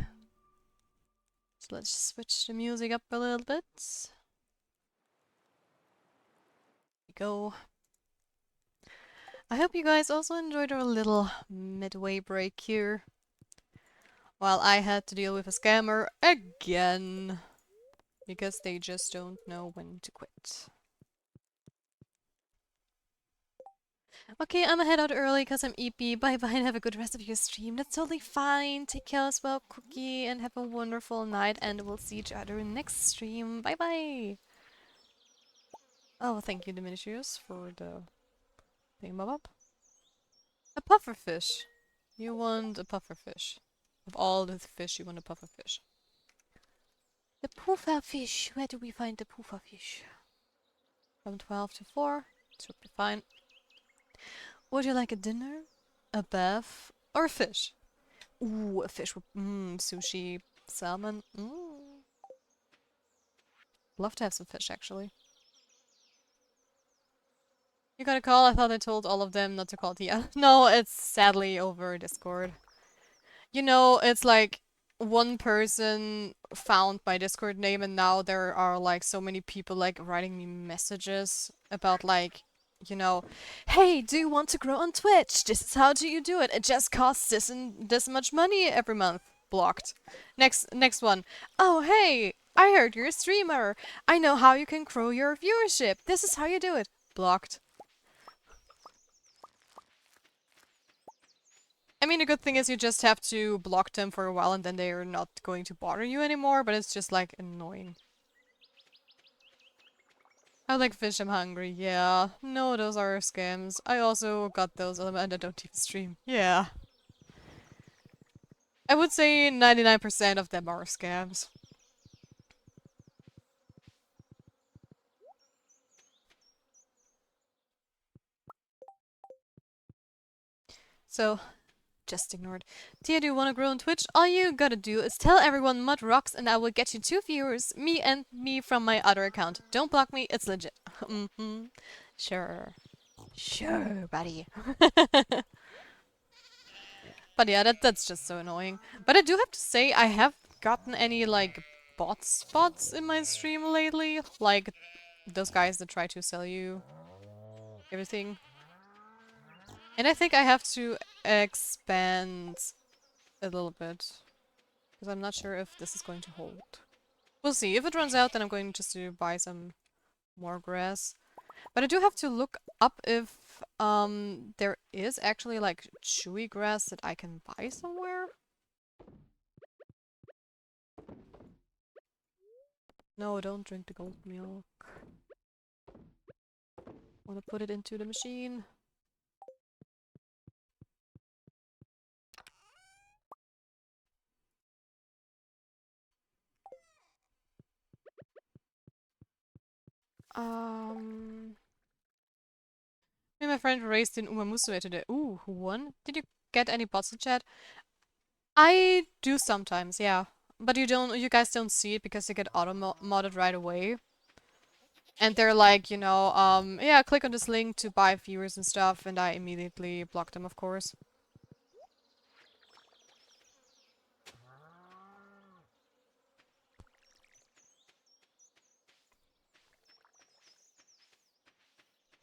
So let's switch the music up a little bit. Here we go. I hope you guys also enjoyed our little midway break here. While I had to deal with a scammer again. Because they just don't know when to quit. Okay, I'm gonna head out early because I'm EP. Bye bye and have a good rest of your stream. That's totally fine. Take care as well, Cookie, and have a wonderful night. And we'll see each other next stream. Bye bye. Oh, thank you, Diminutius, for the thingamabob. A pufferfish. You want a pufferfish. Of all the fish, you want a pufferfish. The pufferfish. Where do we find the pufferfish? From 12 to 4. Should be fine. Would you like a dinner? A bath? Or a fish? Ooh, a fish with sushi, salmon. Love to have some fish, actually. You got a call? I thought I told all of them not to call Tia. No, it's sadly over Discord. You know, it's like one person found my Discord name and now there are like so many people like writing me messages about like, you know, hey, do you want to grow on Twitch? This is how do you do it. It just costs this and this much money every month. Blocked. Next one. Oh, hey, I heard you're a streamer. I know how you can grow your viewership. This is how you do it. Blocked. I mean, the good thing is you just have to block them for a while and then they're not going to bother you anymore, but it's just like annoying. I like fish, I'm hungry. Yeah. No, those are scams. I also got those and I don't even stream. Yeah. I would say 99% of them are scams. So, just ignored. Tia, do you want to grow on Twitch? All you gotta do is tell everyone Mud rocks and I will get you 2 viewers, me from my other account. Don't block me, it's legit. Mm-hmm. Sure. Sure, buddy. But yeah, that's just so annoying. But I do have to say, I have gotten any, like, bot spots in my stream lately. Like, those guys that try to sell you everything. And I think I have to expand a little bit. Because I'm not sure if this is going to hold. We'll see. If it runs out, then I'm going just to buy some more grass. But I do have to look up if there is actually like chewy grass that I can buy somewhere. No, don't drink the gold milk. Wanna put it into the machine. Me and my friend raced in Umamusume today. Ooh, who won? Did you get any bots in chat? I do sometimes, yeah. But you guys don't see it because they get auto-modded right away. And they're like, you know, yeah, click on this link to buy viewers and stuff, and I immediately block them, of course.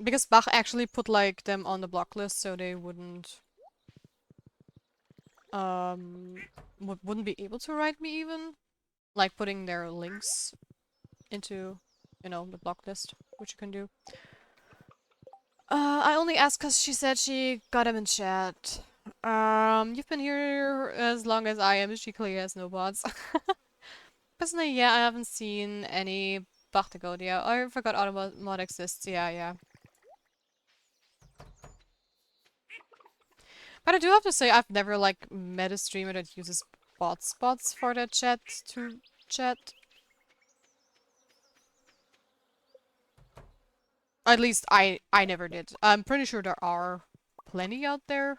Because Bach actually put, like, them on the block list so they wouldn't, wouldn't be able to write me even. Like, putting their links into, you know, the block list, which you can do. I only asked because she said she got him in chat. You've been here as long as I am. She clearly has no bots. Personally, yeah, I haven't seen any Bachtagodia. I forgot Automod exists. Yeah, yeah. But I do have to say, I've never, like, met a streamer that uses bots for their chat to chat. At least I never did. I'm pretty sure there are plenty out there.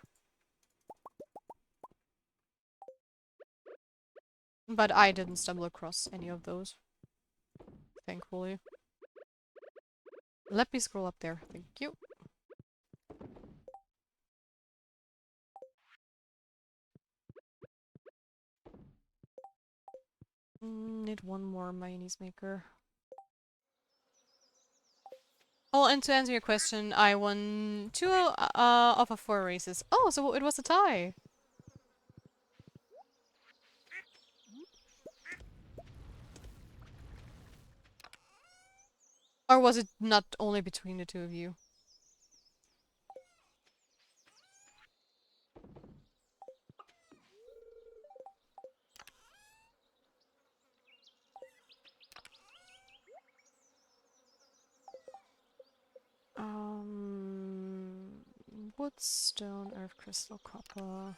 But I didn't stumble across any of those. Thankfully. Let me scroll up there. Thank you. Need one more mayonnaise maker. Oh, and to answer your question, I won 2 of 4 races. Oh, so it was a tie. Or was it not only between the two of you? Wood, stone, earth, crystal, copper.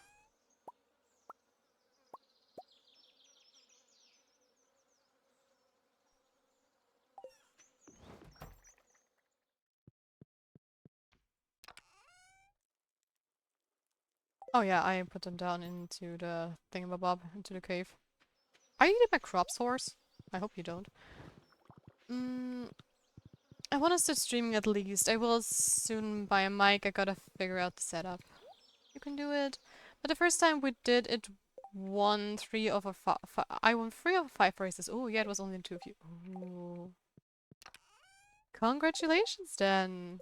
Oh yeah, I put them down into the thingamabob, into the cave. Are you eating my crops, horse? I hope you don't. I want to start streaming at least. I will soon buy a mic. I gotta figure out the setup. You can do it. But the first time we did it, won 3 over 5. I won 3 over 5 races. Oh yeah, it was only 2 of you. Ooh. Congratulations then.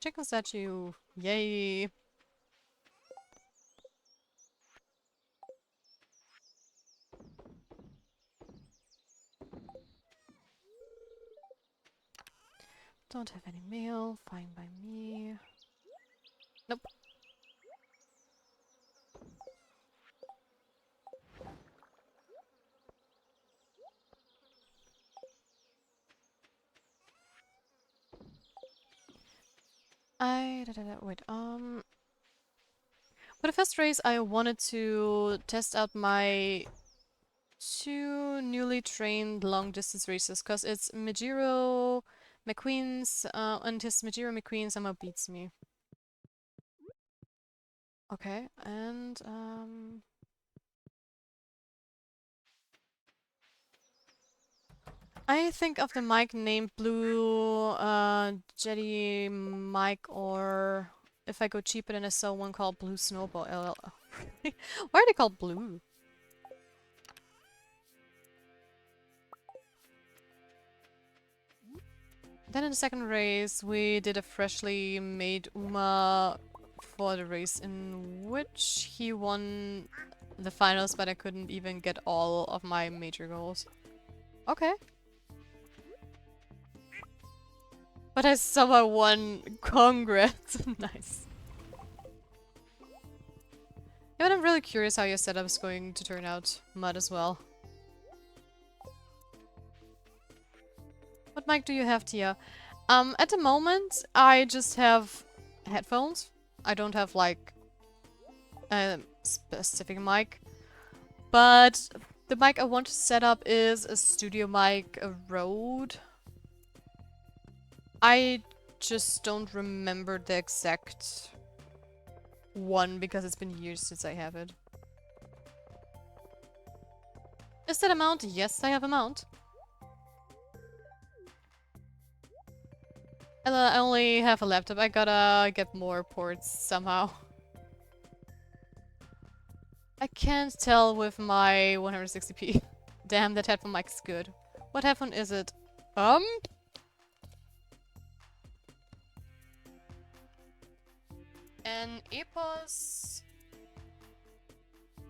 Chicken statue. Yay. Don't have any mail. Fine by me. Nope. Wait, for the first race I wanted to test out my 2 newly trained long distance races, cause it's Majiro McQueen's, and his Majiro McQueen somehow beats me. Okay, and I think of the mic named Blue Jetty mic, or if I go cheaper then I saw one called Blue Snowball LL. Why are they called blue? Then in the second race we did a freshly made Uma for the race in which he won the finals, but I couldn't even get all of my major goals. Okay. But I somehow won. Congrats. Nice. Yeah, but I'm really curious how your setup is going to turn out. Mud as well. What mic do you have, Tia? At the moment, I just have headphones. I don't have, like, a specific mic. But the mic I want to set up is a studio mic, a Rode. I just don't remember the exact one because it's been years since I have it. Is that a mount? Yes, I have a mount. And I only have a laptop. I gotta get more ports somehow. I can't tell with my 160p. Damn, that headphone mic is good. What headphone is it? An Epos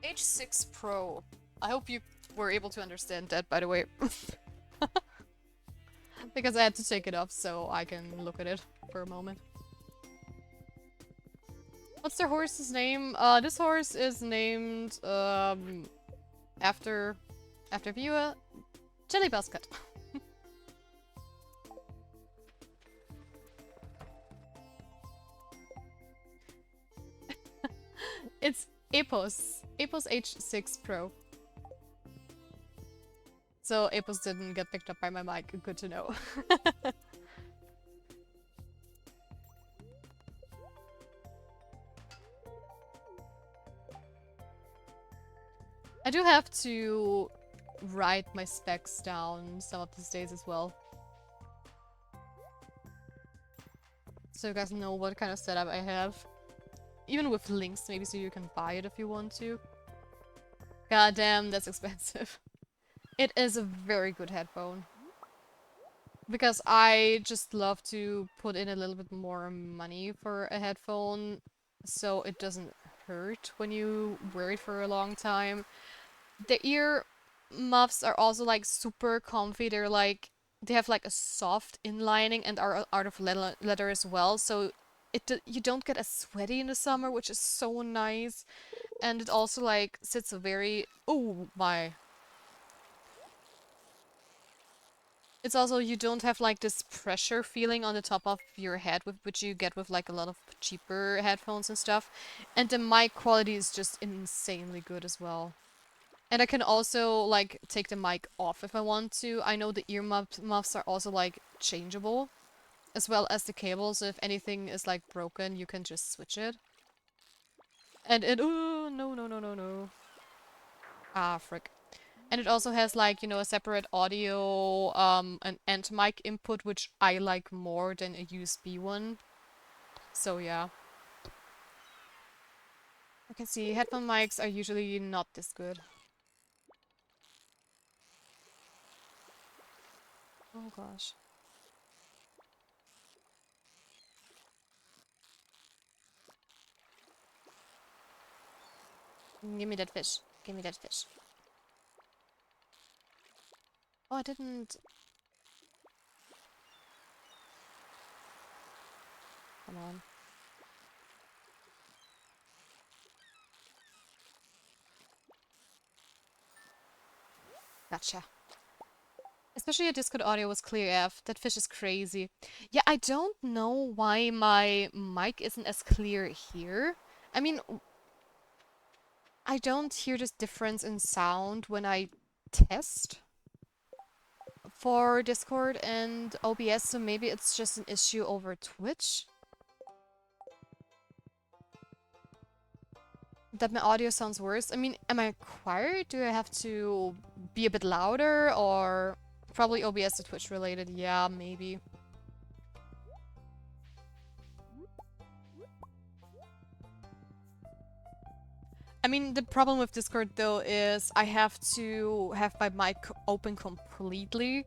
H6 Pro. I hope you were able to understand that, by the way. Because I had to take it off so I can look at it for a moment. What's their horse's name? This horse is named, after viewer, Jelly Basket. It's Epos. Epos H6 Pro. So Epos didn't get picked up by my mic. Good to know. I do have to write my specs down some of these days as well. So you guys know what kind of setup I have. Even with links, maybe, so you can buy it if you want to. God damn, that's expensive. It is a very good headphone. Because I just love to put in a little bit more money for a headphone so it doesn't hurt when you wear it for a long time. The ear muffs are also like super comfy. They're like, they have like a soft inlining and are out of leather as well, so you don't get as sweaty in the summer, which is so nice. And it also like sits very, oh my. It's also, you don't have like this pressure feeling on the top of your head, with which you get with like a lot of cheaper headphones and stuff. And the mic quality is just insanely good as well. And I can also like take the mic off if I want to. I know the ear muffs are also like changeable, as well as the cables. So if anything is like broken, you can just switch it. And it, oh no no no no no. Ah, frick. And it also has like, you know, a separate audio and mic input, which I like more than a USB one. So yeah. I can see headphone mics are usually not this good. Oh gosh. Give me that fish. Give me that fish. Oh, I didn't... Come on. Gotcha. Especially your Discord audio was clear AF. That fish is crazy. Yeah, I don't know why my mic isn't as clear here. I mean, I don't hear this difference in sound when I test for Discord and OBS, so maybe it's just an issue over Twitch. That my audio sounds worse. I mean, am I quiet? Do I have to be a bit louder? Or probably OBS to Twitch related? Yeah, maybe. I mean, the problem with Discord though is I have to have my mic open completely,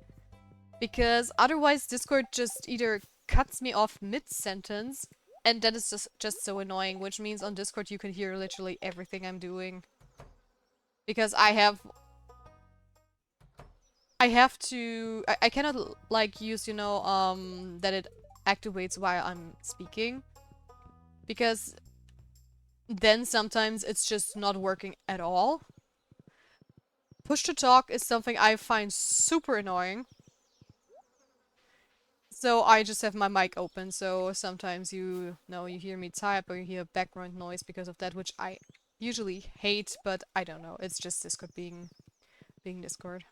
because otherwise Discord just either cuts me off mid-sentence, and that is just so annoying, which means on Discord you can hear literally everything I'm doing. Because I have to... I cannot, like, use, you know, that it activates while I'm speaking. Because then sometimes it's just not working at all. Push to talk is something I find super annoying. So I just have my mic open, so sometimes you know you hear me type or you hear background noise because of that, which I usually hate, but I don't know. It's just Discord being Discord.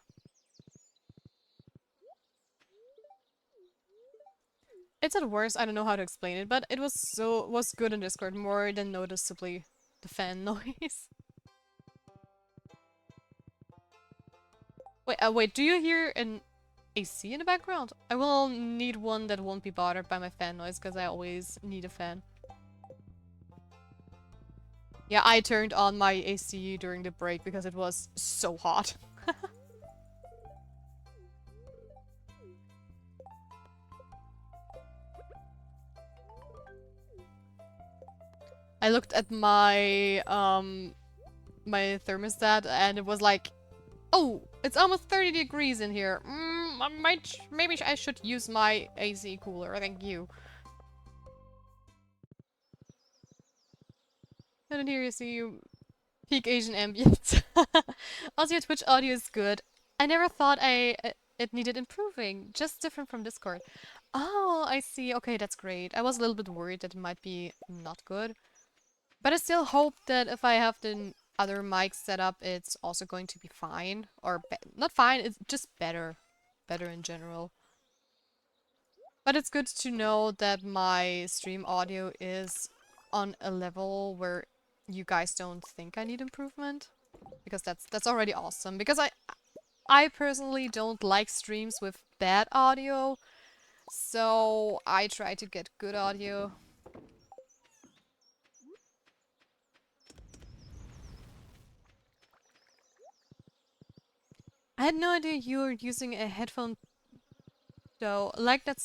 It's at worst, I don't know how to explain it, but it was good in Discord, more than noticeably the fan noise. Wait, do you hear an AC in the background? I will need one that won't be bothered by my fan noise, because I always need a fan. Yeah, I turned on my AC during the break because it was so hot. I looked at my my thermostat and it was like, oh, it's almost 30 degrees in here. Maybe I should use my AC cooler. Thank you. And then here you see peak Asian ambience. Also, your Twitch audio is good. I never thought it needed improving. Just different from Discord. Oh, I see. Okay, that's great. I was a little bit worried that it might be not good. But I still hope that if I have the other mics set up, it's also going to be fine. Or not fine, it's just better. Better in general. But it's good to know that my stream audio is on a level where you guys don't think I need improvement. because that's already awesome. Because I personally don't like streams with bad audio, so I try to get good audio. I had no idea you were using a headphone though. Like that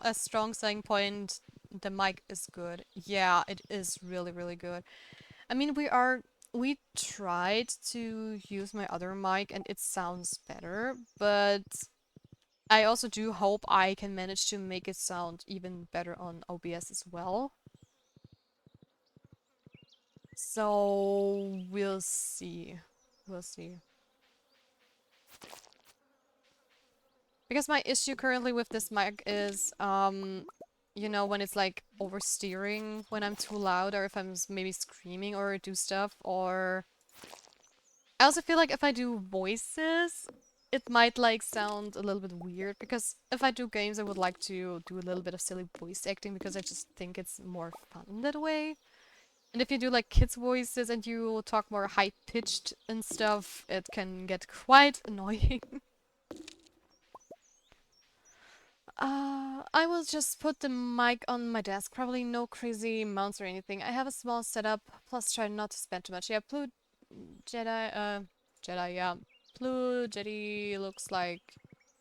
a strong selling point. The mic is good. Yeah, it is really, really good. I mean, we tried to use my other mic and it sounds better, but I also do hope I can manage to make it sound even better on OBS as well. So we'll see. We'll see. Because my issue currently with this mic is, you know, when it's like oversteering when I'm too loud or if I'm maybe screaming or do stuff, or I also feel like if I do voices, it might like sound a little bit weird because if I do games, I would like to do a little bit of silly voice acting because I just think it's more fun that way. And if you do like kids' voices and you talk more high-pitched and stuff, it can get quite annoying. I will just put the mic on my desk. Probably no crazy mounts or anything. I have a small setup, plus try not to spend too much. Yeah, Blue Jedi, Jedi, yeah. Blue Jedi looks like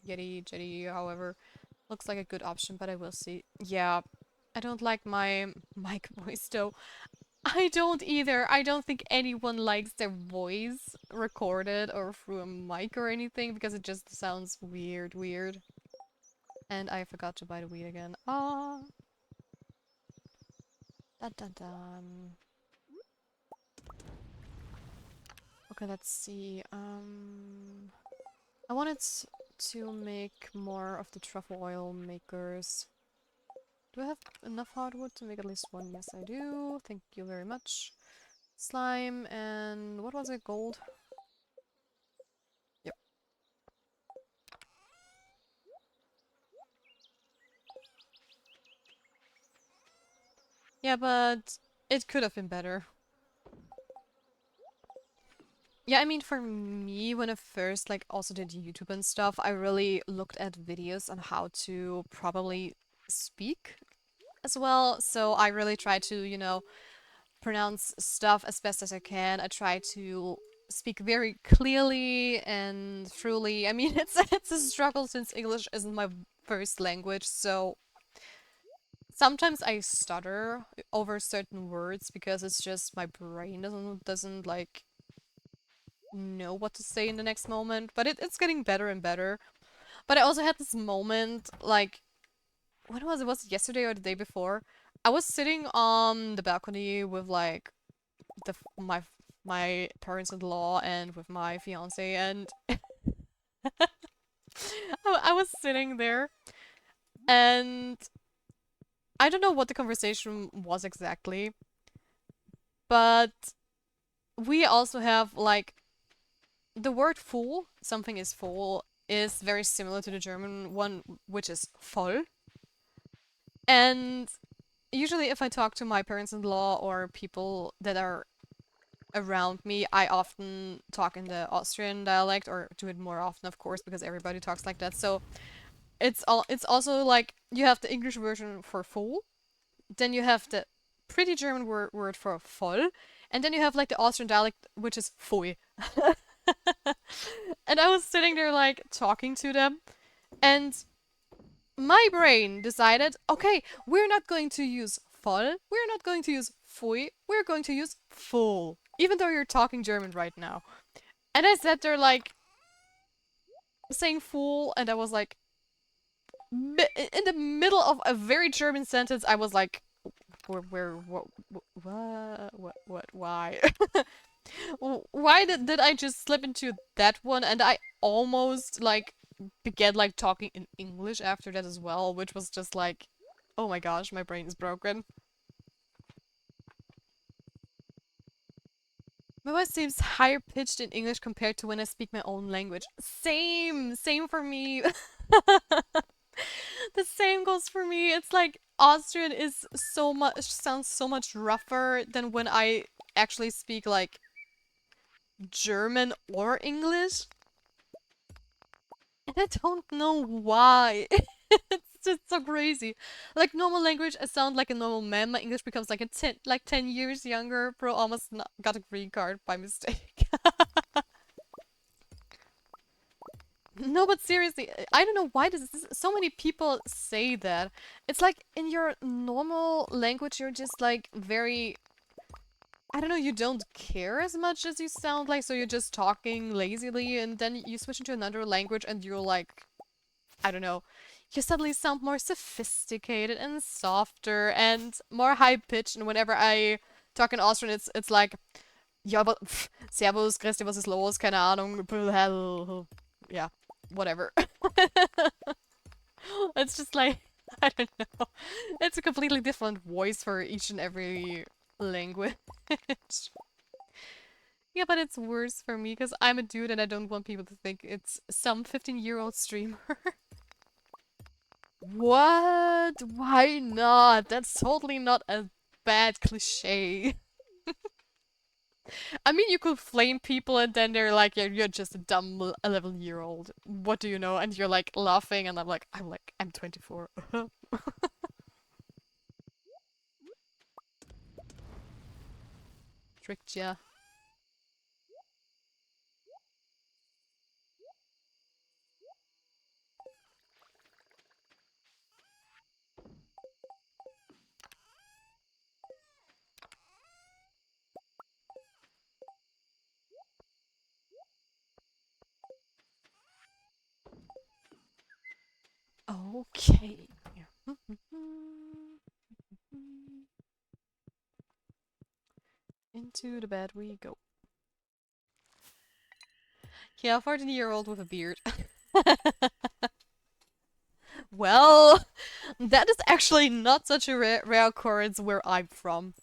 Jedi, however, looks like a good option, but I will see. Yeah, I don't like my mic voice though. I don't either. I don't think anyone likes their voice recorded or through a mic or anything because it just sounds weird. And I forgot to buy the weed again. Ah, dun dun dun. Okay, let's see. I wanted to make more of the truffle oil makers. Do I have enough hardwood to make at least one? Yes, I do. Thank you very much. Slime and what was it? Gold? Yep. Yeah, but it could have been better. Yeah, I mean, for me, when I first, like, also did YouTube and stuff, I really looked at videos on how to probably speak as well. So I really try to, you know, pronounce stuff as best as I can. I try to speak very clearly and truly. I mean, it's a struggle since English isn't my first language, so sometimes I stutter over certain words because it's just my brain doesn't like know what to say in the next moment, but it's getting better and better. But I also had this moment, like, when was it? Was it yesterday or the day before? I was sitting on the balcony with like my parents-in-law and with my fiance, and I was sitting there, and I don't know what the conversation was exactly, but we also have like the word full, something is full, is very similar to the German one, which is voll. And usually, if I talk to my parents-in-law or people that are around me, I often talk in the Austrian dialect or do it more often, of course, because everybody talks like that. So it's also like you have the English version for full, then you have the pretty German word for voll, and then you have like the Austrian dialect, which is voll. And I was sitting there like talking to them, and my brain decided, okay, we're not going to use voll, we're not going to use voll, we're going to use full, even though you're talking German right now. And I sat there like saying fool, and I was like, in the middle of a very German sentence, I was like, what, why? Why did I just slip into that one? And I almost like began like talking in English after that as well, which was just like, oh my gosh, my brain is broken. My voice seems higher pitched in English compared to when I speak my own language. Same for me. The same goes for me. It's like Austrian is so much sounds so much rougher than when I actually speak like German or English. And I don't know why. It's just so crazy. Like normal language, I sound like a normal man. My English becomes like 10 years younger. Bro almost got a green card by mistake. No, but seriously, I don't know why so many people say that. It's like in your normal language, you're just like very, I don't know, you don't care as much as you sound like, so you're just talking lazily, and then you switch into another language and you're like, I don't know, you suddenly sound more sophisticated and softer and more high pitched. And whenever I talk in Austrian, it's like, ja, aber Servus, grüß dich, was ist los? Keine Ahnung. Yeah, whatever. It's just like, I don't know. It's a completely different voice for each and every language. Yeah, but it's worse for me because I'm a dude and I don't want people to think it's some 15-year-old streamer. What? Why not? That's totally not a bad cliche. I mean, you could flame people and then they're like, yeah, you're just a dumb 11-year-old. What do you know? And you're like laughing and I'm 24. Tricked ya. Okay. Into the bed we go. Yeah, 14-year-old with a beard. Well, that is actually not such a rare occurrence where I'm from.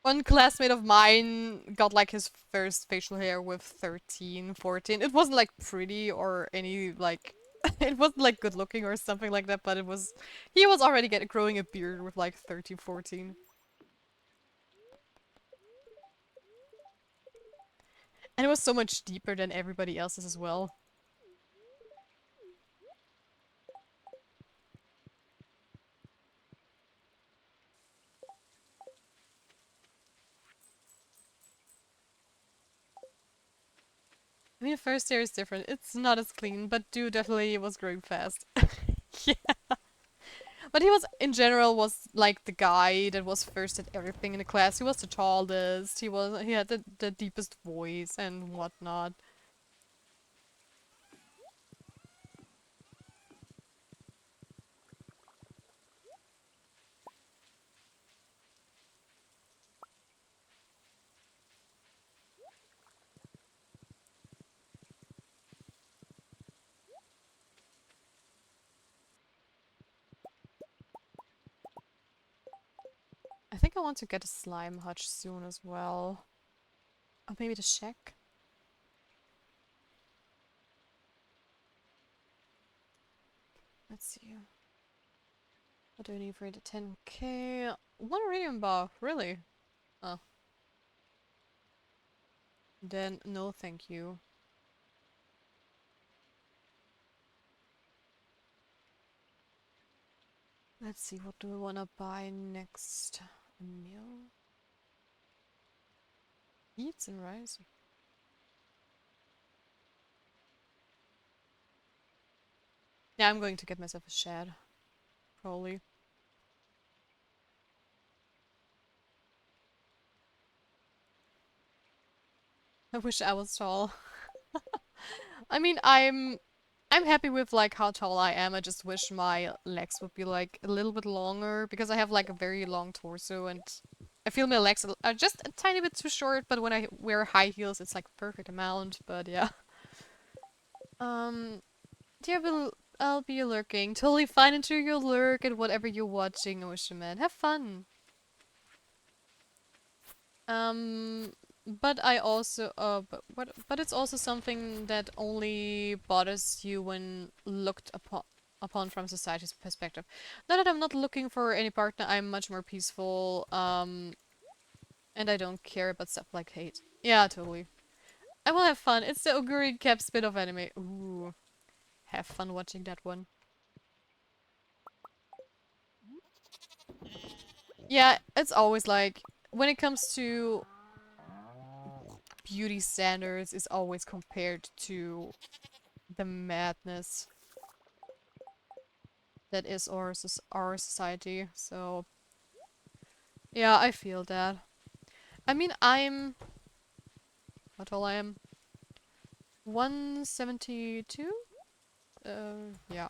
One classmate of mine got like his first facial hair with 13, 14. It wasn't like pretty or any like it wasn't like good looking or something like that, but he was already growing a beard with like 13, 14. And it was so much deeper than everybody else's as well. I mean, the first hair is different. It's not as clean, but dude definitely was growing fast. Yeah. But he was, in general, was like the guy that was first at everything in the class. He was the tallest. He had the deepest voice and whatnot. I think I want to get a slime hutch soon as well. Or maybe the shack? Let's see. What do I need for the 10k? One iridium bar, really? Oh. Then no thank you. Let's see, what do we wanna buy next? A meal? Eats and rice? Yeah, I'm going to get myself a shed. Probably. I wish I was tall. I mean, I'm happy with like how tall I am. I just wish my legs would be like a little bit longer because I have like a very long torso and I feel my legs are just a tiny bit too short, but when I wear high heels it's like perfect amount, but yeah. Um dear I'll be lurking. Totally fine into your lurk and whatever you're watching, Ocean Man. Have fun. Um, but I also, but it's also something that only bothers you when looked upon from society's perspective. Not that I'm not looking for any partner, I'm much more peaceful, And I don't care about stuff like hate. Yeah, totally. I will have fun. It's the Oguri Cap spin-off anime. Ooh. Have fun watching that one. Yeah, it's always like, when it comes to beauty standards, it's always compared to the madness that is our society. So, yeah, I feel that. I mean, I'm... How tall I am? 172? Yeah.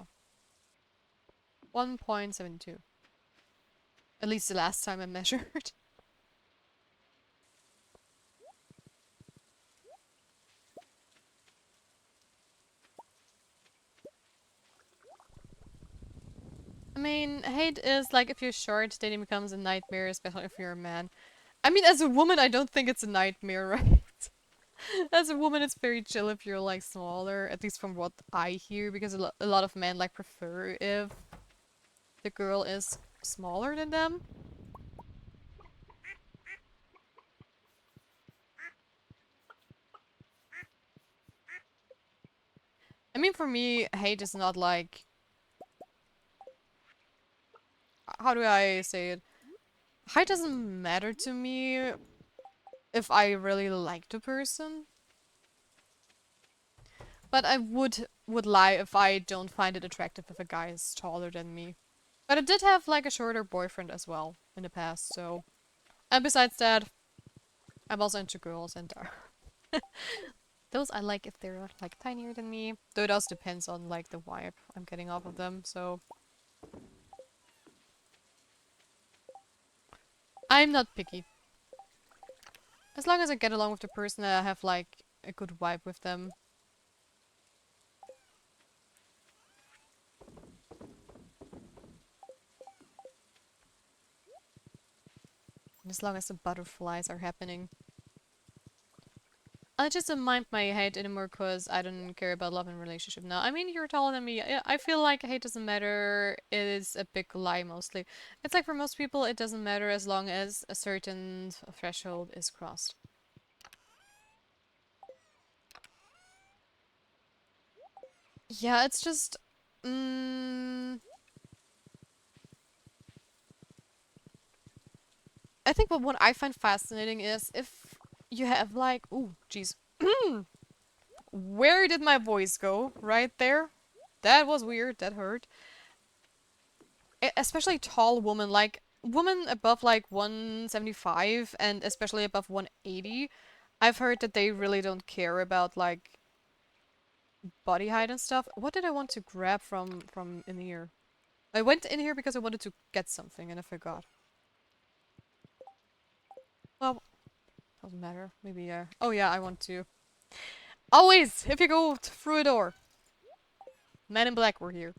1.72. At least the last time I measured. I mean, hate is like, if you're short, dating becomes a nightmare, especially if you're a man. I mean, as a woman, I don't think it's a nightmare, right? As a woman, it's very chill if you're like smaller, at least from what I hear, because a lot of men like prefer if the girl is smaller than them. I mean, for me, hate is not like... How do I say it? Height doesn't matter to me if I really like the person. But I would lie if I don't find it attractive if a guy is taller than me. But I did have like a shorter boyfriend as well in the past, so... And besides that, I'm also into girls, and those I like if they're like tinier than me. Though it also depends on like the vibe I'm getting off of them, so... I'm not picky. As long as I get along with the person and I have like a good vibe with them. And as long as the butterflies are happening. I just don't mind my hate anymore because I don't care about love and relationship now. I mean, you're taller than me. I feel like hate doesn't matter. It is a big lie mostly. It's like for most people, it doesn't matter as long as a certain threshold is crossed. Yeah, it's just... Mm, I think what I find fascinating is if you have like... Ooh, jeez. Where did my voice go? Right there? That was weird. That hurt. Especially tall women, like women above like 175 and especially above 180. I've heard that they really don't care about like body height and stuff. What did I want to grab from in here? I went in here because I wanted to get something and I forgot. Well, doesn't matter. Maybe oh yeah, I want to. Always, if you go through a door. Men in Black were here.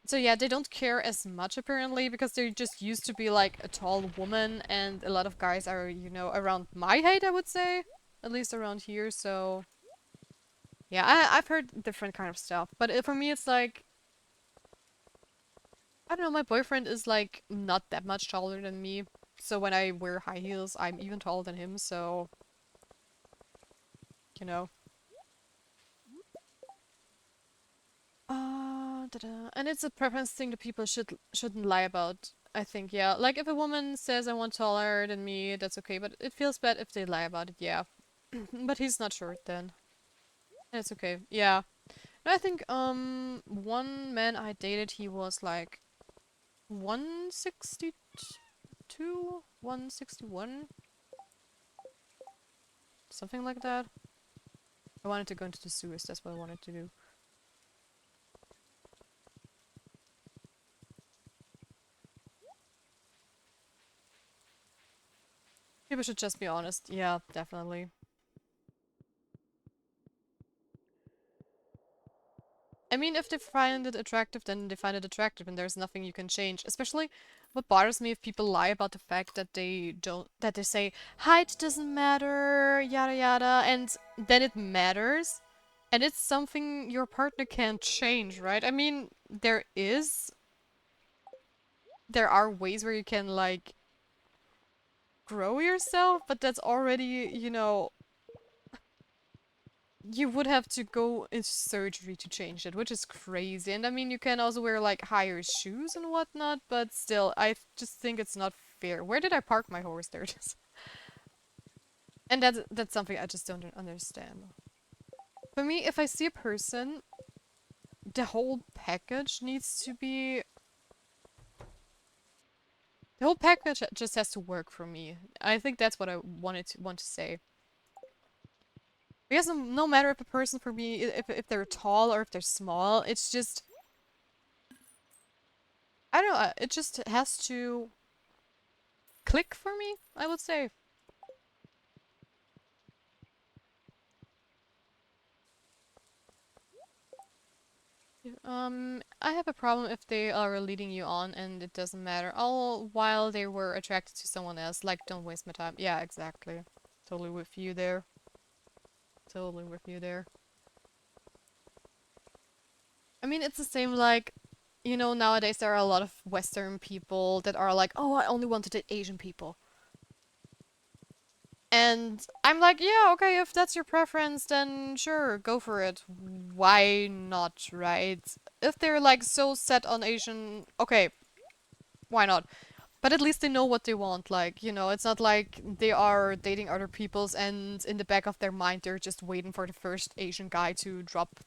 So yeah, they don't care as much apparently because they're just used to be like a tall woman and a lot of guys are, you know, around my height, I would say. At least around here, so... Yeah, I've heard different kind of stuff. But for me it's like... I don't know, my boyfriend is like not that much taller than me. So when I wear high heels, I'm even taller than him, so... You know. And it's a preference thing that people shouldn't lie about. I think, yeah. Like if a woman says I want taller than me, that's okay. But it feels bad if they lie about it, yeah. But he's not short then. It's okay. Yeah. And I think one man I dated, he was like 162, 161, something like that. I wanted to go into the sewers. That's what I wanted to do. People should just be honest. Yeah, definitely. I mean, if they find it attractive, then they find it attractive and there's nothing you can change. Especially, what bothers me if people lie about the fact that that they say, height doesn't matter, yada yada, and then it matters. And it's something your partner can't change, right? I mean, there are ways where you can, like, grow yourself, but that's already, you know, you would have to go into surgery to change it, which is crazy. And I mean, you can also wear like higher shoes and whatnot, but still, just think it's not fair. Where did I park my horse? There it is. And that's something I just don't understand. For me, if I see a person, the whole package needs to be... The whole package just has to work for me. I think that's what I want to say. Because no matter if a person for me, if they're tall or if they're small, it's just... I don't know, it just has to click for me, I would say. I have a problem if they are leading you on and it doesn't matter. All while they were attracted to someone else. Like, don't waste my time. Yeah, exactly. Totally with you there. Totally with you there. I mean, it's the same like, you know, nowadays there are a lot of Western people that are like, oh, I only want to date Asian people. And I'm like, yeah, okay, if that's your preference, then sure, go for it. Why not, right? If they're like so set on Asian, okay, why not? But at least they know what they want, like, you know, it's not like they are dating other people's and in the back of their mind they're just waiting for the first Asian guy to drop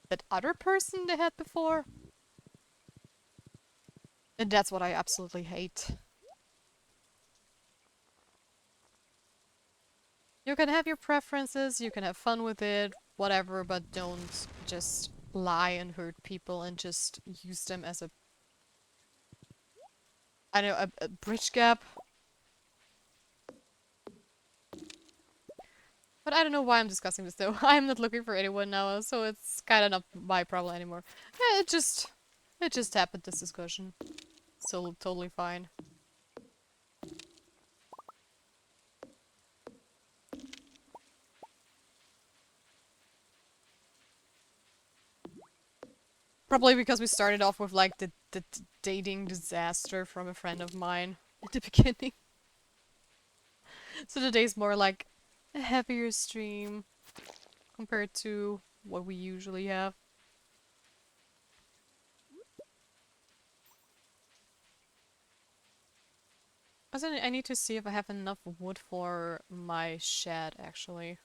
that other person they had before. And that's what I absolutely hate. You can have your preferences, you can have fun with it, whatever, but don't just lie and hurt people and just use them as a, I don't know, a bridge gap. But I don't know why I'm discussing this though. I'm not looking for anyone now, so it's kind of not my problem anymore. Yeah, it just happened, this discussion. So totally fine. Probably because we started off with like the dating disaster from a friend of mine at the beginning. So today's more like a heavier stream compared to what we usually have. Also, I need to see if I have enough wood for my shed, actually.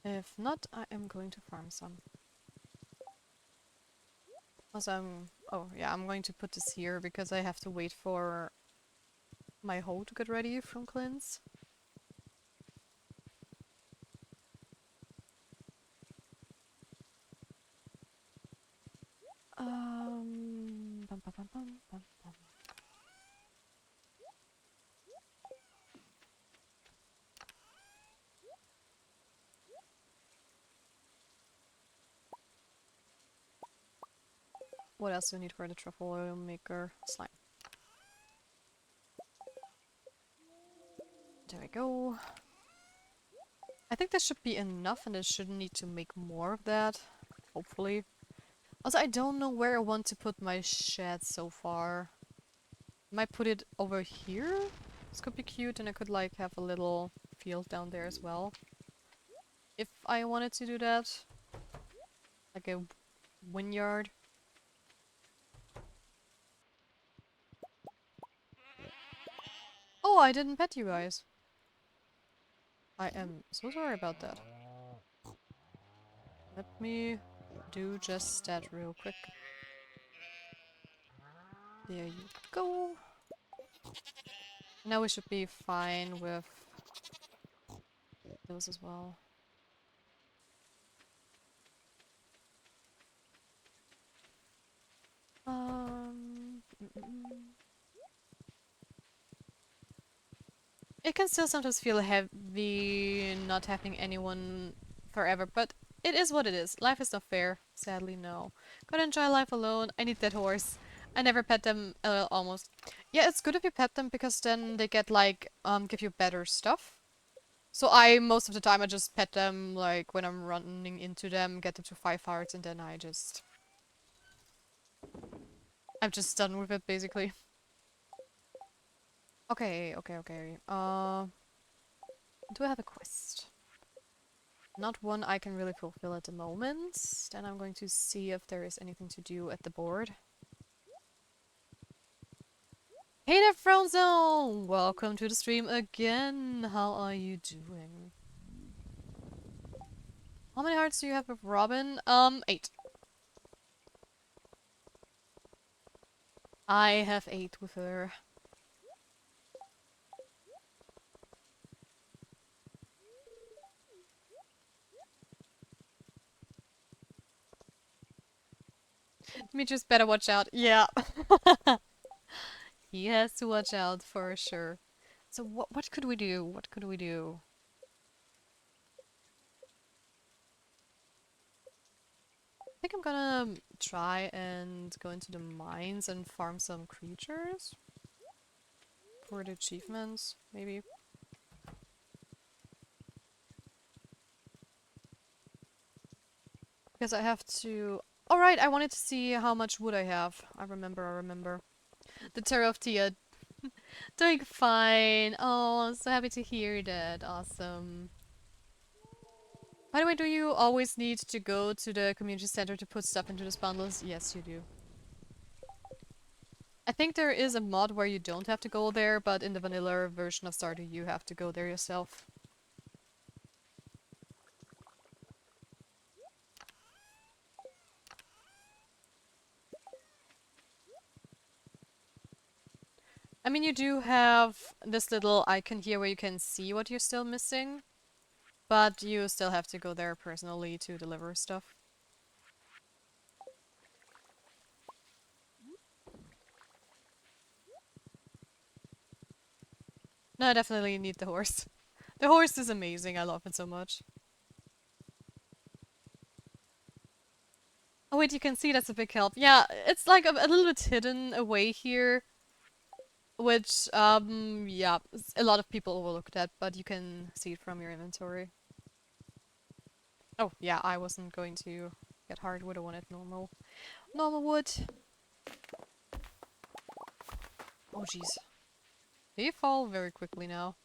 If not, I am going to farm some. Also, oh yeah, I'm going to put this here because I have to wait for my hoe to get ready from Clint's. Bum, bum, bum, bum, bum, bum. What else do I need for the truffle oil maker? Slime. There we go. I think this should be enough and I shouldn't need to make more of that. Hopefully. Also, I don't know where I want to put my shed so far. Might put it over here? This could be cute and I could like have a little field down there as well. If I wanted to do that. Like a vineyard. Oh, I didn't pet you guys. I am so sorry about that. Let me do just that real quick. There you go. Now we should be fine with those as well. It can still sometimes feel heavy not having anyone forever, but it is what it is. Life is not fair. Sadly, no. Gotta enjoy life alone. I need that horse. I never pet them, almost. Yeah, it's good if you pet them because then they get like, give you better stuff. So most of the time I just pet them, like when I'm running into them, get them to 5 hearts, and then I'm just done with it basically. Okay, okay, okay. Do I have a quest? Not one I can really fulfill at the moment. Then I'm going to see if there is anything to do at the board. Hey there, Frozone! Welcome to the stream again. How are you doing? How many hearts do you have with Robin? 8. I have 8 with her. Demetrius better watch out. Yeah. He has to watch out for sure. So what could we do? What could we do? I think I'm gonna try and go into the mines and farm some creatures for the achievements, maybe. Because I have to... Oh right, I wanted to see how much wood I have. I remember. The Terror of Tia. Doing fine. Oh, I'm so happy to hear that. Awesome. By the way, do you always need to go to the community center to put stuff into the bundles? Yes, you do. I think there is a mod where you don't have to go there, but in the vanilla version of Stardew you have to go there yourself. I mean, you do have this little icon here where you can see what you're still missing, but you still have to go there personally to deliver stuff. No, I definitely need the horse. The horse is amazing, I love it so much. Oh wait, you can see that's a big help. Yeah, it's like a little bit hidden away here, which, yeah, a lot of people overlook that, but you can see it from your inventory. Oh, yeah, I wasn't going to get hardwood, I wanted normal wood. Oh jeez. They fall very quickly now.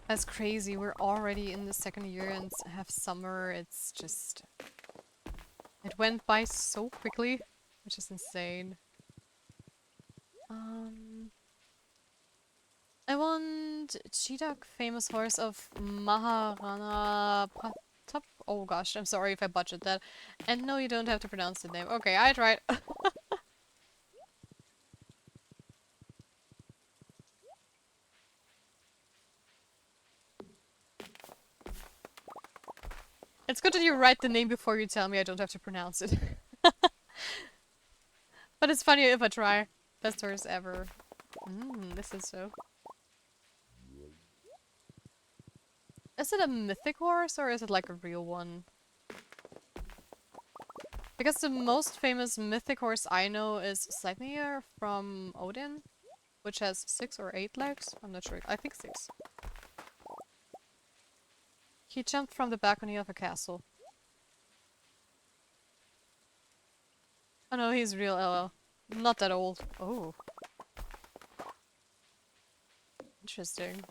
That's crazy, we're already in the second year and have summer, it's just... It went by so quickly, which is insane. I want Cheetah, famous horse of Maharana Pratap. Oh gosh, I'm sorry if I butchered that. And no, you don't have to pronounce the name. Okay, I tried. It's good that you write the name before you tell me I don't have to pronounce it. But it's funny if I try. Best horse ever. This is so. Is it a mythic horse or is it like a real one? Because the most famous mythic horse I know is Sleipnir from Odin, which has 6 or 8 legs. I'm not sure. I think 6. He jumped from the balcony of a castle. Oh no, he's real LL. Not that old. Oh. Interesting.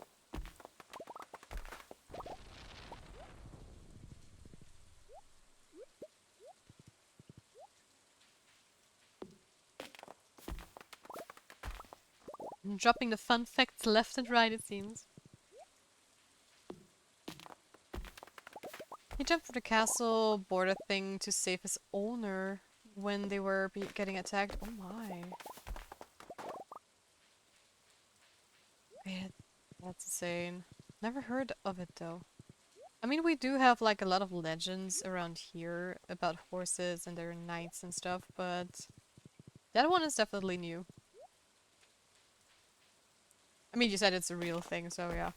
I'm dropping the fun facts left and right, it seems. He jumped from the castle border thing to save his owner when they were getting attacked. Oh my. Wait, that's insane. Never heard of it though. I mean, we do have like a lot of legends around here about horses and their knights and stuff, but that one is definitely new. I mean, you said it's a real thing, so yeah.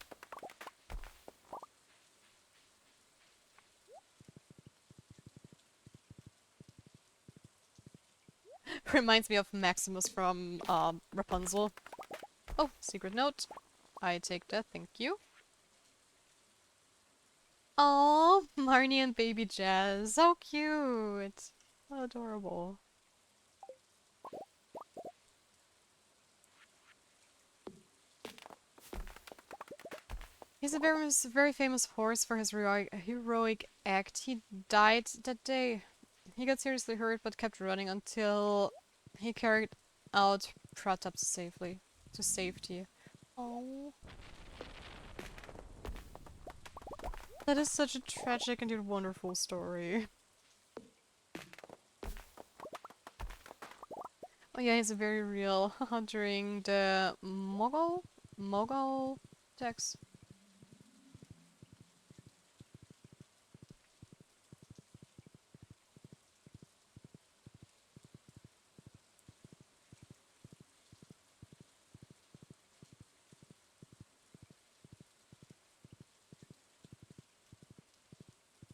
Reminds me of Maximus from Rapunzel. Oh, secret note. I take that, thank you. Oh, Marnie and baby Jazz. So cute. So adorable. He's a very famous horse for his heroic act. He died that day. He got seriously hurt but kept running until he carried out Pratap to safety. Oh, that is such a tragic and yet wonderful story. Oh yeah, he's a very real during the Mughal attacks.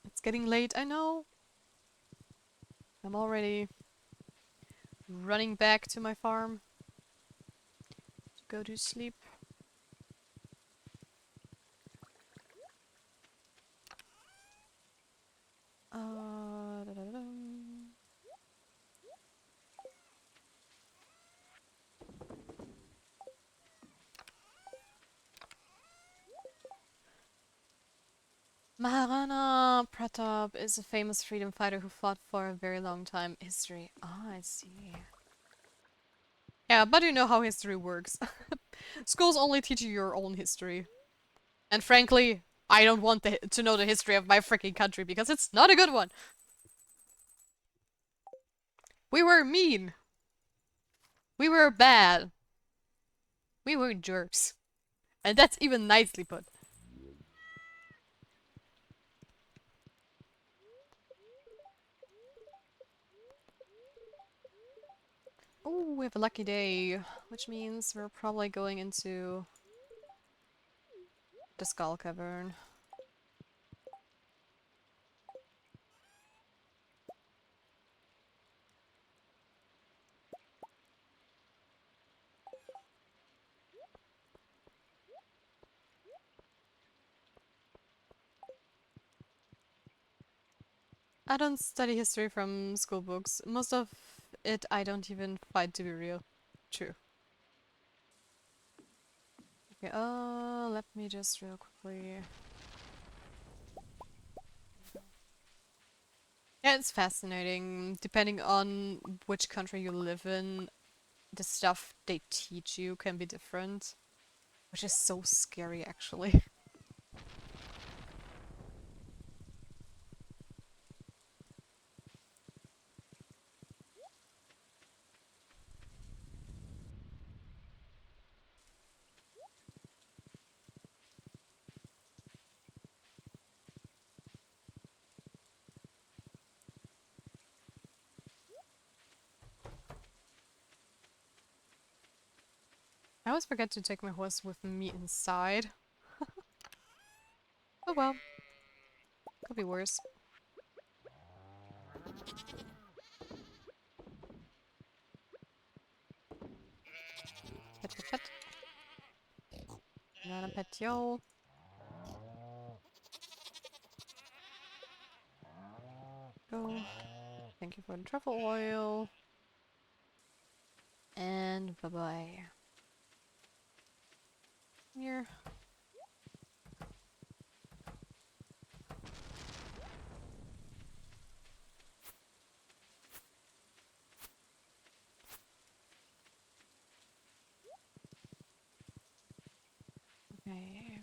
It's getting late, I know. I'm already running back to my farm to go to sleep. Da-da-da-dum. Maharana Pratap is a famous freedom fighter who fought for a very long time. History. Ah, I see. Yeah, but you know how history works. Schools only teach you your own history. And frankly, I don't want to know the history of my freaking country because it's not a good one. We were mean. We were bad. We were jerks. And that's even nicely put. Oh, we have a lucky day, which means we're probably going into the Skull Cavern. I don't study history from school books. Most of it I don't even find to be real. True. Okay, let me just real quickly. Yeah, it's fascinating. Depending on which country you live in, the stuff they teach you can be different. Which is so scary, actually. I always forget to take my horse with me inside. Oh well, could be worse. Pet, pet, pet. Banana pet, yo. Go. Thank you for the truffle oil. And bye-bye. Here. Okay.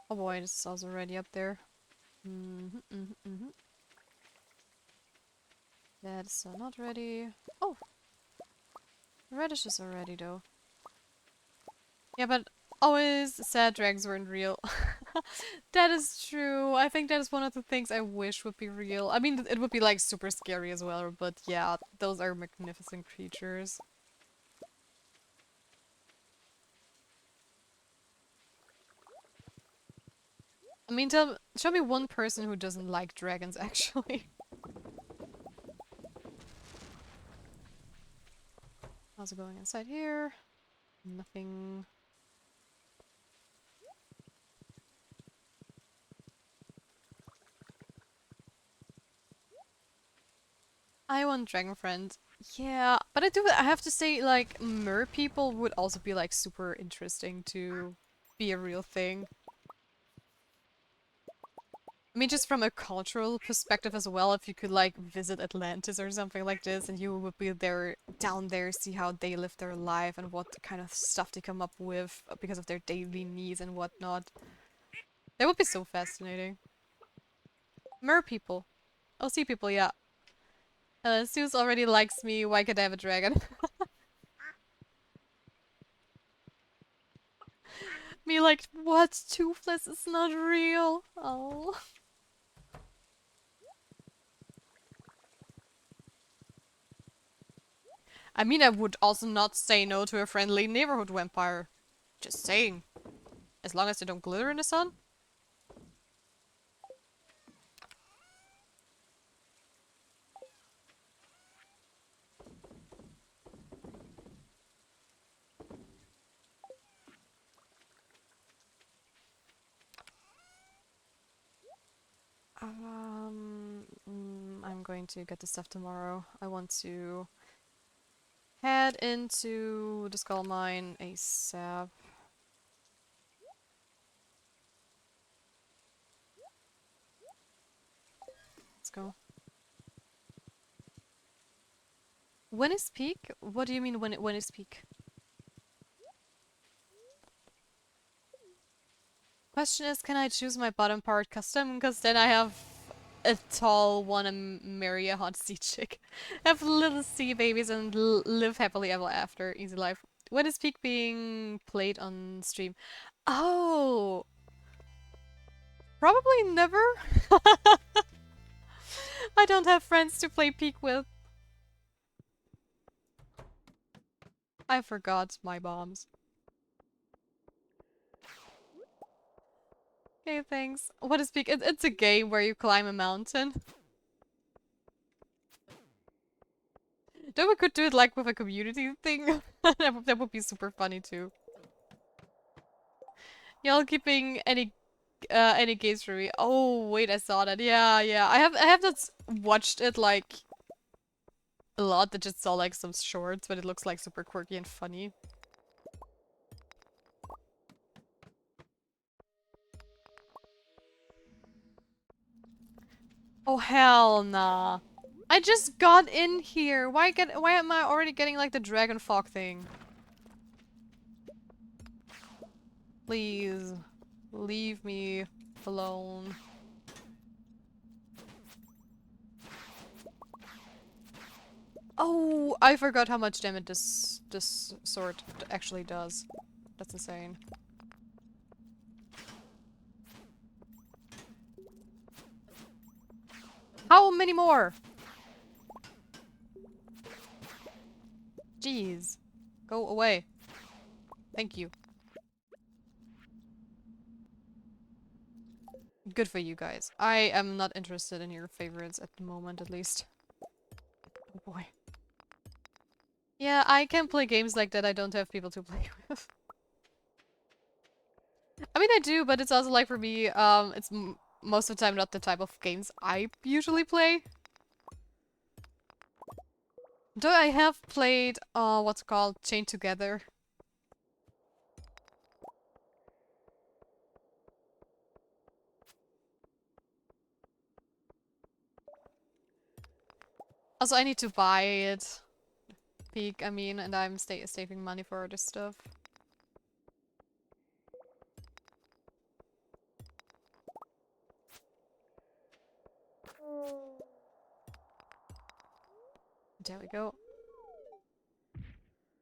Oh boy, this is also already up there. That's not ready. Oh! Radishes are ready though. Yeah, but always said dragons weren't real. That is true. I think that is one of the things I wish would be real. I mean, it would be like super scary as well, but yeah, those are magnificent creatures. I mean, show me one person who doesn't like dragons, actually. How's it going inside here? Nothing. I want dragon friend. Yeah, but I have to say, like, mer people would also be, like, super interesting to be a real thing. I mean, just from a cultural perspective as well, if you could, like, visit Atlantis or something like this, and you would be there, down there, see how they live their life and what kind of stuff they come up with because of their daily needs and whatnot. That would be so fascinating. Mer people. Oh, sea people, yeah. Zeus already likes me, why can't I have a dragon? Me like, what? Toothless is not real? Oh. I mean, I would also not say no to a friendly neighborhood vampire. Just saying. As long as they don't glitter in the sun. I'm going to get the stuff tomorrow. I want to head into the skull mine ASAP. Let's go. When is peak? What do you mean when is peak? Question is, can I choose my bottom part custom? Because then I have a tall, wanna marry a hot sea chick. Have little sea babies and live happily ever after. Easy life. When is Peak being played on stream? Oh, probably never. I don't have friends to play Peak with. I forgot my bombs. Okay, thanks. What is Peak? It's a game where you climb a mountain. Then we could do it like with a community thing. That would be super funny too. Y'all keeping any games for me? Oh wait, I saw that. Yeah, yeah. I have not watched it like a lot. I just saw like some shorts, but it looks like super quirky and funny. Oh hell nah. I just got in here. Why am I already getting like the dragon fog thing? Please leave me alone. Oh, I forgot how much damage this sword actually does. That's insane. How many more? Jeez. Go away. Thank you. Good for you guys. I am not interested in your favorites at the moment, at least. Oh boy. Yeah, I can play games like that. I don't have people to play with. I mean, I do, but it's also like for me, it's most of the time not the type of games I usually play. Though I have played, what's it called, Chained Together. Also, I need to buy it. Peak, I mean, and I'm saving money for this stuff. There we go.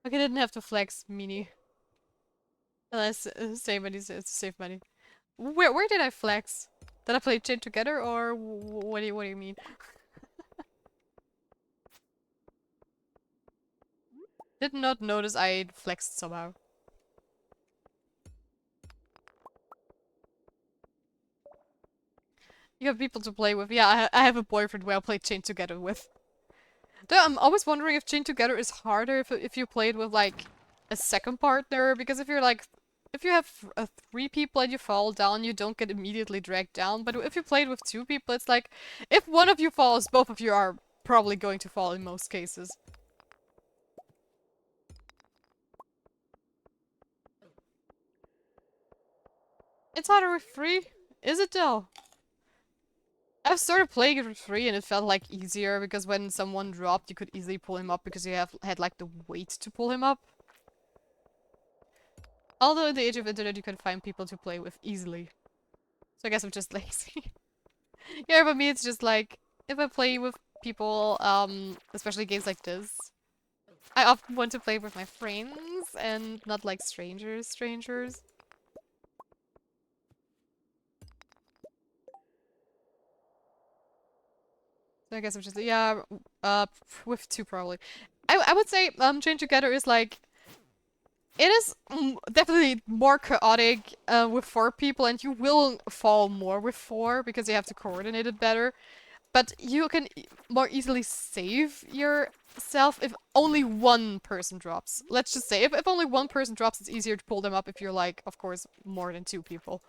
Okay, I didn't have to flex Mini. Unless save money to save money. Where did I flex? Did I play Chain Together or what do you mean? Did not notice I flexed somehow. You have people to play with. Yeah, I have a boyfriend who I play Chain Together with. Though I'm always wondering if Chain Together is harder if you play it with like a second partner, because if you're like if you have three people and you fall down, you don't get immediately dragged down. But if you play it with two people, it's like if one of you falls, both of you are probably going to fall in most cases. It's harder with three, is it though? I've started playing it with three and it felt like easier because when someone dropped, you could easily pull him up because you had like the weight to pull him up. Although in the age of internet, you can find people to play with easily. So I guess I'm just lazy. Yeah, for me, it's just like, if I play with people, especially games like this, I often want to play with my friends and not like strangers. So I guess I'm just, yeah, with two probably. I would say, Chain Together is like, it is definitely more chaotic with four people, and you will fall more with four because you have to coordinate it better. But you can more easily save yourself if only one person drops. Let's just say, if only one person drops, it's easier to pull them up if you're like, of course, more than two people.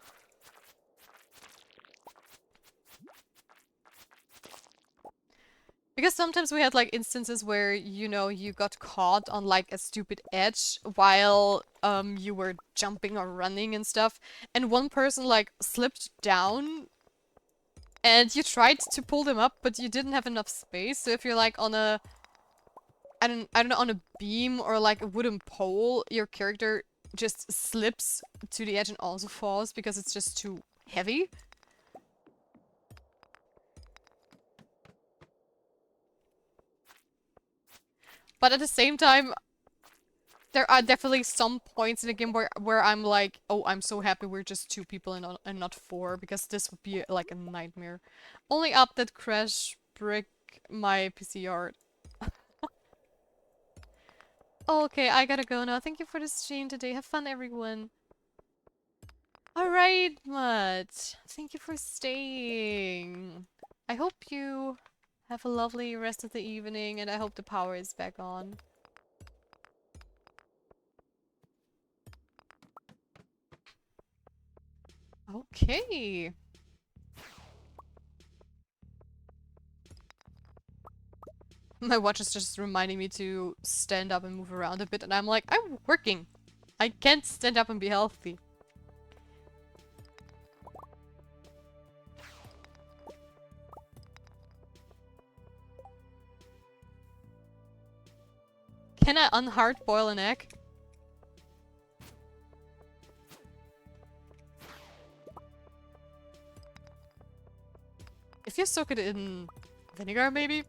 Because sometimes we had like instances where, you know, you got caught on like a stupid edge while you were jumping or running and stuff, and one person like slipped down and you tried to pull them up, but you didn't have enough space. So if you're like on a I don't know, on a beam or like a wooden pole, your character just slips to the edge and also falls because it's just too heavy. But at the same time, there are definitely some points in the game where I'm like, oh, I'm so happy we're just two people and not four, because this would be like a nightmare. Only up that crash brick my PC art. Okay, I gotta go now. Thank you for the stream today. Have fun, everyone. Alright, Mutt. Thank you for staying. I hope you have a lovely rest of the evening, and I hope the power is back on. Okay. My watch is just reminding me to stand up and move around a bit, and I'm like, I'm working. I can't stand up and be healthy. Can I unhard boil an egg? If you soak it in vinegar, maybe?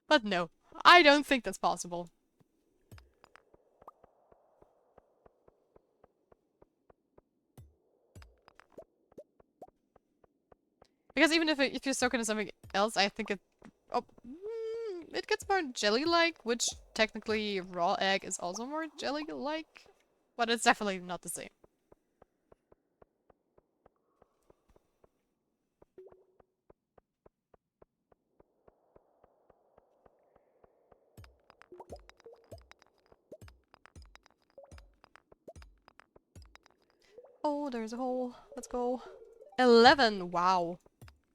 But no, I don't think that's possible. Because even if you soak it in something else, I think it... Oh, it gets more jelly-like, which technically raw egg is also more jelly-like. But it's definitely not the same. Oh, there's a hole. Let's go. 11! Wow.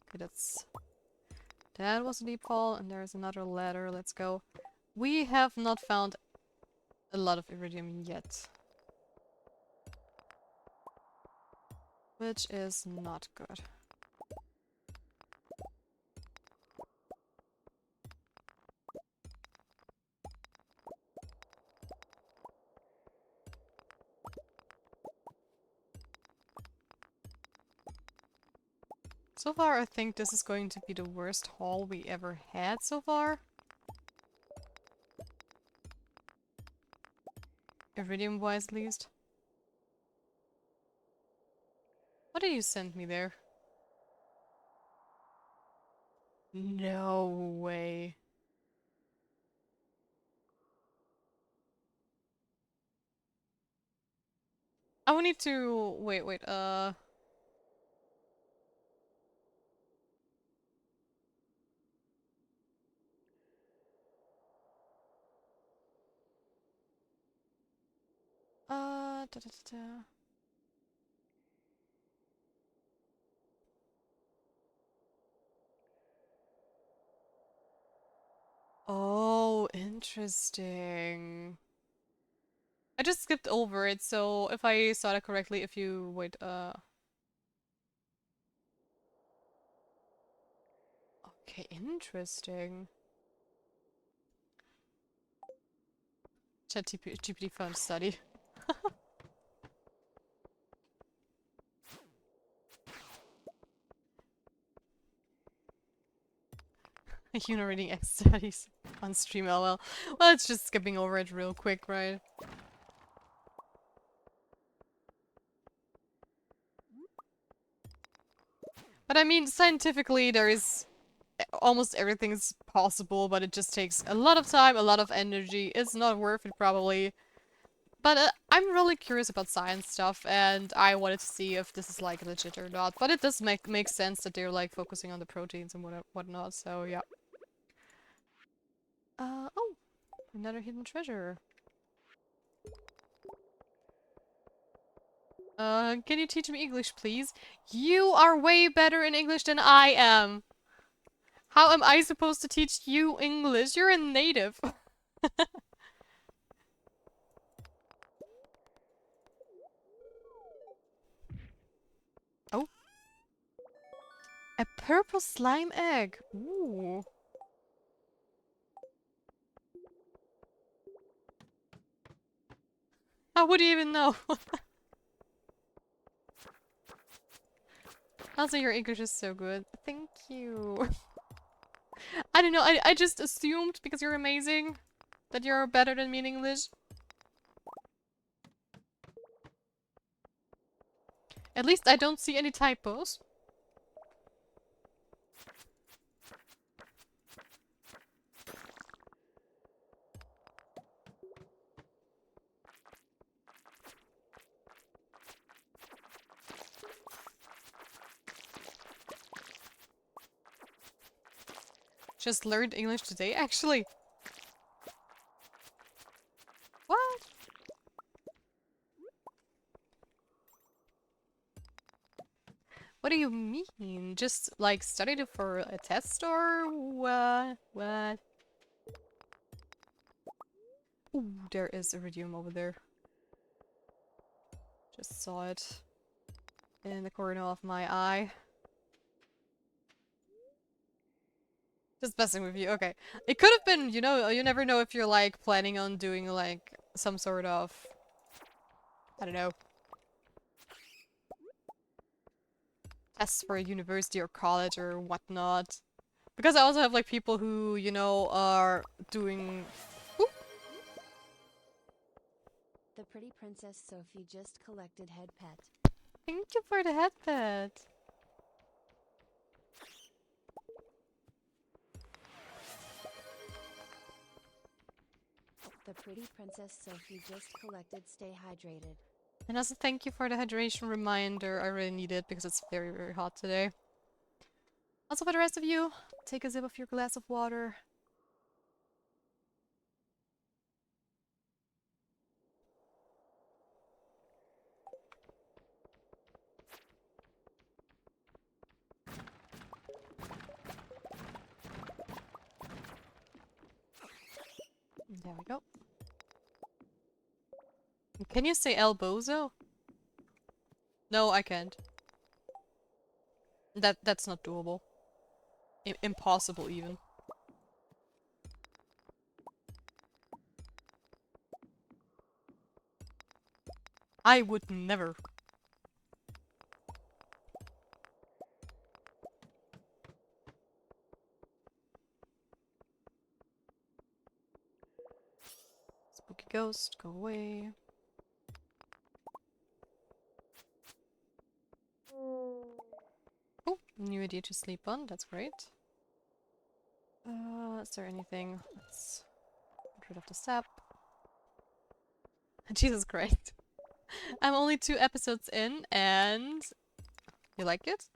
Okay, that's... That was a deep fall, and there's another ladder. Let's go. We have not found a lot of iridium yet. Which is not good. So far, I think this is going to be the worst haul we ever had so far. Iridium-wise, at least. What did you send me there? No way. I will need to... wait, Da, da, da, da. Oh, interesting. I just skipped over it, so if I saw that correctly, if you... wait, okay, interesting. ChatGPT found study. You're reading X studies on stream, LL. Well, it's just skipping over it real quick, right? But I mean, scientifically, there is almost everything is possible, but it just takes a lot of time, a lot of energy. It's not worth it, probably. But I'm really curious about science stuff, and I wanted to see if this is like legit or not. But it does make sense that they're like focusing on the proteins and whatnot. So yeah. Oh, another hidden treasure. Can you teach me English, please? You are way better in English than I am. How am I supposed to teach you English? You're a native. Oh. A purple slime egg. Ooh. How would you even know? Also, your English is so good. Thank you. I don't know, I just assumed, because you're amazing, that you're better than me in English. At least I don't see any typos. Just learned English today, actually. What? What do you mean? Just like studied it for a test or what? What? Ooh, there is iridium over there. Just saw it in the corner of my eye. Just messing with you, okay. It could have been, you know, you never know if you're like planning on doing like some sort of, I don't know, tests for a university or college or whatnot. Because I also have like people who, you know, are doing... Oop. The pretty Princess Sophie just collected head pet. Thank you for the head pet. The pretty Princess Sophie just collected stay hydrated. And also thank you for the hydration reminder. I really need it because it's very, very hot today. Also for the rest of you, take a sip of your glass of water. There we go. Can you say El Bozo? No, I can't. That's not doable. Impossible even. I would never. Spooky ghost, go away. New idea to sleep on, that's great. Is there anything? Let's get rid of the sap. Jesus Christ. I'm only 2 episodes in and... You like it?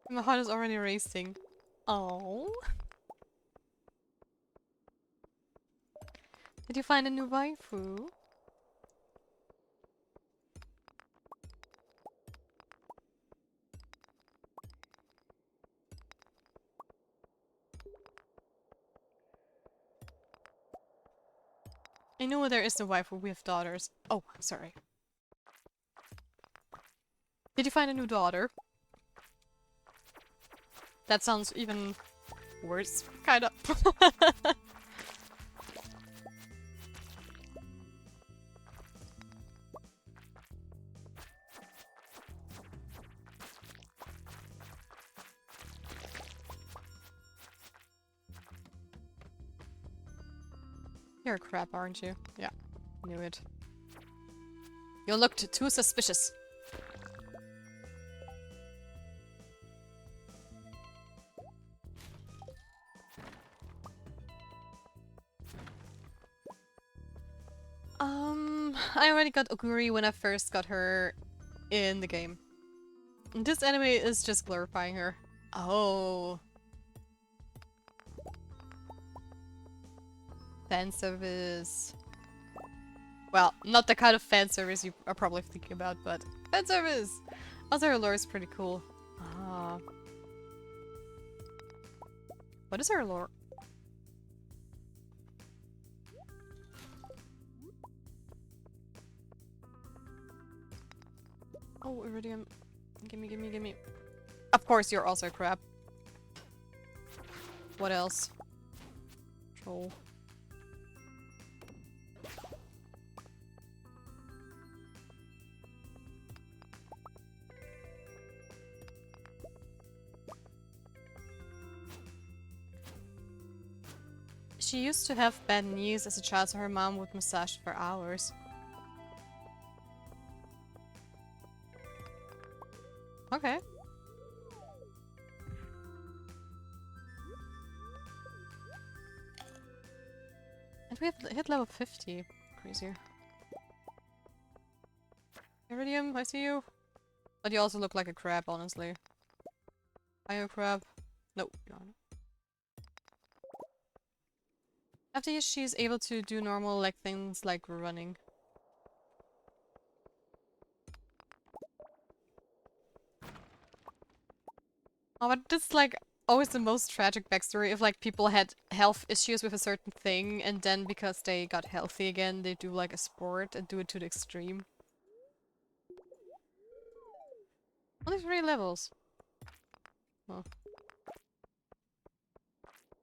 My heart is already racing. Oh. Did you find a new waifu? I know there is a waifu with daughters. Oh, sorry. Did you find a new daughter? That sounds even worse, kinda. You're a crap, aren't you? Yeah, knew it. You looked too suspicious. I already got Oguri when I first got her in the game. This anime is just glorifying her. Oh. Fan service. Well, not the kind of fan service you are probably thinking about, but fan service! Also, her lore is pretty cool. Ah. What is her lore? Oh, Iridium. Gimme, gimme, gimme. Of course, you're also a crab. What else? Troll. She used to have bad knees as a child, so her mom would massage for hours. Okay. And we have hit level 50. Crazier. Iridium, I see you. But you also look like a crab, honestly. Are you a crab? No, you're not. After she's able to do normal like things like running. Oh, but this is like always the most tragic backstory if like people had health issues with a certain thing and then because they got healthy again they do like a sport and do it to the extreme. Only 3 levels. Oh.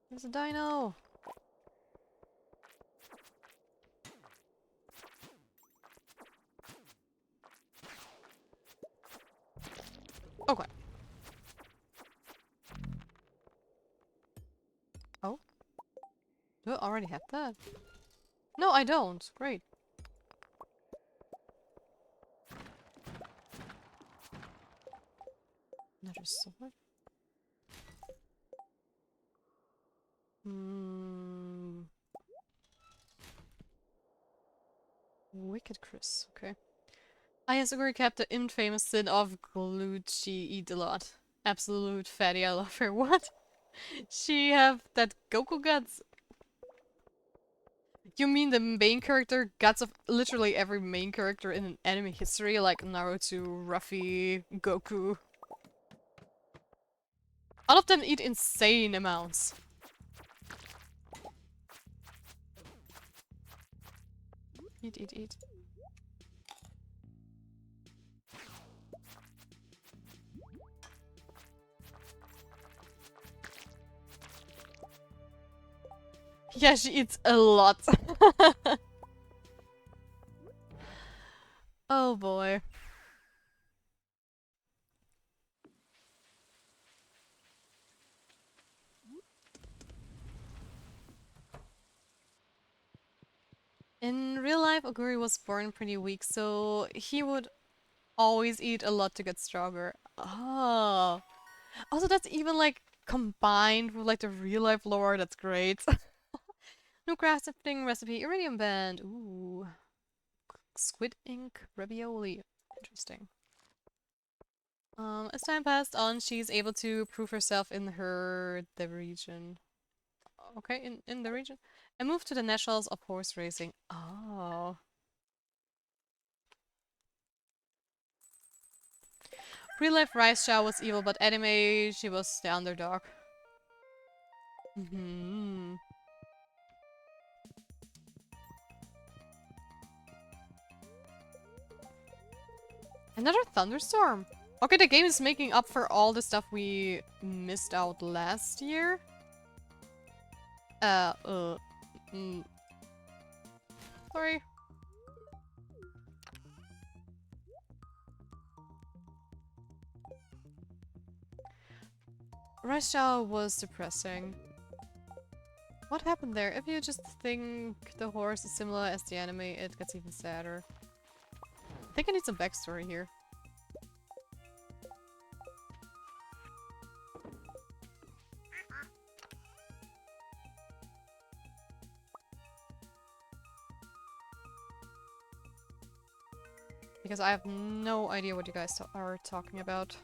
There's a dino! Okay. Oh? Do I already have that? No, I don't. Great. Another sword? Hmm. Wicked Chris, okay. I has already kept the infamous sin of Glucci eat a lot. Absolute fatty, I love her. What? She have that Goku guts? You mean the main character guts of literally every main character in an anime history, like Naruto, Ruffy, Goku? All of them eat insane amounts. Eat, eat, eat. Yeah, she eats a lot. Oh boy. In real life, Oguri was born pretty weak, so he would always eat a lot to get stronger. Oh. Also, that's even like combined with like the real life lore. That's great. New crafting recipe, iridium band. Ooh. Squid ink ravioli. Interesting. As time passed on, she's able to prove herself in the region. Okay, in the region. And move to the nationals of horse racing. Oh. Real life Rice Chow was evil, but anime, she was the underdog. Hmm. Another thunderstorm. Okay, the game is making up for all the stuff we missed out last year. Uh, uh, mm. Sorry. Rice Chow was depressing. What happened there? If you just think the horse is similar as the anime, it gets even sadder. I think I need some backstory here. Because I have no idea what you guys are talking about.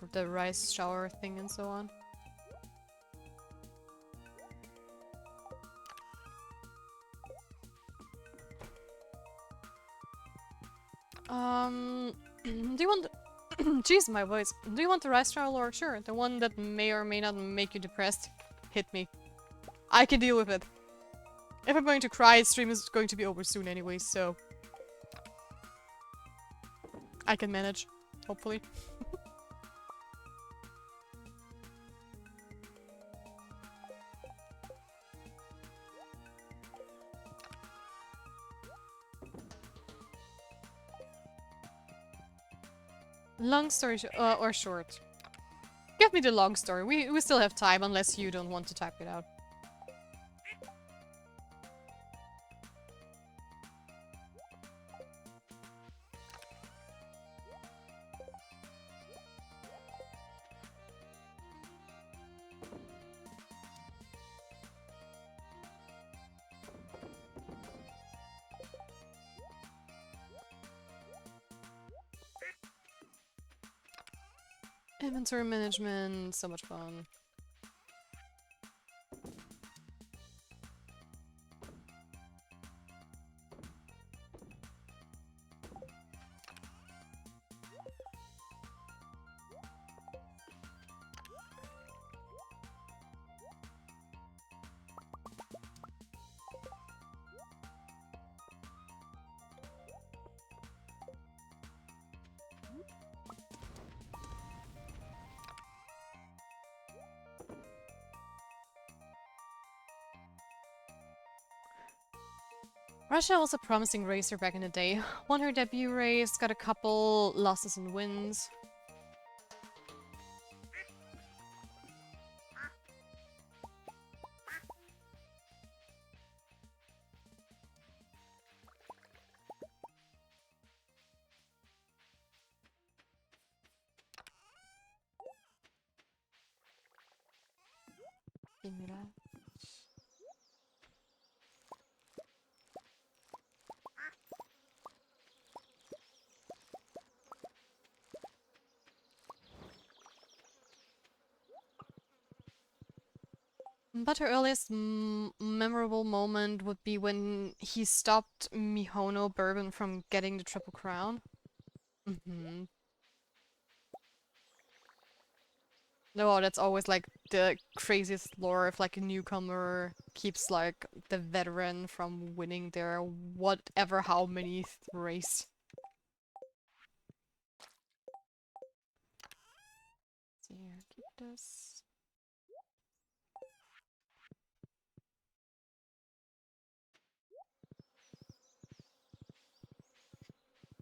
With the rice shower thing and so on. Do you want... Jeez, my voice. Do you want the rice shower lore? Sure, the one that may or may not make you depressed. Hit me. I can deal with it. If I'm going to cry, stream is going to be over soon anyway, so... I can manage, hopefully. Long story or short. Give me the long story. We still have time unless you don't want to type it out. Inventory management, so much fun. Russia was a promising racer back in the day. Won her debut race, got a couple losses and wins. Give me that. But her earliest memorable moment would be when he stopped Mihono Bourbon from getting the Triple Crown. Mm-hmm. No, that's always like the craziest lore if like a newcomer keeps like the veteran from winning their whatever how many race. Let's see here, keep this.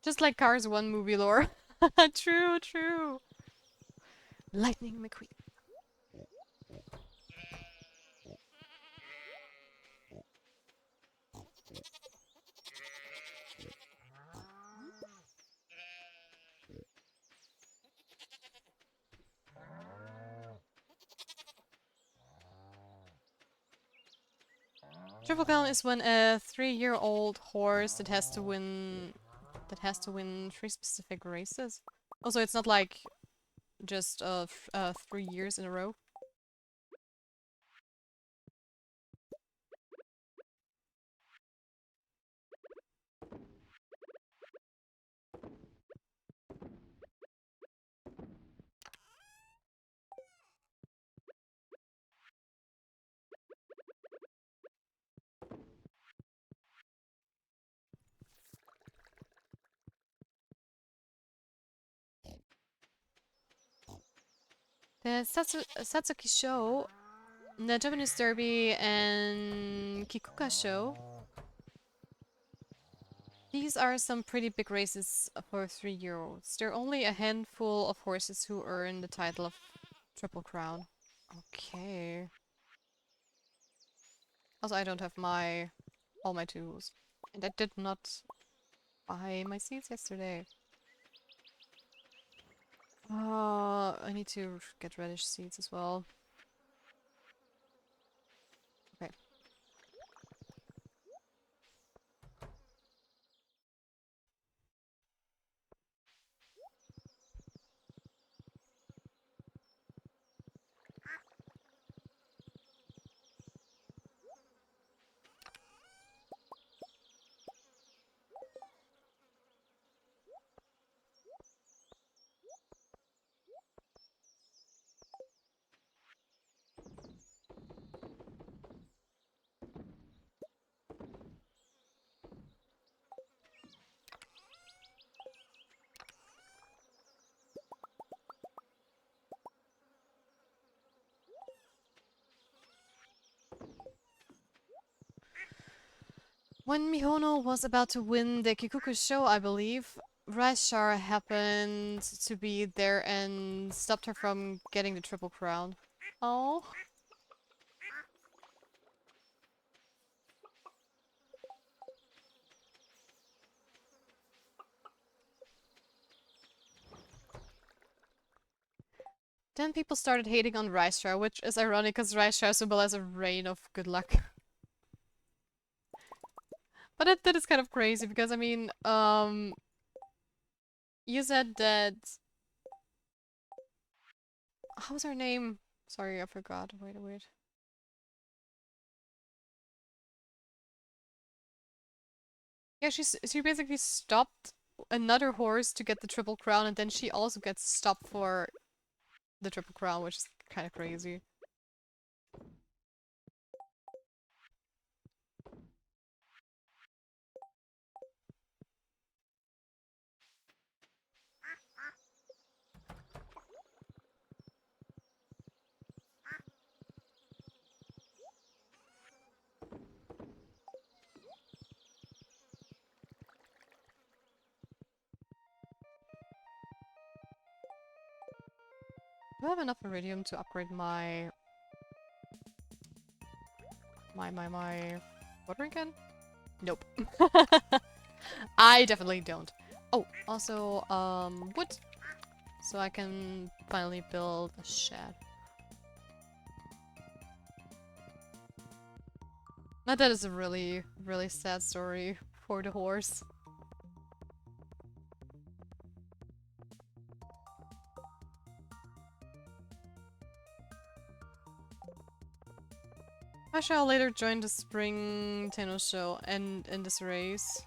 Just like Cars 1 movie lore. True, true. Lightning McQueen. Triple Crown is when a 3-year-old horse that has to win 3 specific races. Also, it's not like just 3 years in a row. The Satsuki Show, the Japanese Derby, and Kikuka Show. These are some pretty big races for 3-year-olds. There are only a handful of horses who earn the title of Triple Crown. Okay. Also, I don't have all my tools. And I did not buy my seeds yesterday. I need to get radish seeds as well. Okay. When Mihono was about to win the Kikuku show, I believe, Raishar happened to be there and stopped her from getting the Triple Crown. Oh. Then people started hating on Raishar, which is ironic because Raishar symbolizes a reign of good luck. But that is kind of crazy because, I mean, you said that... How's her name? Sorry, I forgot. Wait. Yeah, she basically stopped another horse to get the Triple Crown, and then she also gets stopped for the Triple Crown, which is kind of crazy. Do I have enough iridium to upgrade my watering can? Nope. I definitely don't. Oh, also, wood. So I can finally build a shed. Now that is a really, really sad story for the horse. I shall later join the Spring Tenno show and in this race.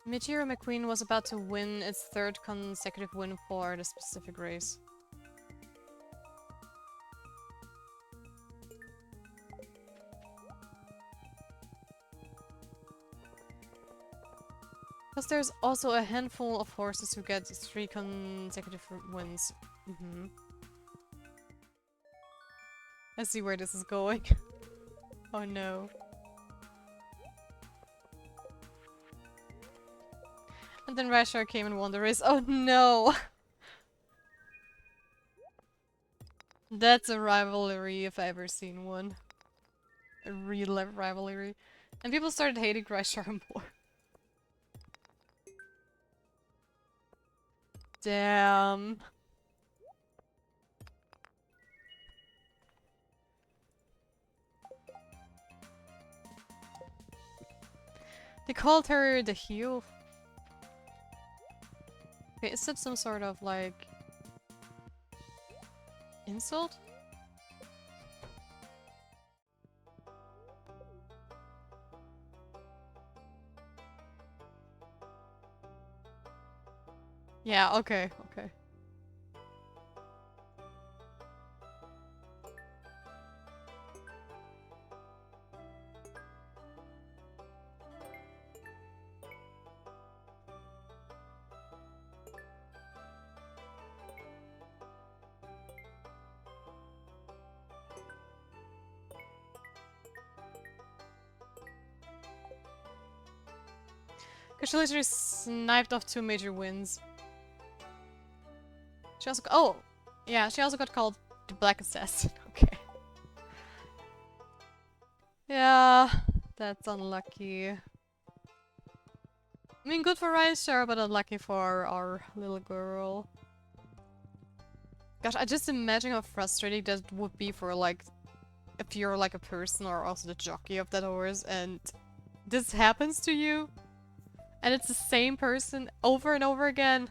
Michiru McQueen was about to win its 3rd consecutive win for the specific race. Because there's also a handful of horses who get 3 consecutive wins. I see where this is going. Oh no. And then Rashar came and won the race. Oh no! That's a rivalry if I ever seen one. A real life rivalry. And people started hating Rashar more. Damn. They called her the heel. Okay, is that some sort of like insult? Yeah, okay, okay. Because she literally sniped off 2 major wins. She also oh! Yeah, she also got called the Black Assassin. Okay. Yeah, that's unlucky. I mean, good for Ryan, sure, but unlucky for our little girl. Gosh, I just imagine how frustrating that would be for, like, if you're, like, a person or also the jockey of that horse and this happens to you. And it's the same person over and over again.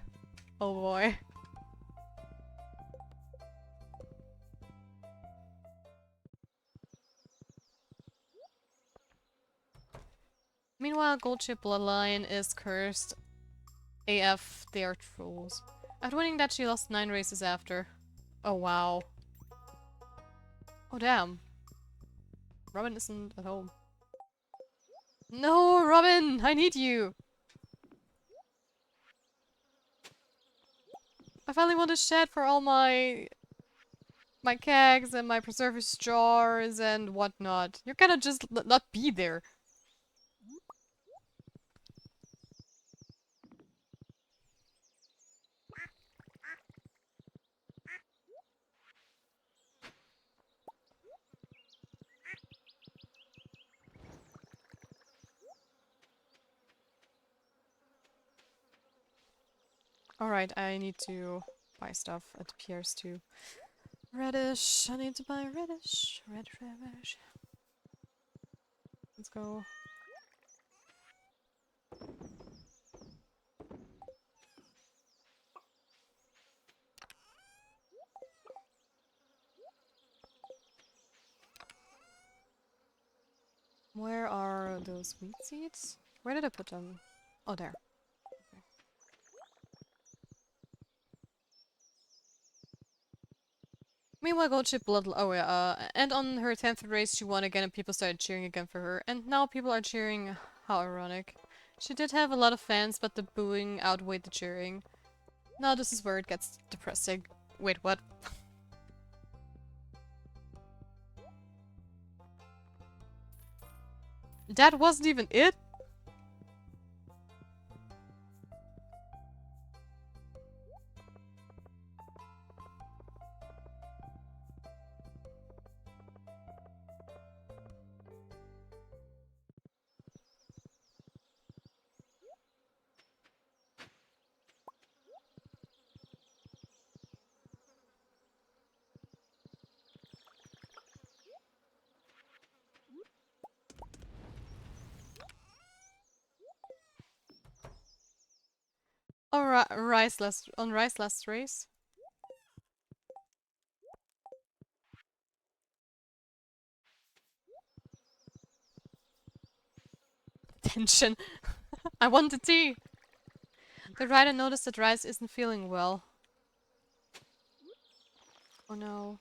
Oh boy. Meanwhile, Goldship Bloodline is cursed. AF, they are trolls. After winning that, she lost 9 races after. Oh wow. Oh damn. Robin isn't at home. No, Robin! I need you! I finally want a shed for all my kegs and my preserves jars and whatnot. You're gonna just not be there. Alright, I need to buy stuff at Pierre's too. Radish. I need to buy radish. Radish. Let's go. Where are those wheat seeds? Where did I put them? Oh, there. Okay. Meanwhile, Goldship Blood. Oh yeah. And on her 10th race, she won again, and people started cheering again for her. And now people are cheering. How ironic. She did have a lot of fans, but the booing outweighed the cheering. Now this is where it gets depressing. Wait, what? That wasn't even it? Alright, on Rice last race. Tension. I want the tea. The rider noticed that Rice isn't feeling well. Oh no.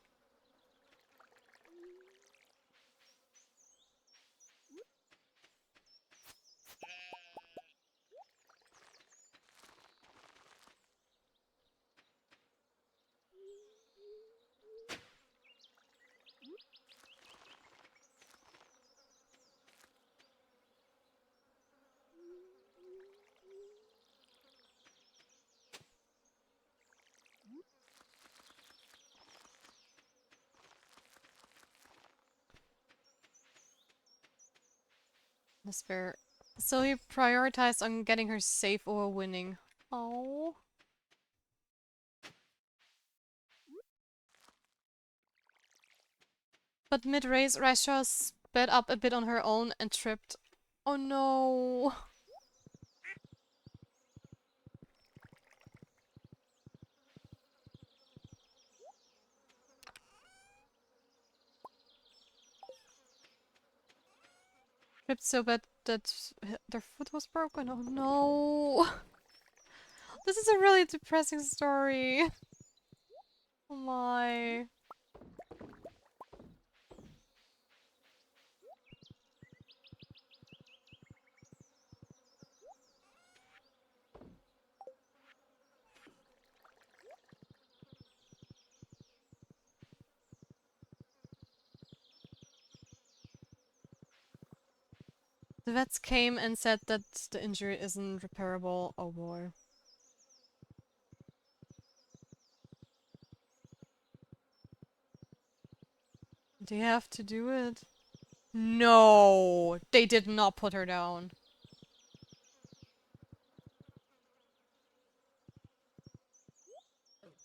Despair. So he prioritized on getting her safe over winning. Oh. But mid-race, Raisha sped up a bit on her own and tripped. Oh no! Tripped so bad that their foot was broken. Oh no! This is a really depressing story. Oh my. The vets came and said that the injury isn't repairable. Oh boy. They have to do it. No! They did not put her down.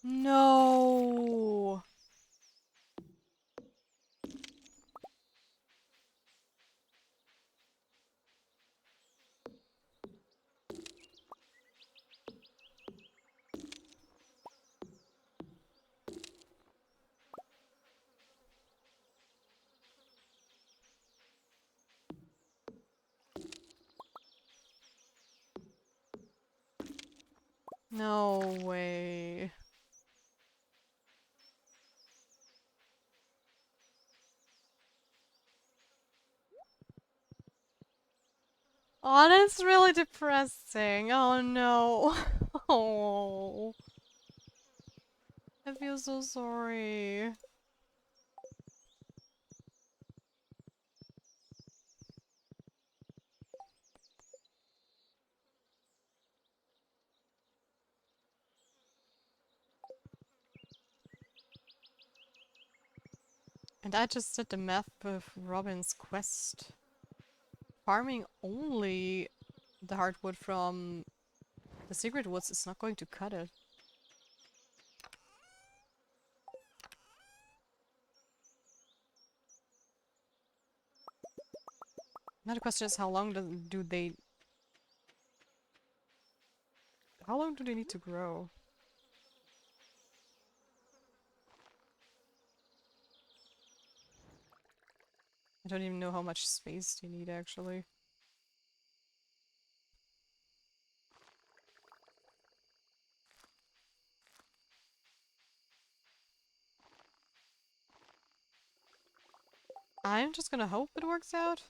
No! No way. Oh, that's really depressing. Oh no. Oh. I feel so sorry. And I just did the math with Robin's quest. Farming only the hardwood from the secret woods is not going to cut it. Now the question is how long do they... How long do they need to grow? I don't even know how much space they need actually. I'm just gonna hope it works out.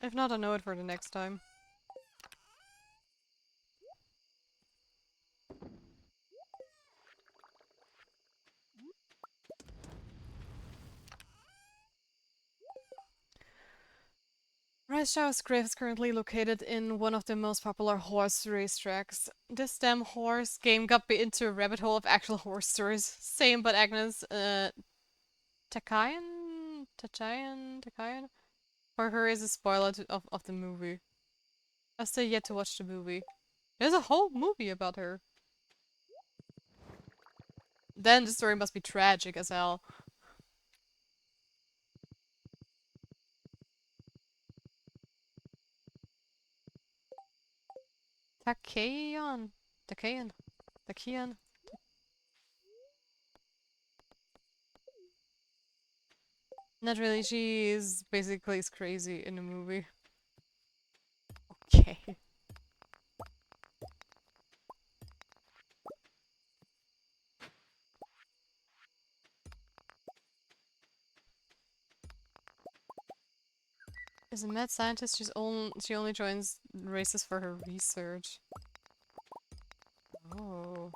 If not, I know it for the next time. Rice Grave is currently located in one of the most popular horse racetracks. This damn horse game got me into a rabbit hole of actual horse stories. Same, but Agnes, Takayan? For her is a spoiler of the movie. I've still yet to watch the movie. There's a whole movie about her. Then the story must be tragic as hell. Takayan. Takayan. Takayan. Not really, she is basically is crazy in the movie. Okay. As a mad scientist, she only joins races for her research. Oh.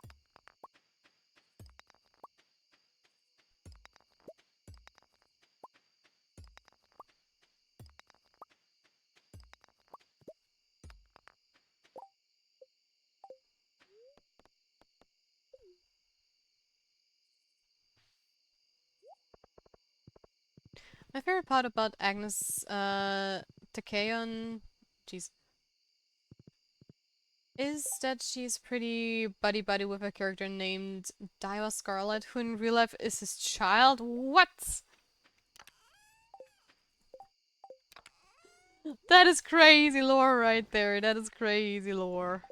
My favorite part about Agnes Takayon, jeez, is that she's pretty buddy-buddy with a character named Daiwa Scarlet, who in real life is his child. What? That is crazy lore right there. That is crazy lore.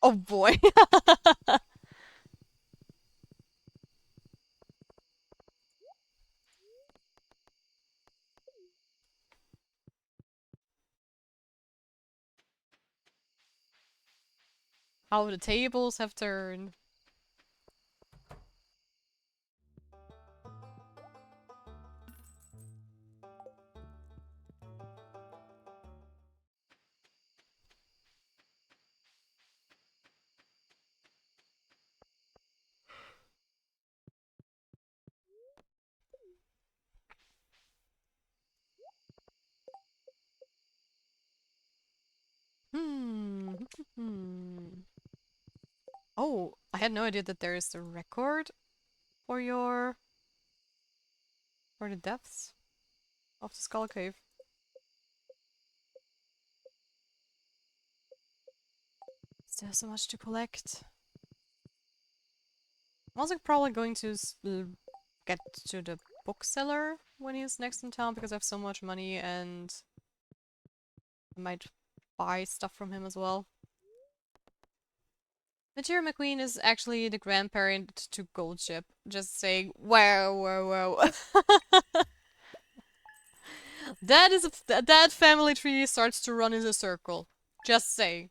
Oh boy. How the tables have turned. Hmm. Oh, I had no idea that there is a record for for the depths of the Skull Cave. Still so much to collect. I'm also probably going to get to the bookseller when he's next in town because I have so much money and I might buy stuff from him as well. Material McQueen is actually the grandparent to Goldship. Just saying, whoa. That family tree starts to run in a circle. Just saying.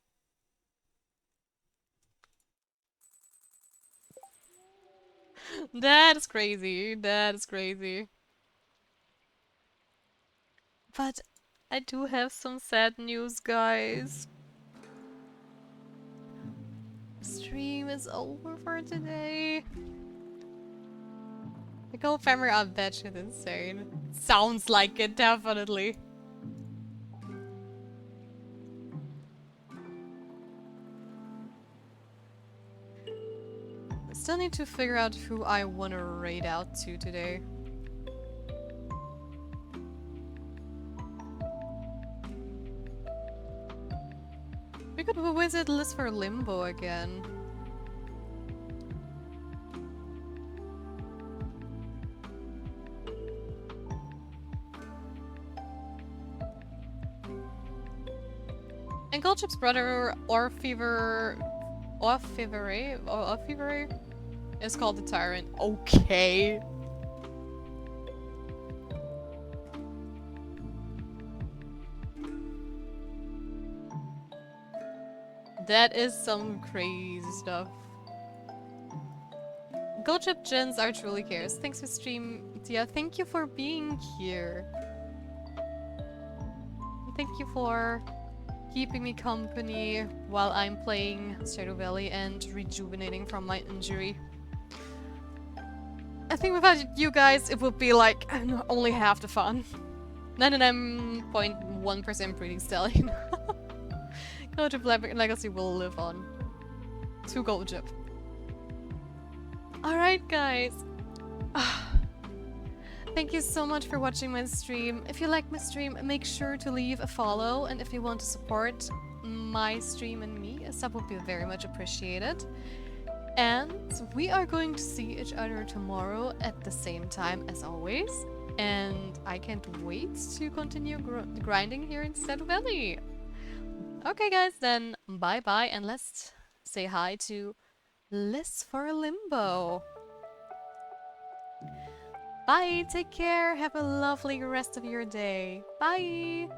That is crazy. That is crazy. But I do have some sad news, guys. Stream is over for today. The gold family are batshit insane. Sounds like it, definitely. I still need to figure out who I want to raid out to today. We could visit List for Limbo again. And Goldchip's brother, Orfever is called the Tyrant. Okay. That is some crazy stuff. Goldchip Gens are truly cares. Thanks for stream, Tia. Thank you for being here. Thank you for keeping me company while I'm playing Stardew Valley and rejuvenating from my injury. I think without you guys, it would be like only half the fun. 99.1% breeding stallion. Goldchip Legacy will live on. To Goldchip. Alright, guys. Thank you so much for watching my stream. If you like my stream, make sure to leave a follow, and if you want to support my stream and me, a sub would be very much appreciated. And we are going to see each other tomorrow at the same time as always. And I can't wait to continue grinding here in Stardew Valley. Okay guys, then bye bye, and let's say hi to List for Limbo. Bye, take care, have a lovely rest of your day. Bye!